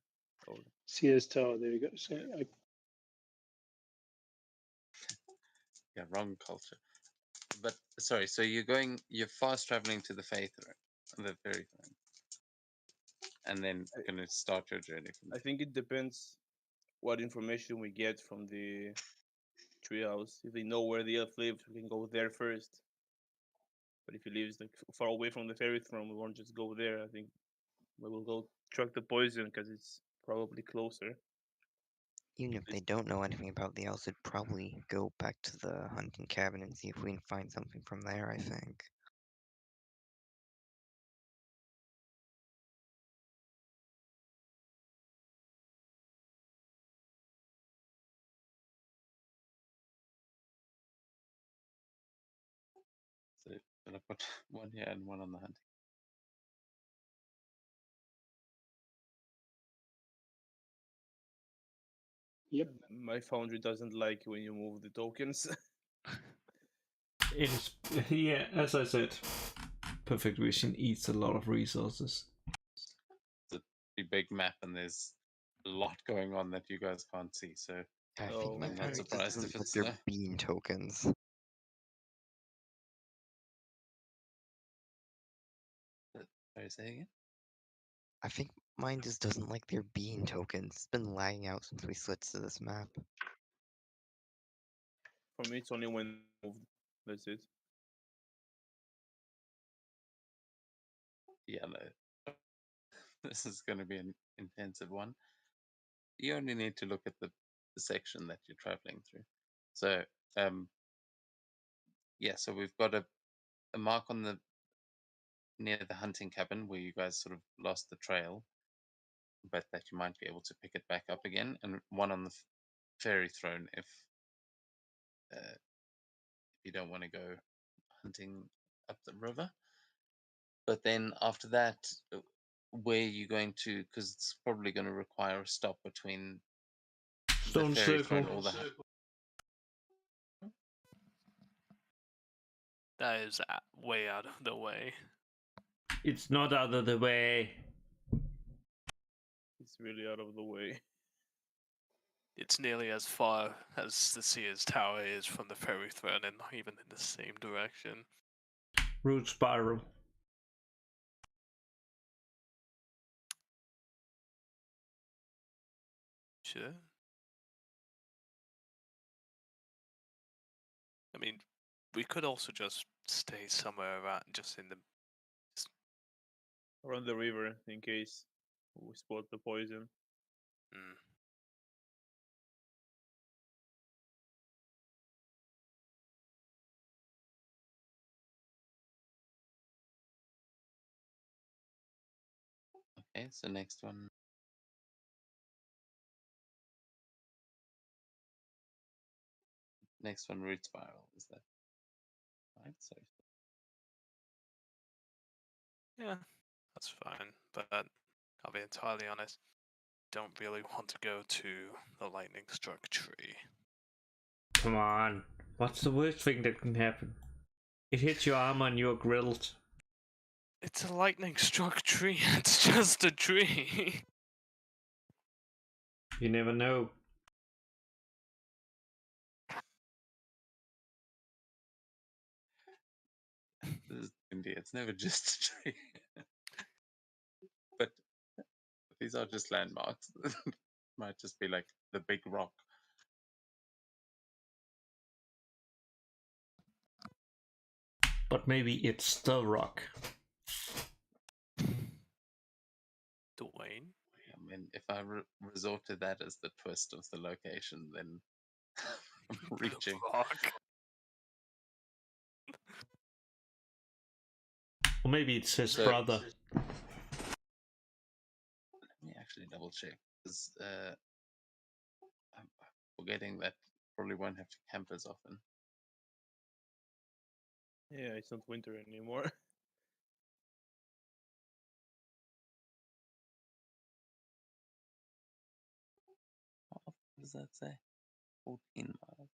Sears Tower, there we go. So Yeah, wrong culture. But sorry, so you're fast traveling to the Fairy Throne, and then going to start your journey from I there. think it depends what information we get from the treehouse. If they know where the elf lives, we can go there first. But if he lives like far away from the fairy throne, we won't just go there. I think we will go track the poison because it's probably closer. Even if they don't know anything about the elves, they'd probably go back to the hunting cabin and see if we can find something from there, I think. So going to put one here and one on the hunting. Yep. My foundry doesn't like when you move the tokens. It is, yeah, as I said, Perfect Vision eats a lot of resources. It's a big map, and there's a lot going on that you guys can't see. So I Oh, think my I'm not parents surprised doesn't if like it's their bean tokens. Sorry, say again. I think mine just doesn't like their bean tokens. It's been lagging out since we switched to this map. for me, it's only when moved. That's it. Yeah, no. This is going to be an intensive one. You only need to look at the section that you're traveling through. So, yeah, so we've got a mark on the near the hunting cabin where you guys sort of lost the trail, but that you might be able to pick it back up again, and one on the fairy throne if you don't want to go hunting up the river. But then after that, where are you going to? Because it's probably going to require a stop between Stone the fairy Circle. throne or the That is way out of the way. It's not out of the way. It's really out of the way. It's nearly as far as the Sears Tower is from the fairy throne, and not even in the same direction. Root Spiral. Sure. I mean, we could also just stay somewhere around, just in the. Around the river in case we spot the poison. Mm. Okay, so next one. Next one, root spiral. Is that right? So Yeah, that's fine. But I'll be entirely honest. Don't really want to go to the lightning struck tree. Come on. What's the worst thing that can happen? It hits your armor and you're grilled. It's a lightning struck tree. It's just a tree. You never know. This is India. It's never just a tree. But these are just landmarks. Might just be like the big rock. But maybe it's the rock. Dwayne. I mean, if I resort to that as the twist of the location, then I'm reaching. Rock. Or maybe it's his So- brother. Let me actually double check because I'm forgetting that probably won't have to camp as often. Yeah, it's not winter anymore. What does that say? 14 miles.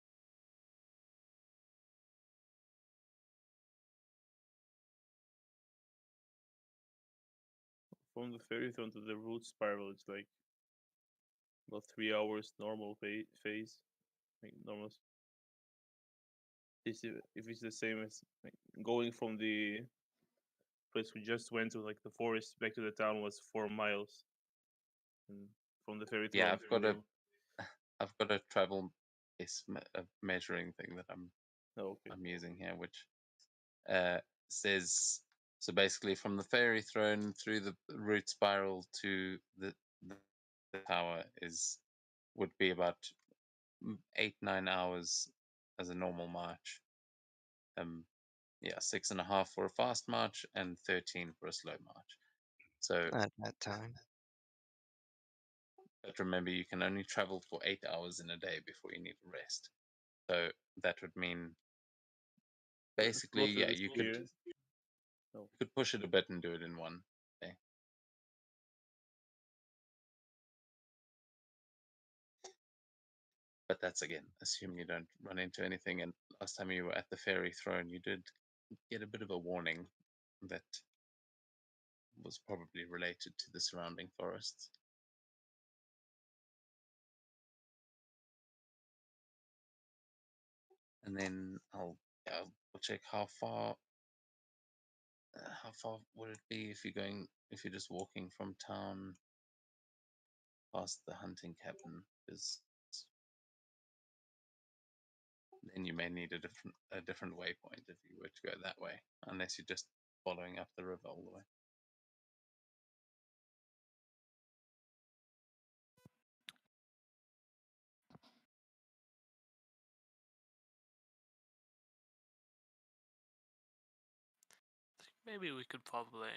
From the ferry throne to the root spiral, it's like about 3 hours normal phase. Like normal. If it's the same as like, going from the place we just went to, like the forest, back to the town was 4 miles. And from the ferry throne. Yeah, to the- I've got a travel pace measuring thing that Oh, okay. I'm using here, which says so basically from the fairy throne through the root spiral to the tower would be about 8-9 hours as a normal march. Yeah, 6.5 for a fast march and 13 for a slow march. So, At that time. but remember, you can only travel for 8 hours in a day before you need a rest. So that would mean basically, Closer yeah, this you year. could push it a bit and do it in one day. But that's again, assuming you don't run into anything. And last time you were at the fairy throne, you did get a bit of a warning that was probably related to the surrounding forests. And then I'll check how far would it be if you're just walking from town past the hunting cabin, because then you may need a different waypoint if you were to go that way, unless you're just following up the river all the way. Maybe we could probably.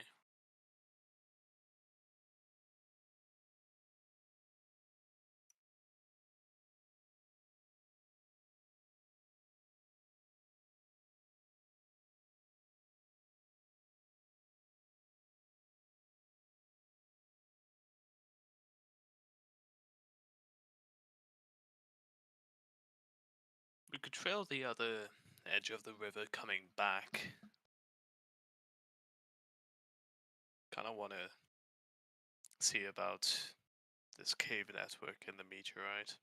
We could trail the other edge of the river coming back. Kind of want to see about this cave network and the meteorite.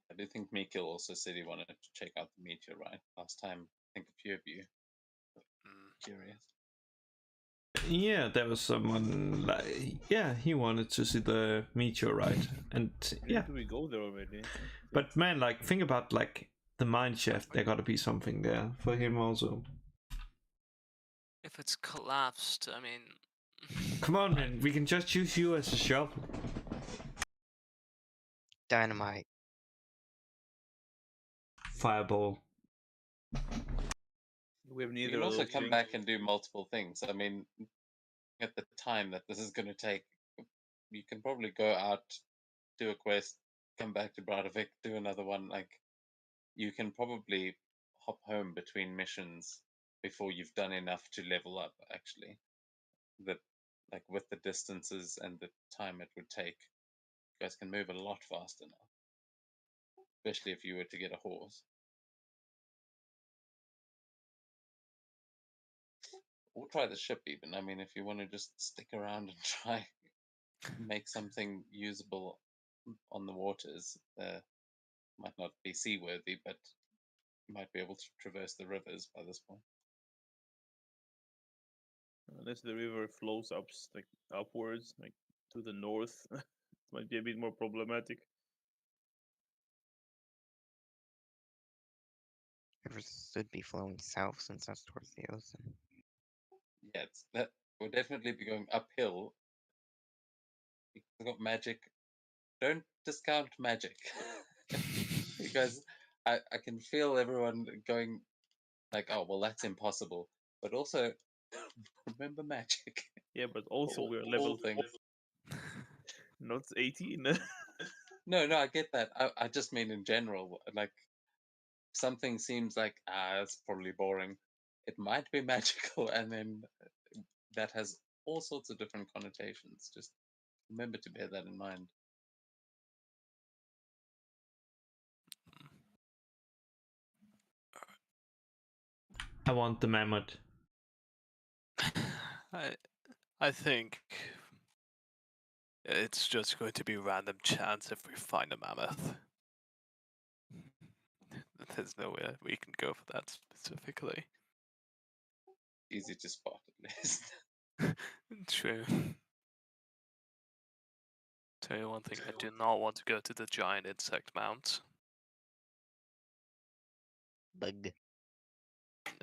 I do think Mikil also said he wanted to check out the meteorite last time. I think a few of you were curious. Yeah, there was someone like, yeah, he wanted to see the meteorite, and yeah. Do we go there already? But man, like, think about like the mine shaft. There gotta be something there for him also. If it's collapsed, I mean. Come on, man, we can just use you as a shovel. Dynamite. Fireball. We have You neither can of also those come things. back and do multiple things. I mean, at the time that this is going to take, you can probably go out, do a quest, come back to Bradovik, do another one. Like, you can probably hop home between missions before you've done enough to level up, actually. That, like, with the distances and the time it would take, you guys can move a lot faster now. Especially if you were to get a horse. We'll try the ship even. I mean, if you want to just stick around and try make something usable on the waters, might not be seaworthy, but might be able to traverse the rivers by this point. Unless the river flows like upwards, like to the north, it might be a bit more problematic. Rivers should be flowing south since that's towards the ocean. Yeah, that we'll definitely be going uphill. We've got magic. Don't discount magic. Because I can feel everyone going like, oh well, that's impossible. But also remember magic. Yeah, but also we're All level things. not 18. No, I get that. I just mean in general, like something seems like it's probably boring. It might be magical, and then that has all sorts of different connotations. Just remember to bear that in mind. I want the mammoth. I think it's just going to be random chance if we find a mammoth. There's nowhere we can go for that specifically. Easy to spot at least. True. Tell you one thing, I do not want to go to the giant insect mount. Bug.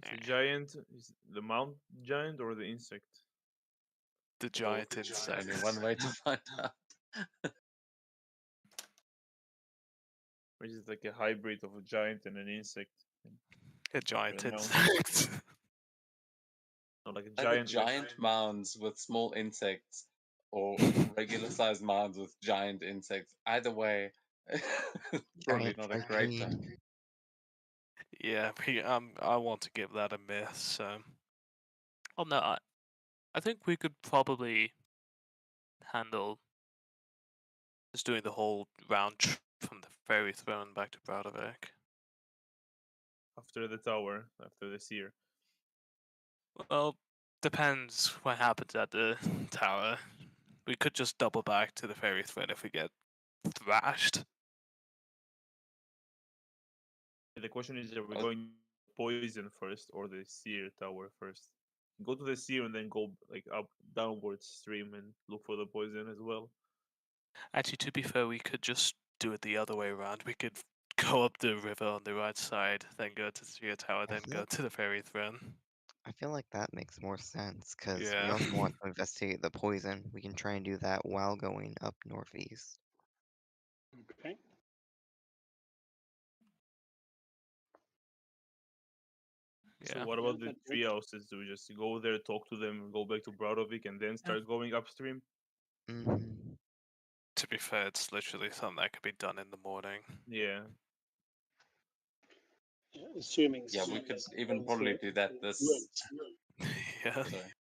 It's a giant. Is the mount giant or the insect? The giant insect. Only one way to find out. Or is it like a hybrid of a giant and an insect? A giant Right now. insect. Not like a Either giant. giant mounds with small insects or regular sized mounds with giant insects. Either way, probably Giant not a great turkey. time. Yeah, I want to give that a miss. So, oh no, I think we could probably handle just doing the whole round trip from the fairy throne back to Brodovik. After the tower, after the seer. Well, depends what happens at the tower. We could just double back to the fairy throne if we get thrashed. The question is, are we Oh. going poison first or the seer tower first? Go to the seer and then go like up downward stream and look for the poison as well. Actually, to be fair, we could just do it the other way around. We could go up the river on the right side, then go to the Seer Tower, then go to the fairy throne. I feel like that makes more sense because we Yeah. also want to investigate the poison. We can try and do that while going up northeast. Okay. So Yeah. what about Yeah, the that tree works. houses? Do we just go there, talk to them, go back to Brodovik, and then start going upstream? Mm-hmm. To be fair, it's literally something that could be done in the morning. Yeah. Yeah, assuming Yeah, we could it's even going probably through do that it. this. Yeah. Sorry.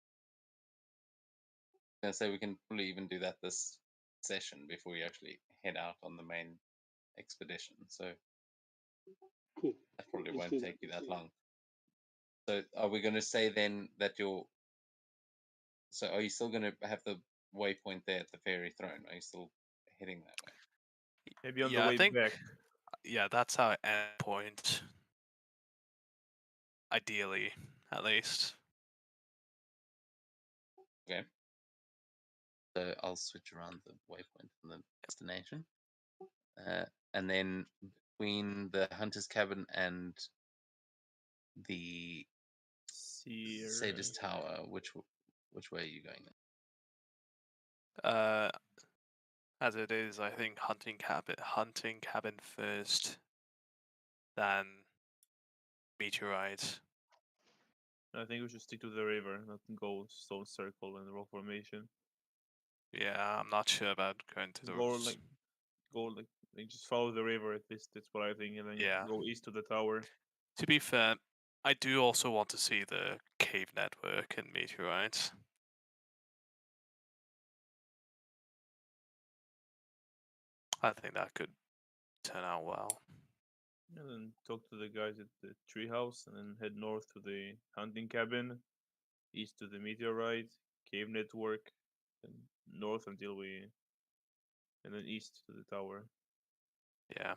I say we can probably even do that this session before we actually head out on the main expedition. So Cool. that probably Let's won't do take that. you that long. So are we going to say then that you're? So are you still going to have the waypoint there at the fairy throne? Are you still heading that way? Maybe on the Yeah, I way think back. yeah, that's our end point. Ideally, at least. Okay. So I'll switch around the waypoint and the destination. And then between the hunter's cabin and the Seer. Sage's tower, which way are you going? As it is, I think hunting cabin first, then meteorite. I think we should stick to the river, not go stone circle and rock formation. Yeah, I'm not sure about going to the Go like just follow the river at least. That's what I think, and then Yeah. go east to the tower. To be fair, I do also want to see the cave network in meteorites. I think that could turn out well. And then talk to the guys at the treehouse, and then head north to the hunting cabin. east to the meteorite, cave network, and north until and then east to the tower. Yeah.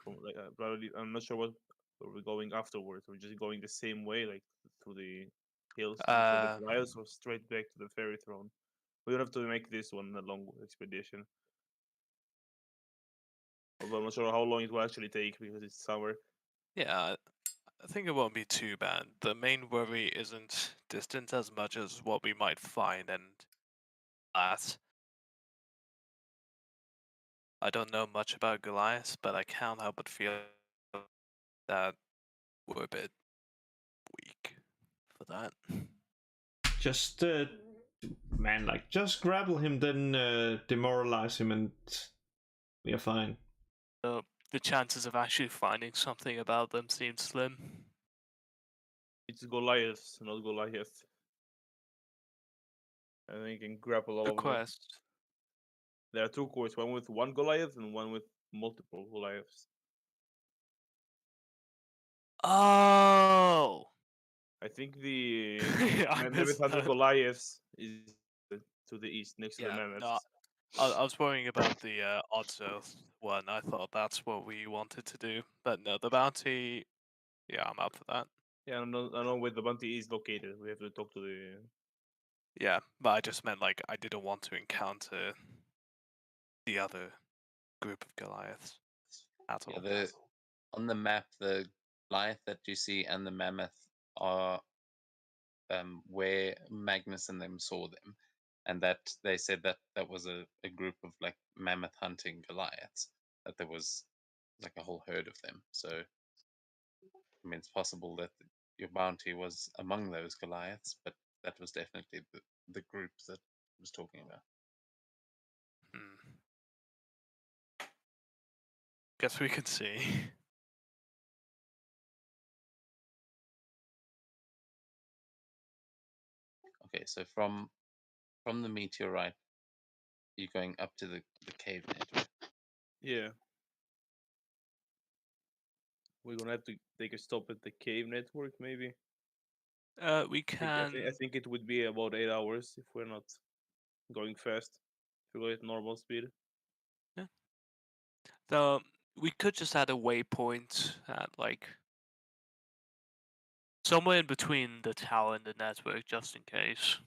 Probably, I'm not sure what we're going afterwards. We're just going the same way, like through the hills to before the Goliaths, or straight back to the fairy throne. We don't have to make this one a long expedition. Although I'm not sure how long it will actually take because it's summer. Yeah, I think it won't be too bad. The main worry isn't distance as much as what we might find, and that. I don't know much about Goliath, but I can't help but feel that we're a bit weak for that. Just, man, like, just grapple him, then demoralize him, and we are fine. So the chances of actually finding something about them seem slim. It's Goliath, not Goliath. And then you can grapple all The of them. quest. There are two quests, one with one Goliath and one with multiple Goliaths. Oh! I think the I Mammoth missed Hunter that. Goliaths is to the east, next to the Yeah, Mammoths. no, I was worrying about the Odds Earth one. I thought that's what we wanted to do. But no, the bounty, yeah, I'm up for that. Yeah, I know where the bounty is located. We have to talk to the... Yeah, but I just meant like I didn't want to encounter the other group of Goliaths at all. Yeah, on the map, the Goliath that you see and the mammoth are where Magnus and them saw them, and that they said that that was a group of like mammoth hunting Goliaths. That there was like a whole herd of them. So I mean, it's possible that your bounty was among those Goliaths, but that was definitely the group that I was talking about. Hmm. Guess we can see. Okay, so from the meteorite, you're going up to the cave network. Yeah. We're gonna have to take a stop at the cave network, maybe. We I can. think it would be about 8 hours if we're not going fast. If we go at normal speed. Yeah. Though we could just add a waypoint at like somewhere in between the tower and the network, just in case,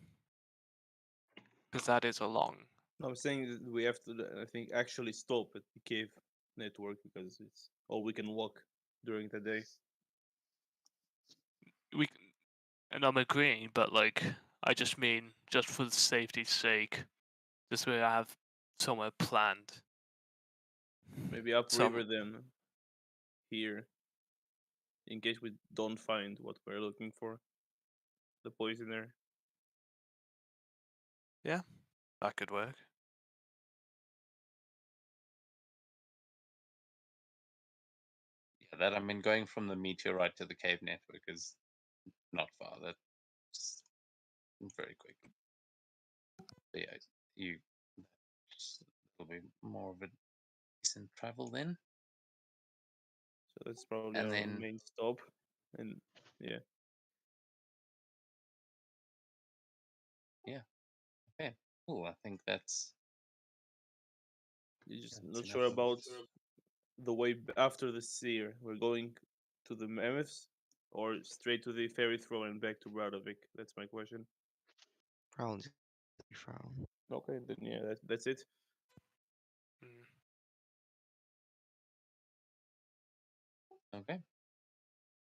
because that is a long. No, I'm saying that we have to, I think, actually stop at the cave network because it's all we can walk during the day. We and I'm agreeing, but like I just mean just for the safety's sake, this way I have somewhere planned. Maybe upriver Some then here in case we don't find what we're looking for. The poisoner. yeah, that could work. Yeah, that I mean, going from the meteorite to the cave network is not far. That's very quick. But yeah, you will be more of a decent travel then. So that's probably And our then main stop. And yeah. yeah, okay, cool. I think You're just that's not enough sure of about the way after the seer. We're going to the Mammoths or straight to the Fairy Throne and back to Radovic? That's my question. Probably from. Okay, then yeah, that's it. Mm. Okay,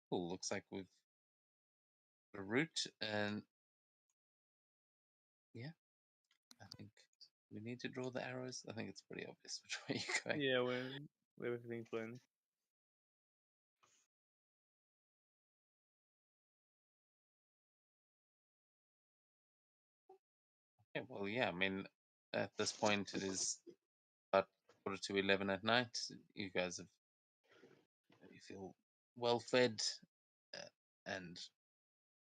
cool. Looks like we've got a route, and yeah, I think we need to draw the arrows. I think it's pretty obvious which way you're going. Yeah, we have everything planned. Okay, well, yeah, I mean, at this point it is about 10:45 at night. You guys you feel well fed, and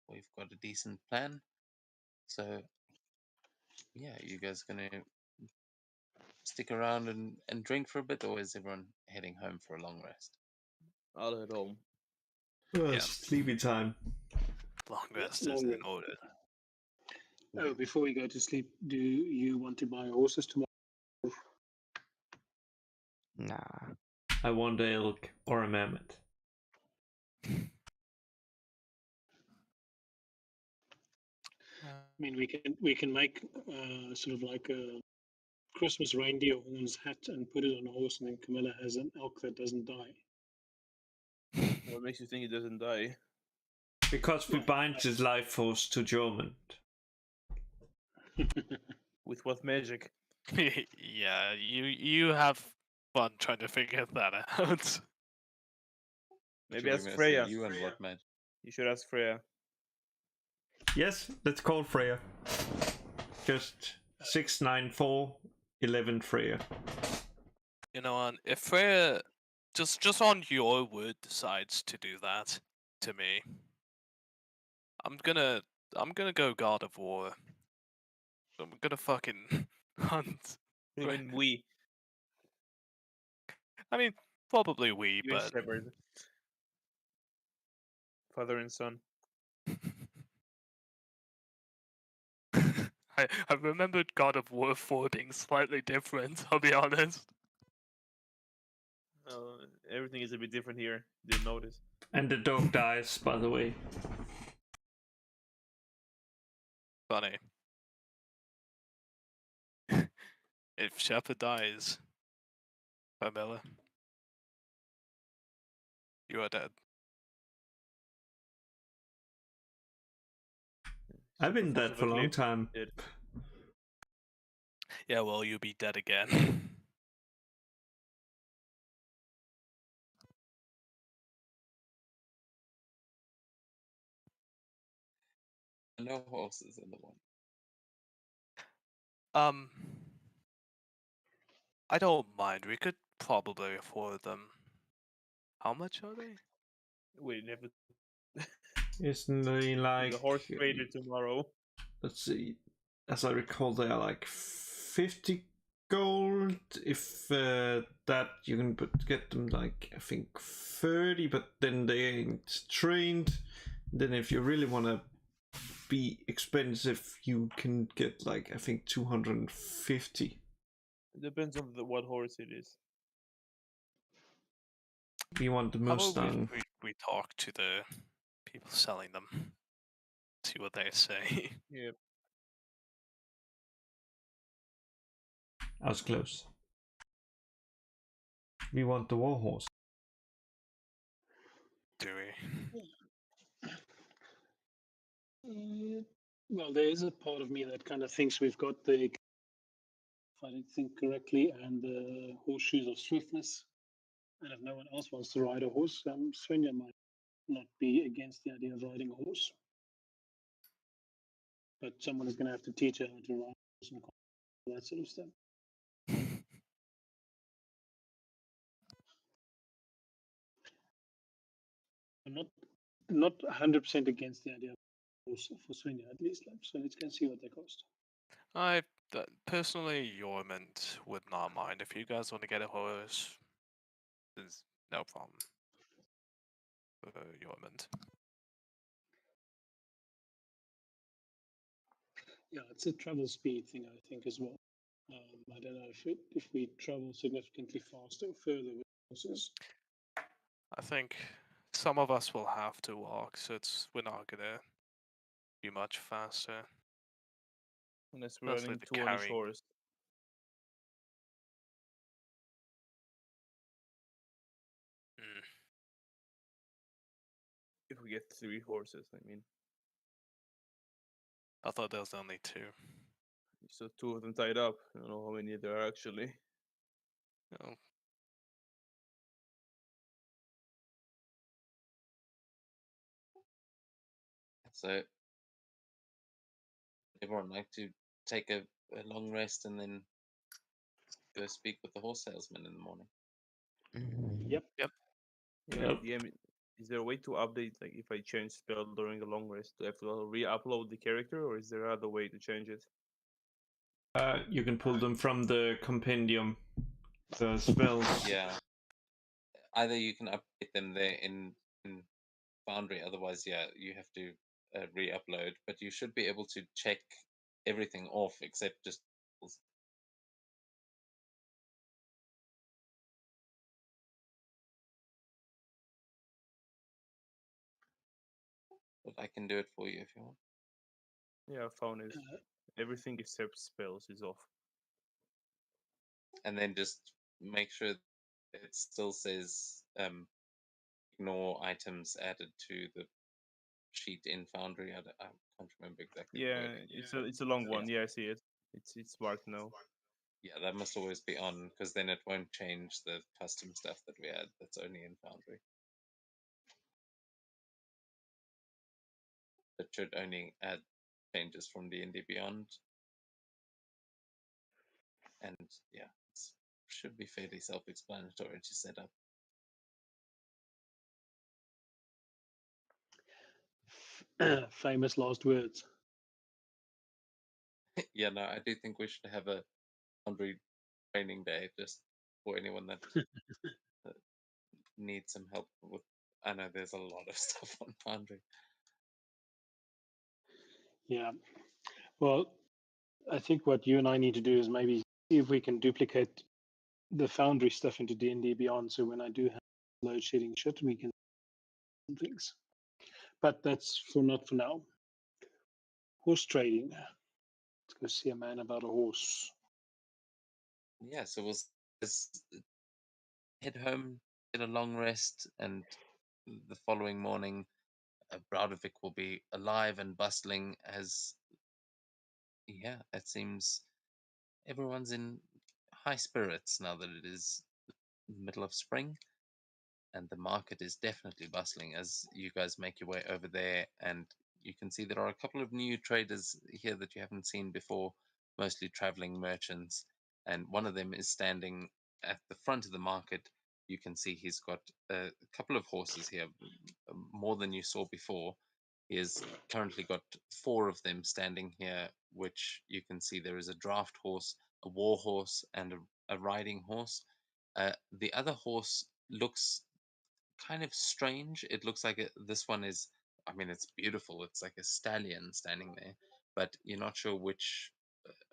we've got a decent plan. So yeah, you guys gonna stick around and drink for a bit, or is everyone heading home for a long rest? I'll head home. Yeah. Sleepy time. Long rest is Long in rest. order. Oh, before we go to sleep, do you want to buy horses tomorrow? Nah. I want a elk or a mammoth. I mean, we can make sort of like a Christmas reindeer horns hat and put it on a horse, and then Camilla has an elk that doesn't die. What makes you think it doesn't die? Because we Well, bind his life force to Jormund. With what magic? Yeah, you have fun trying to figure that out. Maybe What ask you gonna say, Freya. you and what man? You should ask Freya. Yes, let's call Freya. Just 69411 Freya. You know, and if Freya just on your word decides to do that to me, I'm gonna go God of War. I'm gonna fucking hunt. Even we, I mean, probably we, you and but Shepard, father and son. I remembered God of War 4 being slightly different, I'll be honest. Everything is a bit different here. Didn't notice. And the dog dies, by the way. Funny. If Shepard dies, Carmilla, you are dead. I've been Super dead for a long force of a time. cliff, Yeah, well, you'll be dead again. No horses in the one. um, I don't mind. We could probably afford them. How much are they? Wait, you have to Isn't they be like... the horse trader tomorrow. Let's see. As I recall, they are like 50 gold. If that you can get them like, I think 30, but then they ain't trained. Then if you really want to be expensive, you can get like, I think 250. It depends on what horse it is. We want the How about Mustang. we talk to the people selling them? See what they say. Yeah. I was close. We want the warhorse. Do we? Well, there is a part of me that kind of thinks we've got the, if I didn't think correctly, and the horseshoes of swiftness. And if no one else wants to ride a horse, Svenja might not be against the idea of riding a horse. But someone is going to have to teach her how to ride a horse and all that sort of stuff. I'm not 100% against the idea of horse for Svenja, at least. So let's go and see what they cost. I personally, Yormont would not mind if you guys want to get a horse. There's no problem. Yormont. Yeah, it's a travel speed thing, I think, as well. I don't know if we travel significantly faster or further with horses. I think some of us will have to walk, so we're not gonna be much faster. Unless we're Mostly running the two on each carrying. horse. Mm. If we get 3 horses, I mean. I thought there was only 2. So 2 of them tied up. I don't know how many there are actually. Oh, So everyone like to take a long rest and then go speak with the horse salesman in the morning. Yep. Yep. Yeah, Yep. DM, is there a way to update, like if I change spell during a long rest, do I have to re-upload the character, or is there another way to change it? You can pull them from the compendium. The spells. Yeah. Either you can update them there in Foundry, otherwise, yeah, you have to re-upload. But you should be able to check everything off except just. But I can do it for you if you want. Yeah, phone is everything except spells is off. And then just make sure it still says ignore items added to the sheet in Foundry. I can't remember exactly the Yeah, wording. it's a long one. Yeah, I see it. It's marked now. Yeah, that must always be on because then it won't change the custom stuff that we add. That's only in Foundry. It should only add changes from D&D Beyond. And yeah, it should be fairly self-explanatory to set up. Famous last words. Yeah, no, I do think we should have a Foundry training day just for anyone that needs some help with. I know there's a lot of stuff on Foundry. Yeah. Well, I think what you and I need to do is maybe see if we can duplicate the Foundry stuff into D&D Beyond. So when I do have load shedding shit, we can do things. But that's not for now. Horse trading. Let's go see a man about a horse. Yeah, so we'll head home, get a long rest, and the following morning, Broudevik will be alive and bustling as, yeah, it seems everyone's in high spirits now that it is the middle of spring, and the market is definitely bustling as you guys make your way over there. And you can see there are a couple of new traders here that you haven't seen before, mostly traveling merchants. And one of them is standing at the front of the market. You can see he's got a couple of horses here, more than you saw before. He has currently got 4 of them standing here, which you can see there is a draft horse, a war horse, and a riding horse. The other horse looks kind of strange. It looks like this one is, I mean, it's beautiful. It's like a stallion standing there, but you're not sure which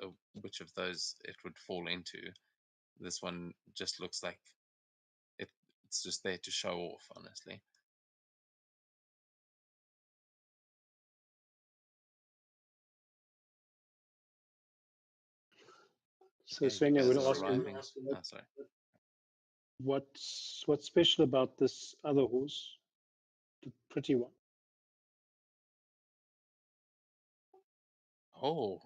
of those it would fall into. This one just looks like it, it's just there to show off, honestly. So Yeah, you Sven, I guys would are ask him arriving. Oh, sorry. what's special about this other horse, the pretty one. Oh,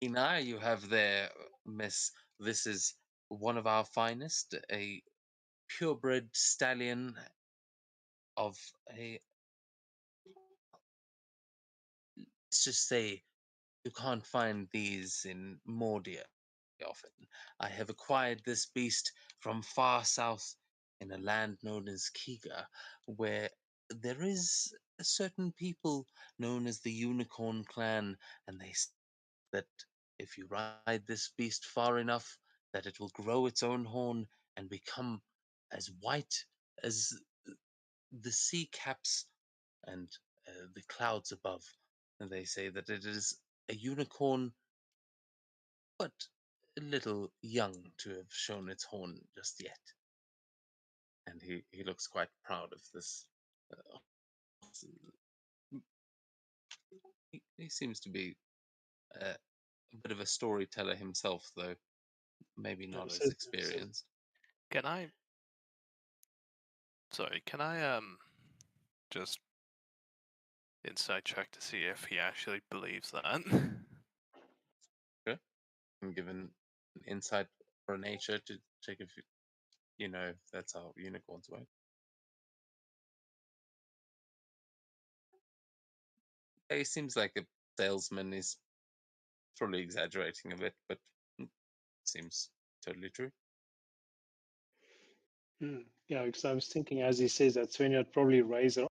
keen eye you have there, miss. This is one of our finest, a purebred stallion of a, let's just say, you can't find these in Mordia often. I have acquired this beast from far south in a land known as Kiga, where there is a certain people known as the Unicorn Clan, and they say that if you ride this beast far enough, that it will grow its own horn and become as white as the sea caps and the clouds above. And they say that it is a unicorn, but a little young to have shown its horn just yet. And he looks quite proud of this. Uh, he seems to be a bit of a storyteller himself, though maybe not as So experienced. Can I? Sorry, can I just inside check to see if he actually believes that? Sure. I'm given an insight for nature to check if you know if that's how unicorns work. He seems like a salesman. Is probably exaggerating a bit, but seems totally true. Yeah, because I was thinking as he says that Sven would probably raise her.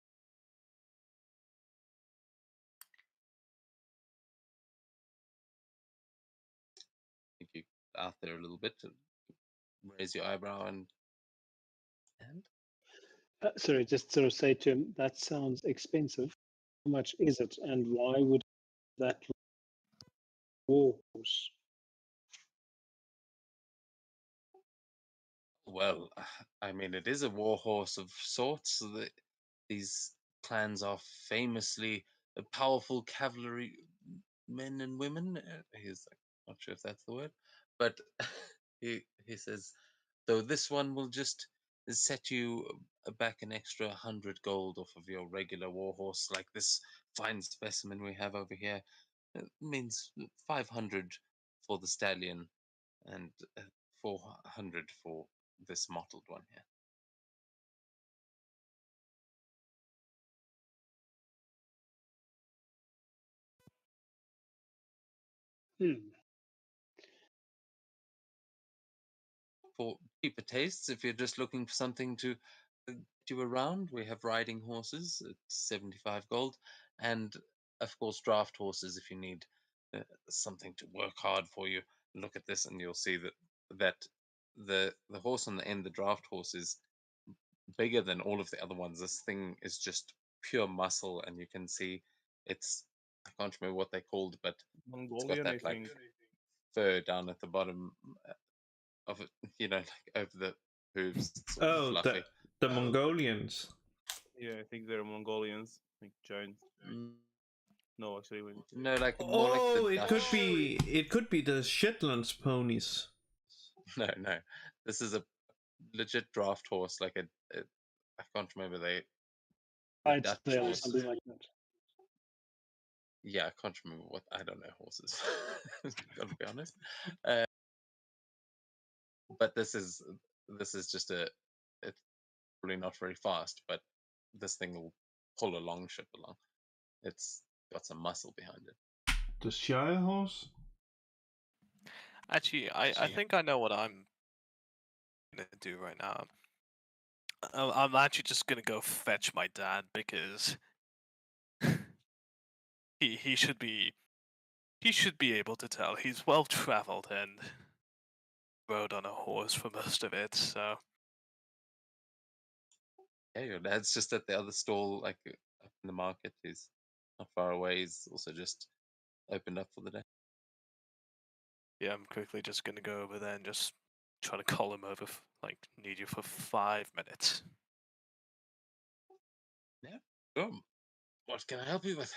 Think you out there a little bit to raise your eyebrow and Sorry, just sort of say to him, that sounds expensive. How much is it, and why would that? Horse. Well, I mean, it is a war horse of sorts. These clans are famously powerful cavalry men and women. He's like, not sure if that's the word, but he says, though this one will just set you back an extra 100 gold off of your regular war horse, like this fine specimen we have over here. It means 500 for the stallion and 400 for this mottled one here. Hmm. For cheaper tastes, if you're just looking for something to get you around, we have riding horses at 75 gold, and of course draft horses if you need something to work hard for you. Look at this, and you'll see that the horse on the end, the draft horse, is bigger than all of the other ones. This thing is just pure muscle, and you can see it's, I can't remember what they're called, but it's got Mongolian, I that like think. fur down at the bottom of it, like over the hooves. It's all Oh, fluffy. the Mongolians. Yeah, I think they're Mongolians, like giant. Mm, No, actually, wait. No, like more like Oh, the Dutch. it could be the Shetlands ponies. No, no. This is a legit draft horse, like a I can't remember the Dutch Clydesdale or horse. something like that. Yeah, I can't remember what, I don't know horses. Gotta be honest. Uh, but this is just it's probably not very fast, but this thing will pull a long ship along. It's got some muscle behind it. The Shire horse? Actually, I think I know what I'm gonna do right now. I'm actually just gonna go fetch my dad because he should be able to tell. He's well traveled and rode on a horse for most of it. So Yeah, your dad's just at the other stall, like up in the market. He's not far away. He's also just opened up for the day. yeah, I'm quickly just gonna go over there and just try to call him over. Like, need you for 5 minutes. Yeah. What can I help you with?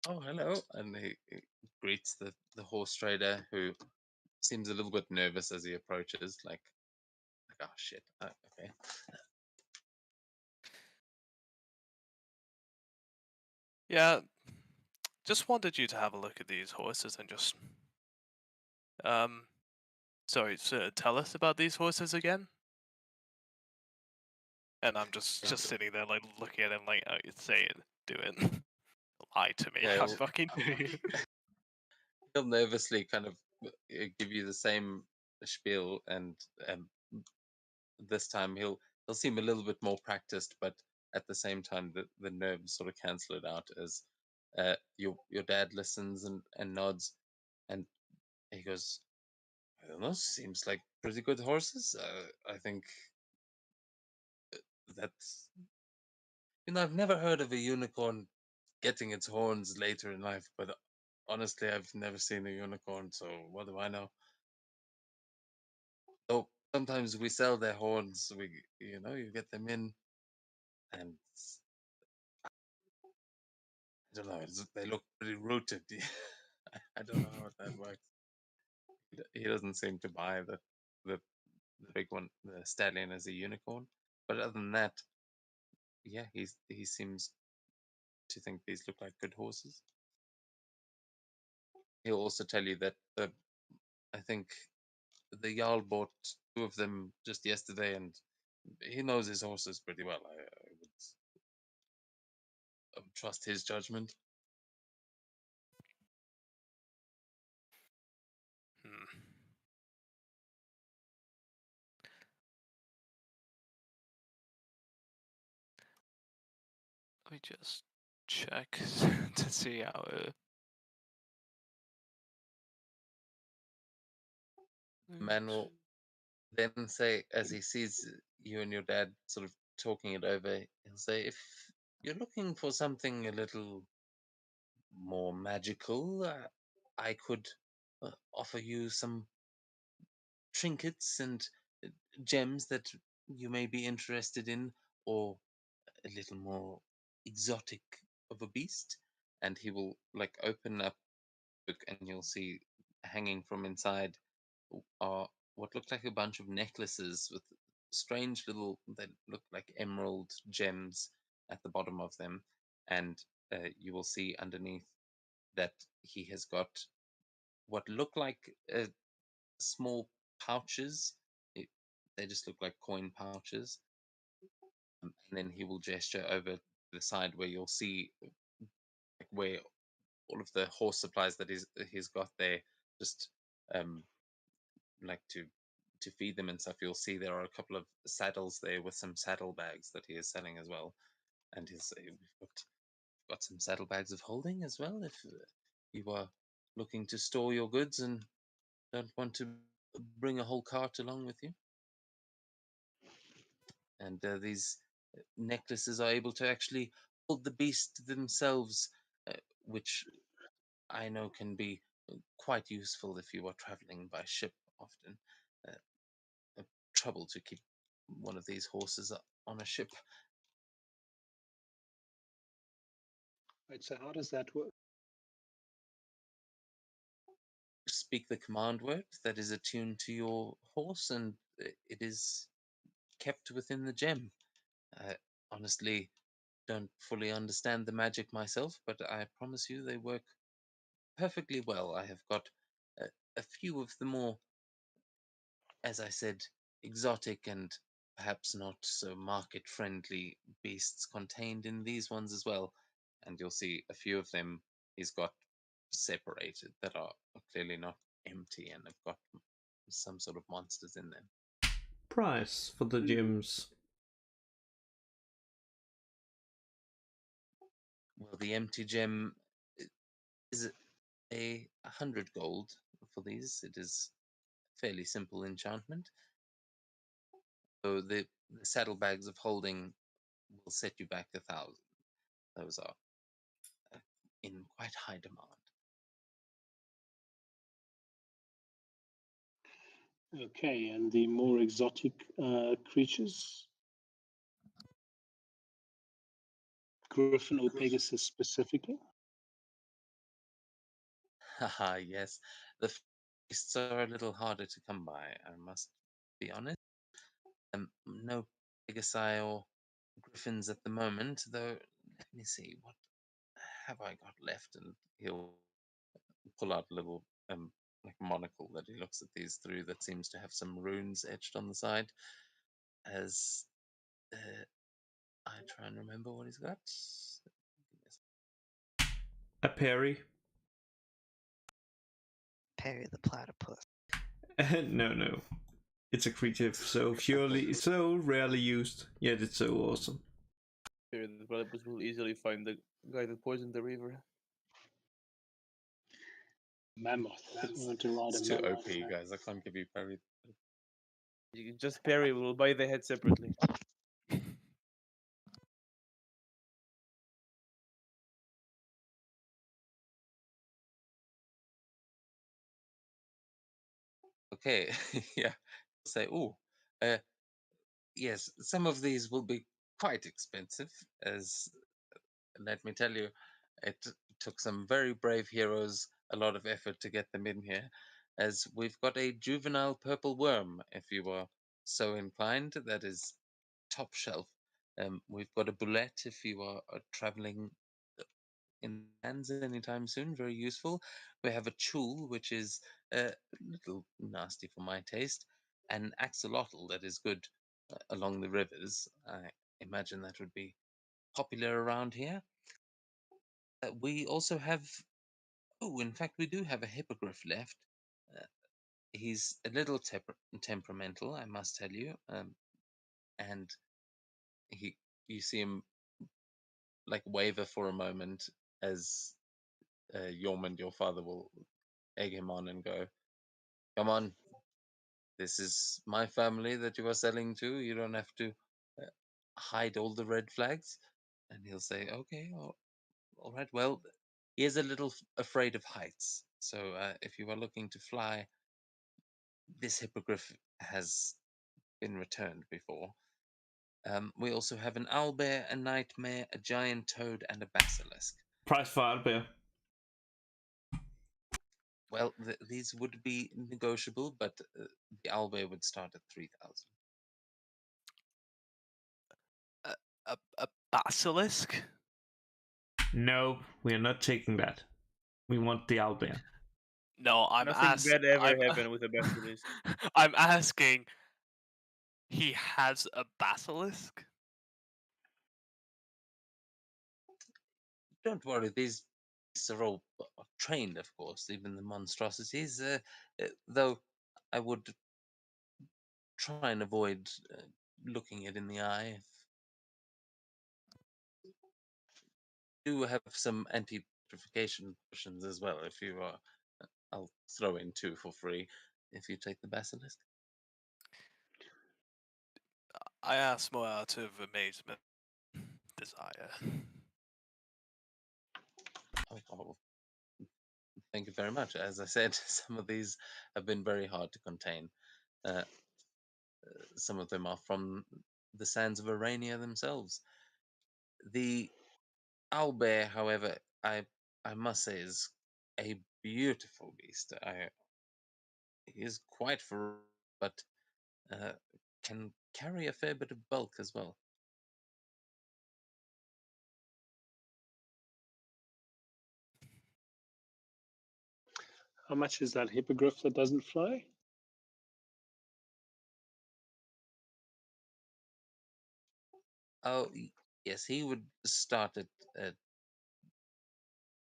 Oh, hello. And he greets the horse trader, who seems a little bit nervous as he approaches, like oh shit. Okay. Yeah, just wanted you to have a look at these horses and just sorry, sir, tell us about these horses again. And I'm just Yeah. sitting there like looking at him like, oh, you say it, do it. Lie to me. Yeah, I he'll- fucking do you. He'll nervously kind of give you the same spiel, and um, this time he'll seem a little bit more practiced, but at the same time the nerves sort of cancel it out as your dad listens and nods, and he goes, I don't know, seems like pretty good horses. I think that's, I've never heard of a unicorn getting its horns later in life, but honestly, I've never seen a unicorn, so what do I know? So sometimes we sell their horns. You get them in, and I don't know. They look pretty rooted. I don't know how that works. He doesn't seem to buy the the big one, the stallion, as a unicorn. But other than that, yeah, he seems to think these look like good horses. He'll also tell you that I think the Jarl bought two of them just yesterday, and he knows his horses pretty well. I would trust his judgment. Hmm. Let me just check to see how Man will then say, as he sees you and your dad sort of talking it over, he'll say, if you're looking for something a little more magical, I could offer you some trinkets and uh, gems that you may be interested in, or a little more exotic of a beast. And he will like open up the book, and you'll see hanging from inside are what look like a bunch of necklaces with strange little that look like emerald gems at the bottom of them. And you will see underneath that he has got what look like small pouches. It, they just look like coin pouches. And then he will gesture over the side where you'll see like, where all of the horse supplies that he's got there, just um, like to feed them and stuff. You'll see there are a couple of saddles there with some saddlebags that he is selling as well. And he'll say, "We've got some saddlebags of holding as well. If you are looking to store your goods and don't want to bring a whole cart along with you." And these necklaces are able to actually hold the beast themselves, uh, which I know can be quite useful if you are traveling by ship often. Uh, a trouble to keep one of these horses on a ship. Right, so how does that work? Speak the command word that is attuned to your horse, and it is kept within the gem. I honestly don't fully understand the magic myself, but I promise you they work perfectly well. I have got a, a few of the more, as I said, exotic and perhaps not so market friendly beasts contained in these ones as well. And you'll see a few of them he's got separated that are clearly not empty and have got some sort of monsters in them. Price for the gems. Well, the empty gem is a 100 gold for these. It is fairly simple enchantment. So the saddlebags of holding will set you back 1,000. Those are uh, in quite high demand. Okay, and the more exotic creatures, Griffin or Pegasus specifically? Haha, yes. The feasts are a little harder to come by, I must be honest. No Pegasi or Griffins at the moment, though. Let me see, what have I got left? And he'll pull out a little like monocle that he looks at these through that seems to have some runes etched on the side. As I try and remember what he's got. A parry. Perry the platypus. No, no. It's a creature so purely, so rarely used, yet it's so awesome. Here, the platypus will easily find the guy that poisoned the river. Mammoth. If you want to ride It's a too mammoth. OP, guys. I can't give you parry. You can just parry. We'll buy the head separately. Okay, yeah. Say, oh, uh, yes, some of these will be quite expensive, as let me tell you, it took some very brave heroes a lot of effort to get them in here, as we've got a juvenile purple worm, if you are so inclined, that is top shelf. We've got a boulette if you are traveling in hands anytime soon, very useful. We have a chul, which is a little nasty for my taste, an axolotl that is good along the rivers. I imagine that would be popular around here. We also have, oh, in fact, we do have a hippogriff left. Uh, he's a little temperamental, I must tell you, and he, you see him like waver for a moment as Yormund, your father, will egg him on and go, "Come on, this is my family that you are selling to. You don't have to uh, hide all the red flags." And he'll say, "Okay, all right, well, he is a little afraid of heights. So if you are looking to fly, this hippogriff has been returned before. We also have an owlbear, a nightmare, a giant toad, and a basilisk. Price for Albert. Well, these would be negotiable, but the owlbear would start at 3,000. A basilisk? No, we are not taking that. We want the Albert. No, Nothing bad ever happened with a basilisk. I'm asking. He has a basilisk? Don't worry, these are all trained, of course, even the monstrosities. Though I would try and avoid looking it in the eye. Do have some anti-petrification potions as well. If you are, I'll throw in 2 for free if you take the basilisk. I ask more out of amazement, desire. Oh, thank you very much. As I said, some of these have been very hard to contain. Some of them are from the sands of Arania themselves. The owlbear, however, I must say, is a beautiful beast. He is quite ferocious, but can carry a fair bit of bulk as well. How much is that hippogriff that doesn't fly? Oh, yes, he would start at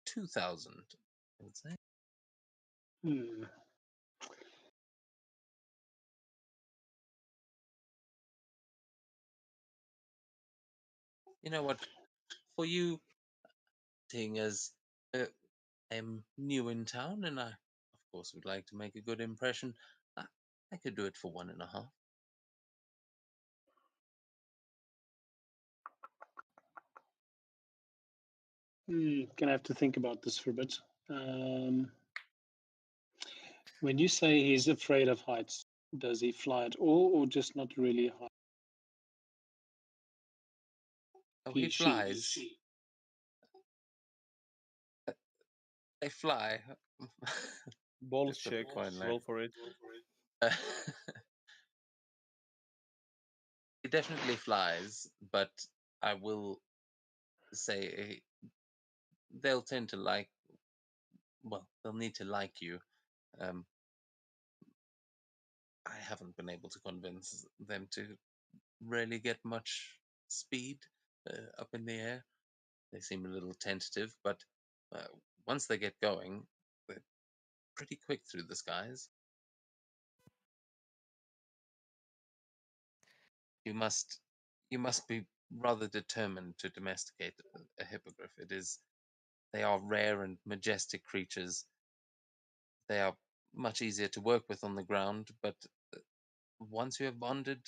2,000, I would say. Hmm. You know what? For you, seeing as I'm new in town and I, of course, would like to make a good impression, I could do it for 1.5. Gonna have to think about this for a bit. When you say he's afraid of heights, does he fly at all or just not really high? Oh, he flies. They fly. Balls Just a check. coin Roll for it. He definitely flies, but I will say they'll tend to like. Well, they'll need to like you. Um, I haven't been able to convince them to really get much speed up in the air. They seem a little tentative, but once they get going, they're pretty quick through the skies. You must be rather determined to domesticate a hippogriff. They are rare and majestic creatures. They are much easier to work with on the ground, but once you have bonded,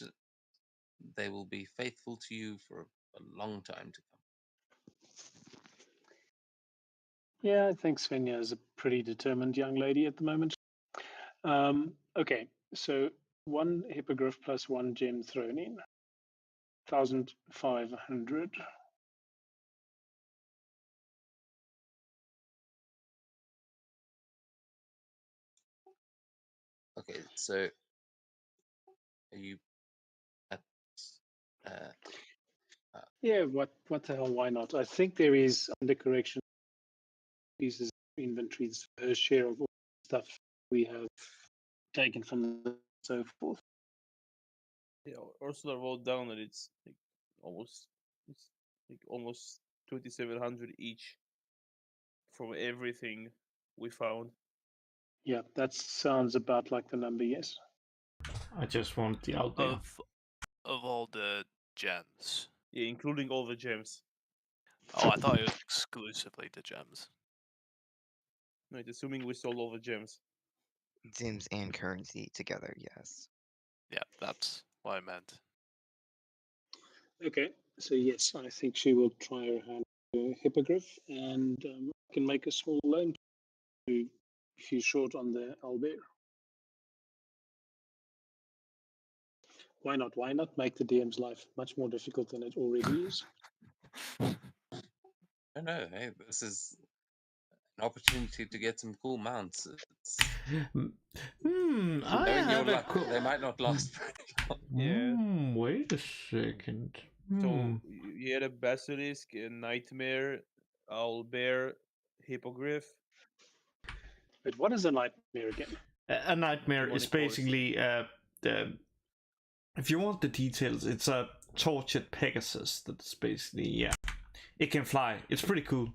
they will be faithful to you for a long time to come. Yeah, I think Svenja is a pretty determined young lady at the moment. Okay, so 1 hippogriff plus 1 gem thrown in. 1,500. Okay, so are you at Yeah, what the hell? Why not? I think there is under correction pieces of inventories her share of all the stuff we have taken from the so forth. Yeah, Ursula wrote down that it's almost 2,700 each from everything we found. Yeah, that sounds about like the number. Yes. I just want the Albert. Of all the gems. Yeah, including all the gems. Oh, I thought it was exclusively the gems. Right, assuming we sold all the gems. Gems and currency together, yes. Yeah, that's what I meant. Okay, so yes, I think she will try her hand at a hippogriff, and can make a small loan to if you're short on the owlbear. Why not? Why not make the DM's life much more difficult than it already is? I know. Hey, this is an opportunity to get some cool mounts. I Knowing your have a luck, they might not last very long. Yeah. Wait a second. So you had a basilisk, a nightmare, owlbear, hippogriff. But what is a nightmare again? A nightmare is Demonic horse. basically if you want the details, it's a tortured Pegasus that's basically, yeah, it can fly. It's pretty cool.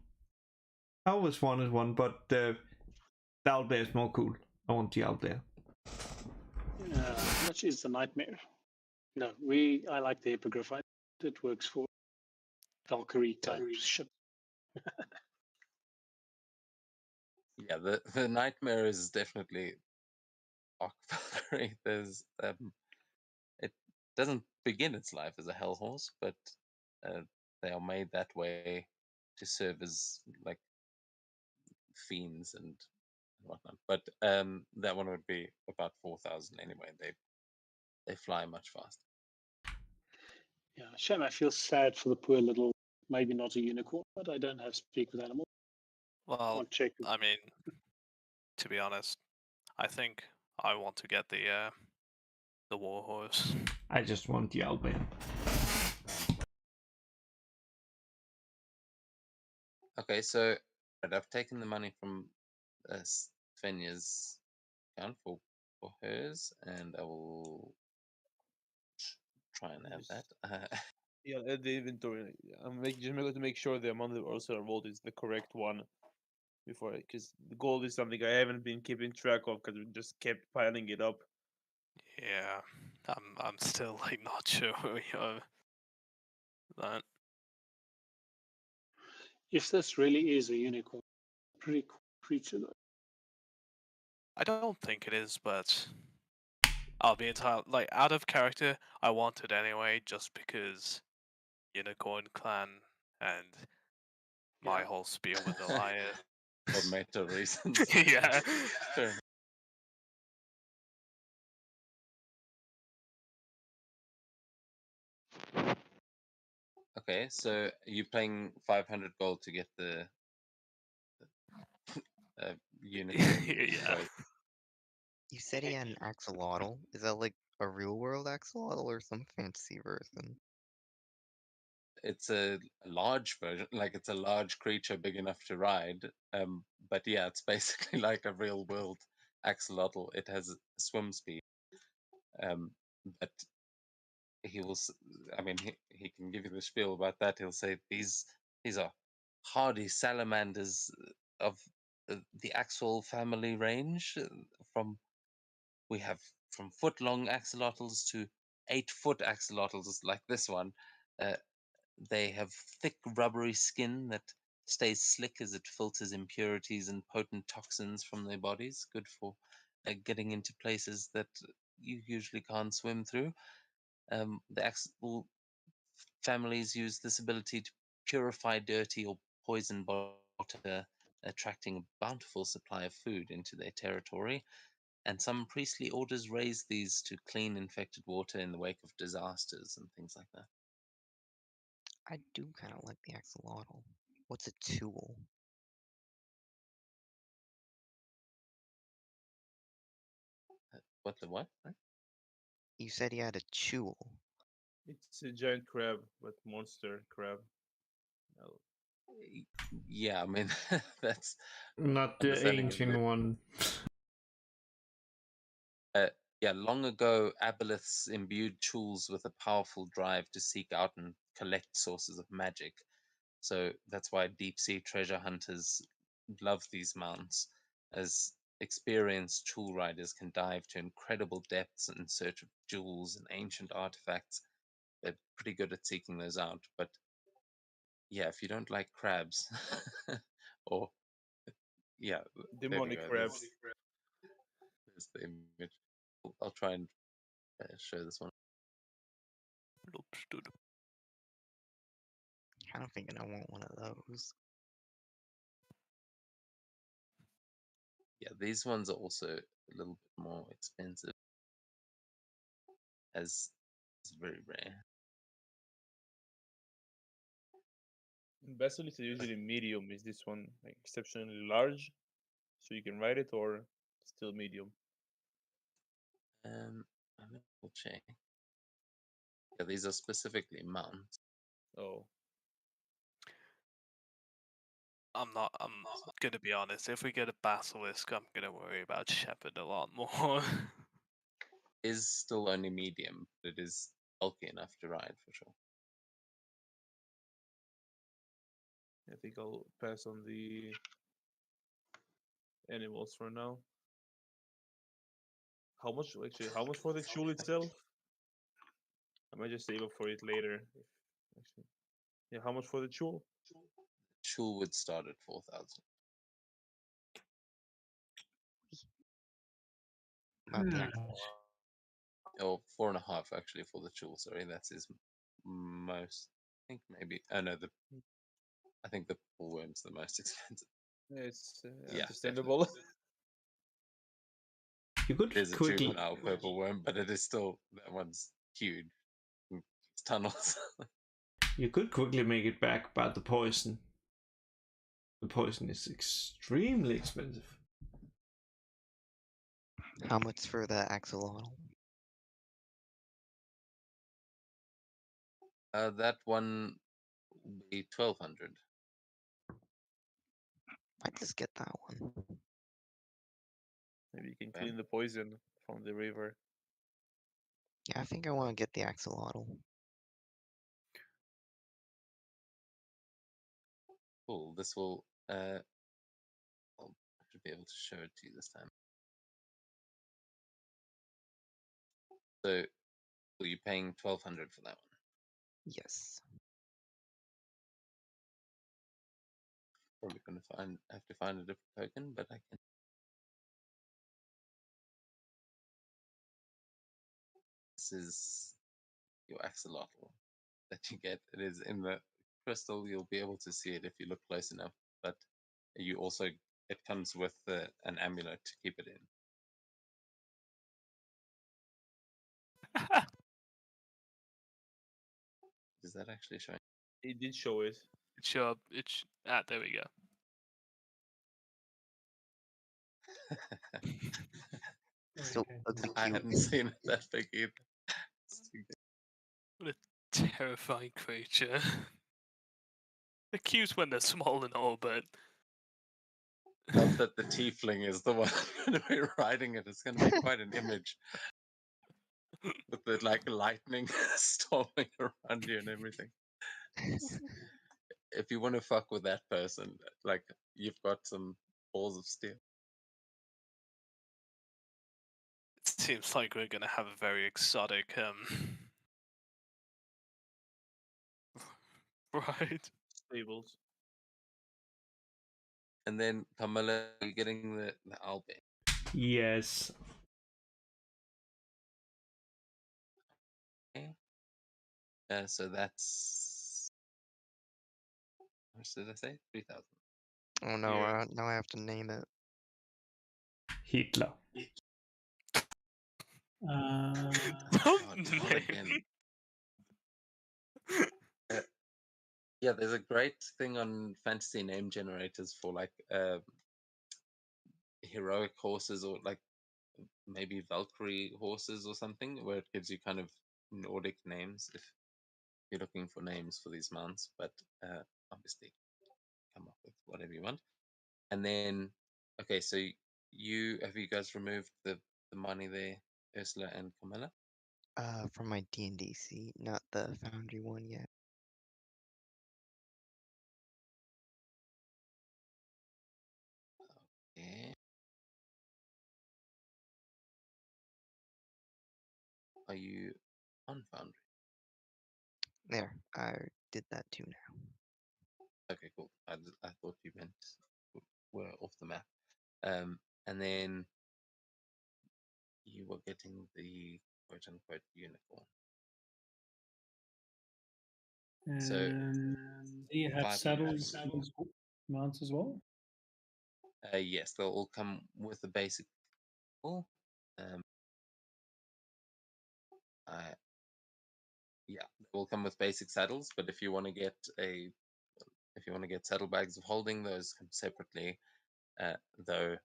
I always wanted one, but the owlbear is more cool. I want the owlbear. How much is the nightmare? No, I like the hippogriff. It works for Valkyrie type ship. Yeah, the nightmare is definitely Arc Valkyrie. There's it doesn't begin its life as a hell horse, but they are made that way to serve as like fiends and whatnot. But that one would be about 4,000 anyway. They fly much faster. Yeah, shame. I feel sad for the poor little, maybe not a unicorn, but I don't have speak with animals. Well, Can't check. I mean, to be honest, I think I want to get the warhorse. I just want the owlbear. Okay, so I've taken the money from Svenja's account for hers, and I will try and add Yes. that. Yeah, add the inventory. Just going to make sure the amount of also rolled is the correct one before, because the gold is something I haven't been keeping track of because we just kept piling it up. Yeah, I'm still like not sure that. If this really is a unicorn, pretty cool creature though. I don't think it is, but I'll be like out of character. I want it anyway, just because Unicorn Clan and my Yeah. whole spiel with Elias. For meta reasons. Yeah. Fair enough. Okay, so you're paying 500 gold to get the unicorn. Yeah. Sorry, You said he had an axolotl. Is that like a real world axolotl or some fantasy version? it's a large version, like it's a large creature big enough to ride. But yeah, it's basically like a real world axolotl. It has swim speed. But he will. I mean, he can give you the spiel about that. He'll say these are hardy salamanders of the Axol family range. From we have from foot-long axolotls to 8-foot axolotls like this one. Uh, they have thick, rubbery skin that stays slick as it filters impurities and potent toxins from their bodies, good for getting into places that you usually can't swim through. The axle families use this ability to purify dirty or poisoned water, attracting a bountiful supply of food into their territory. And some priestly orders raise these to clean infected water in the wake of disasters and things like that. I do kind of like the axolotl. What's a tool? What the what? Right? You said he had a chewel. It's a giant crab, but monster crab. Oh, Yeah, I mean that's Not the understanding of ancient it. one. Uh, yeah, long ago, aboleths imbued tools with a powerful drive to seek out and collect sources of magic. So that's why deep sea treasure hunters love these mounts, as experienced tool riders can dive to incredible depths in search of jewels and ancient artifacts. They're pretty good at seeking those out. But yeah, if you don't like crabs, or yeah, there we demonic go. crabs. There's the image. I'll try and show this one. Kind of thinking I want one of those. Yeah, these ones are also a little bit more expensive, as it's very rare. Basilisks are usually medium. Is this one like exceptionally large, so you can ride it, or still medium? I'm gonna double check. Yeah, these are specifically mounts. Oh, I'm gonna be honest. If we get a basilisk, I'm gonna worry about Shepherd a lot more. Is still only medium, but it is bulky enough to ride for sure. I think I'll pass on the animals for now. How much actually? How much for the chul itself? I might just save up for it later. Actually, yeah. How much for the chul? Chul would start at 4,000. About the Hmm. axolotl. Or 4.5 actually for the chul. Sorry, that's his most. I think maybe. Oh no, I think the worm's the most expensive. It's Yeah, understandable. You could It is a quickly juvenile purple worm, but it is still that one's huge. It's tunnels. make it back, but the poison. The poison is extremely expensive. How much for the axolotl? That one would be 1,200. I just get that one. Maybe you can Okay. clean the poison from the river. Yeah, I think I want to get the axolotl. Cool. This will. I'll have to be able to show it to you this time. So, are you paying 1,200 for that one? Yes. Probably gonna have to find a different token, but I can. This is your axolotl that you get. It is in the crystal. You'll be able to see it if you look close enough. But you also, it comes with an amulet to keep it in. Is that actually showing? It did show it. Sure, it's there we go. So ugly I cute. hadn't seen it that big either. What a terrifying creature. They're cute when they're small and all, but Love that the tiefling is the one going to be riding it. It's going to be quite an image with the like lightning storming around you and everything. If you want to fuck with that person, like you've got some balls of steel. it seems like we're gonna have a very exotic ride. Stables. And then Camilla, you're getting the Albe. Yes. Okay. So that's how much did I say? 3,000. Oh no, Yeah. now I have to name it. Hitler. Oh, Don't not name. again. Uh, yeah, there's a great thing on fantasy name generators for like heroic horses or like maybe Valkyrie horses or something, where it gives you kind of Nordic names if you're looking for names for these mounts. But obviously, come up with whatever you want. And then, okay, so you have you guys removed the money there, Ursula and Camilla? From my D&D seat, not the Foundry one yet. Yeah. Are you on Foundry? There, I did that too now. Okay, cool. I thought you meant were off the map. And then you were getting the quote unquote unicorn. So Do you have 500 saddles for these mounts as well? Yes, they'll all come with a basic. Well, I yeah, they will come with basic saddles. But if you want to get saddlebags of holding, those come separately. Though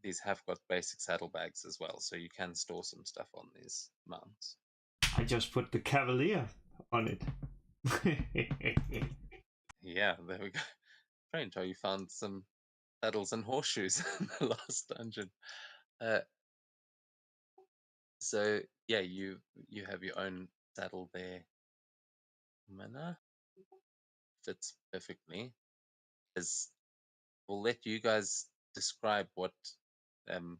these have got basic saddlebags as well, so you can store some stuff on these mounts. I just put the Cavalier on it. Yeah, there we go. Strange how you found some saddles and horseshoes in the last dungeon. So yeah, you have your own saddle there. Mana fits perfectly. As we'll let you guys describe what um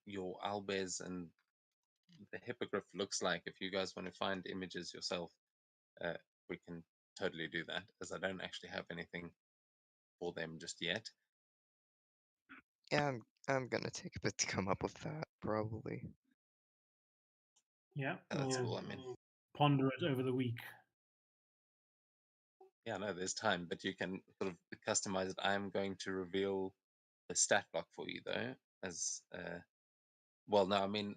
your albers and the hippogriff looks like. If you guys want to find images yourself, we can totally do that, as I don't actually have anything for them just yet. Yeah, I'm gonna take a bit to come up with that, probably. Yeah, That's we'll cool. I mean, ponder it over the week. yeah, no, there's time, but you can sort of customize it. I'm going to reveal the stat block for you though, as well. No, I mean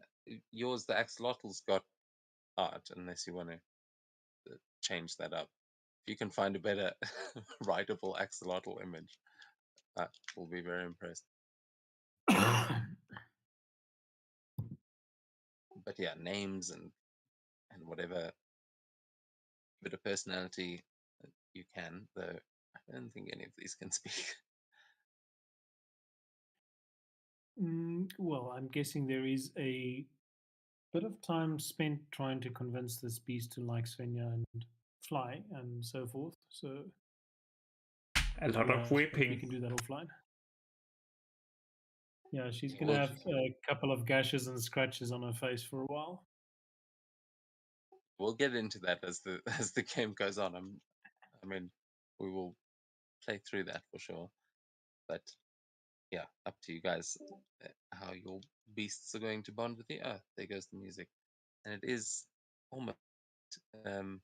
yours, the axolotl's got art, unless you want to change that up. If you can find a better writable axolotl image, we'll be very impressed. But yeah, names and whatever bit of personality you can, though I don't think any of these can speak. Well, I'm guessing there is a bit of time spent trying to convince this beast to like Svenja and fly and so forth. So A lot of but we whipping. can do that offline. Yeah, she's Yeah, gonna have a couple of gashes and scratches on her face for a while. we'll get into that as the as the game goes on. I mean, we will play through that for sure. But yeah, up to you guys how your beasts are going to bond with you. Oh, there goes the music, and it is almost. Um,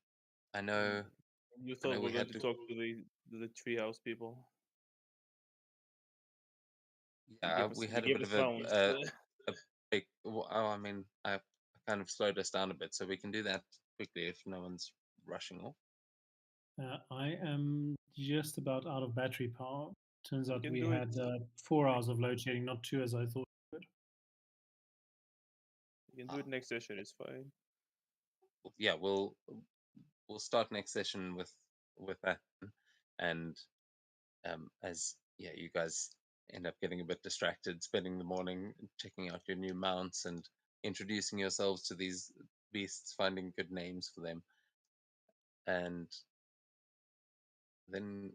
I know. You I thought know we we are going had to to. talk to the treehouse people. Yeah, we They had a gave bit us of sounds. a break. I mean, I kind of slowed us down a bit, so we can do that quickly if no one's rushing off. I am just about out of battery power. Turns We out can we do it. had 4 hours of load shedding, not 2 as I thought. We can do it next session. It's fine. Yeah, we'll start next session with that, and as yeah, you guys end up getting a bit distracted, spending the morning checking out your new mounts and introducing yourselves to these beasts, finding good names for them, and then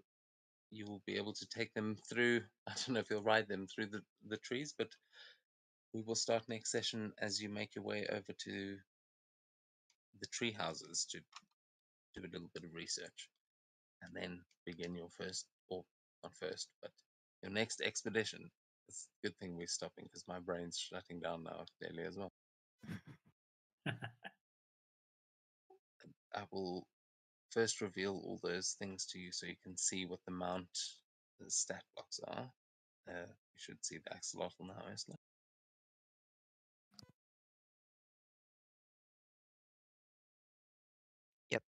you will be able to take them through. I don't know if you'll ride them through the trees, but we will start next session as you make your way over to the tree houses to do a little bit of research, and then begin your first, or not first, but your next expedition. It's a good thing we're stopping because my brain's shutting down now clearly as well. I will first reveal all those things to you so you can see what the mount the stat blocks are. You should see the axolotl now, isn't it? Yep.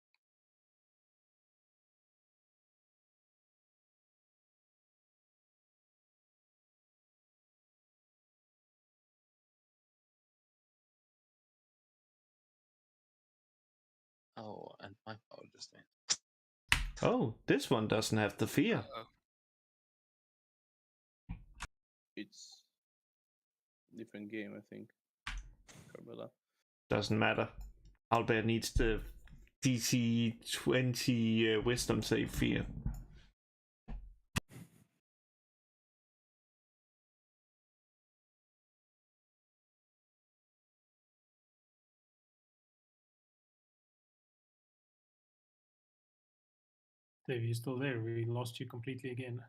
Oh, and my power just went. Oh, this one doesn't have the fear. It's different game, I think. Carmela. Doesn't matter. Albert needs the DC 20 wisdom save fear. Dave, you're still there. We lost you completely again.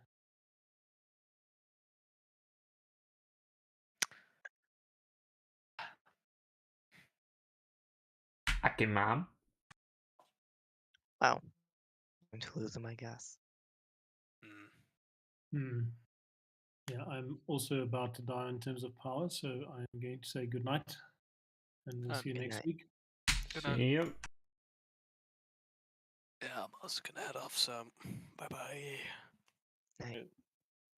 Okay, mom. Wow. I'm to lose him, I guess. Yeah, I'm also about to die in terms of power, so I'm going to say good night, and we'll see you Good next night. week. Good night. See you. Yeah, I'm also gonna head off, so bye bye. Night. Yeah.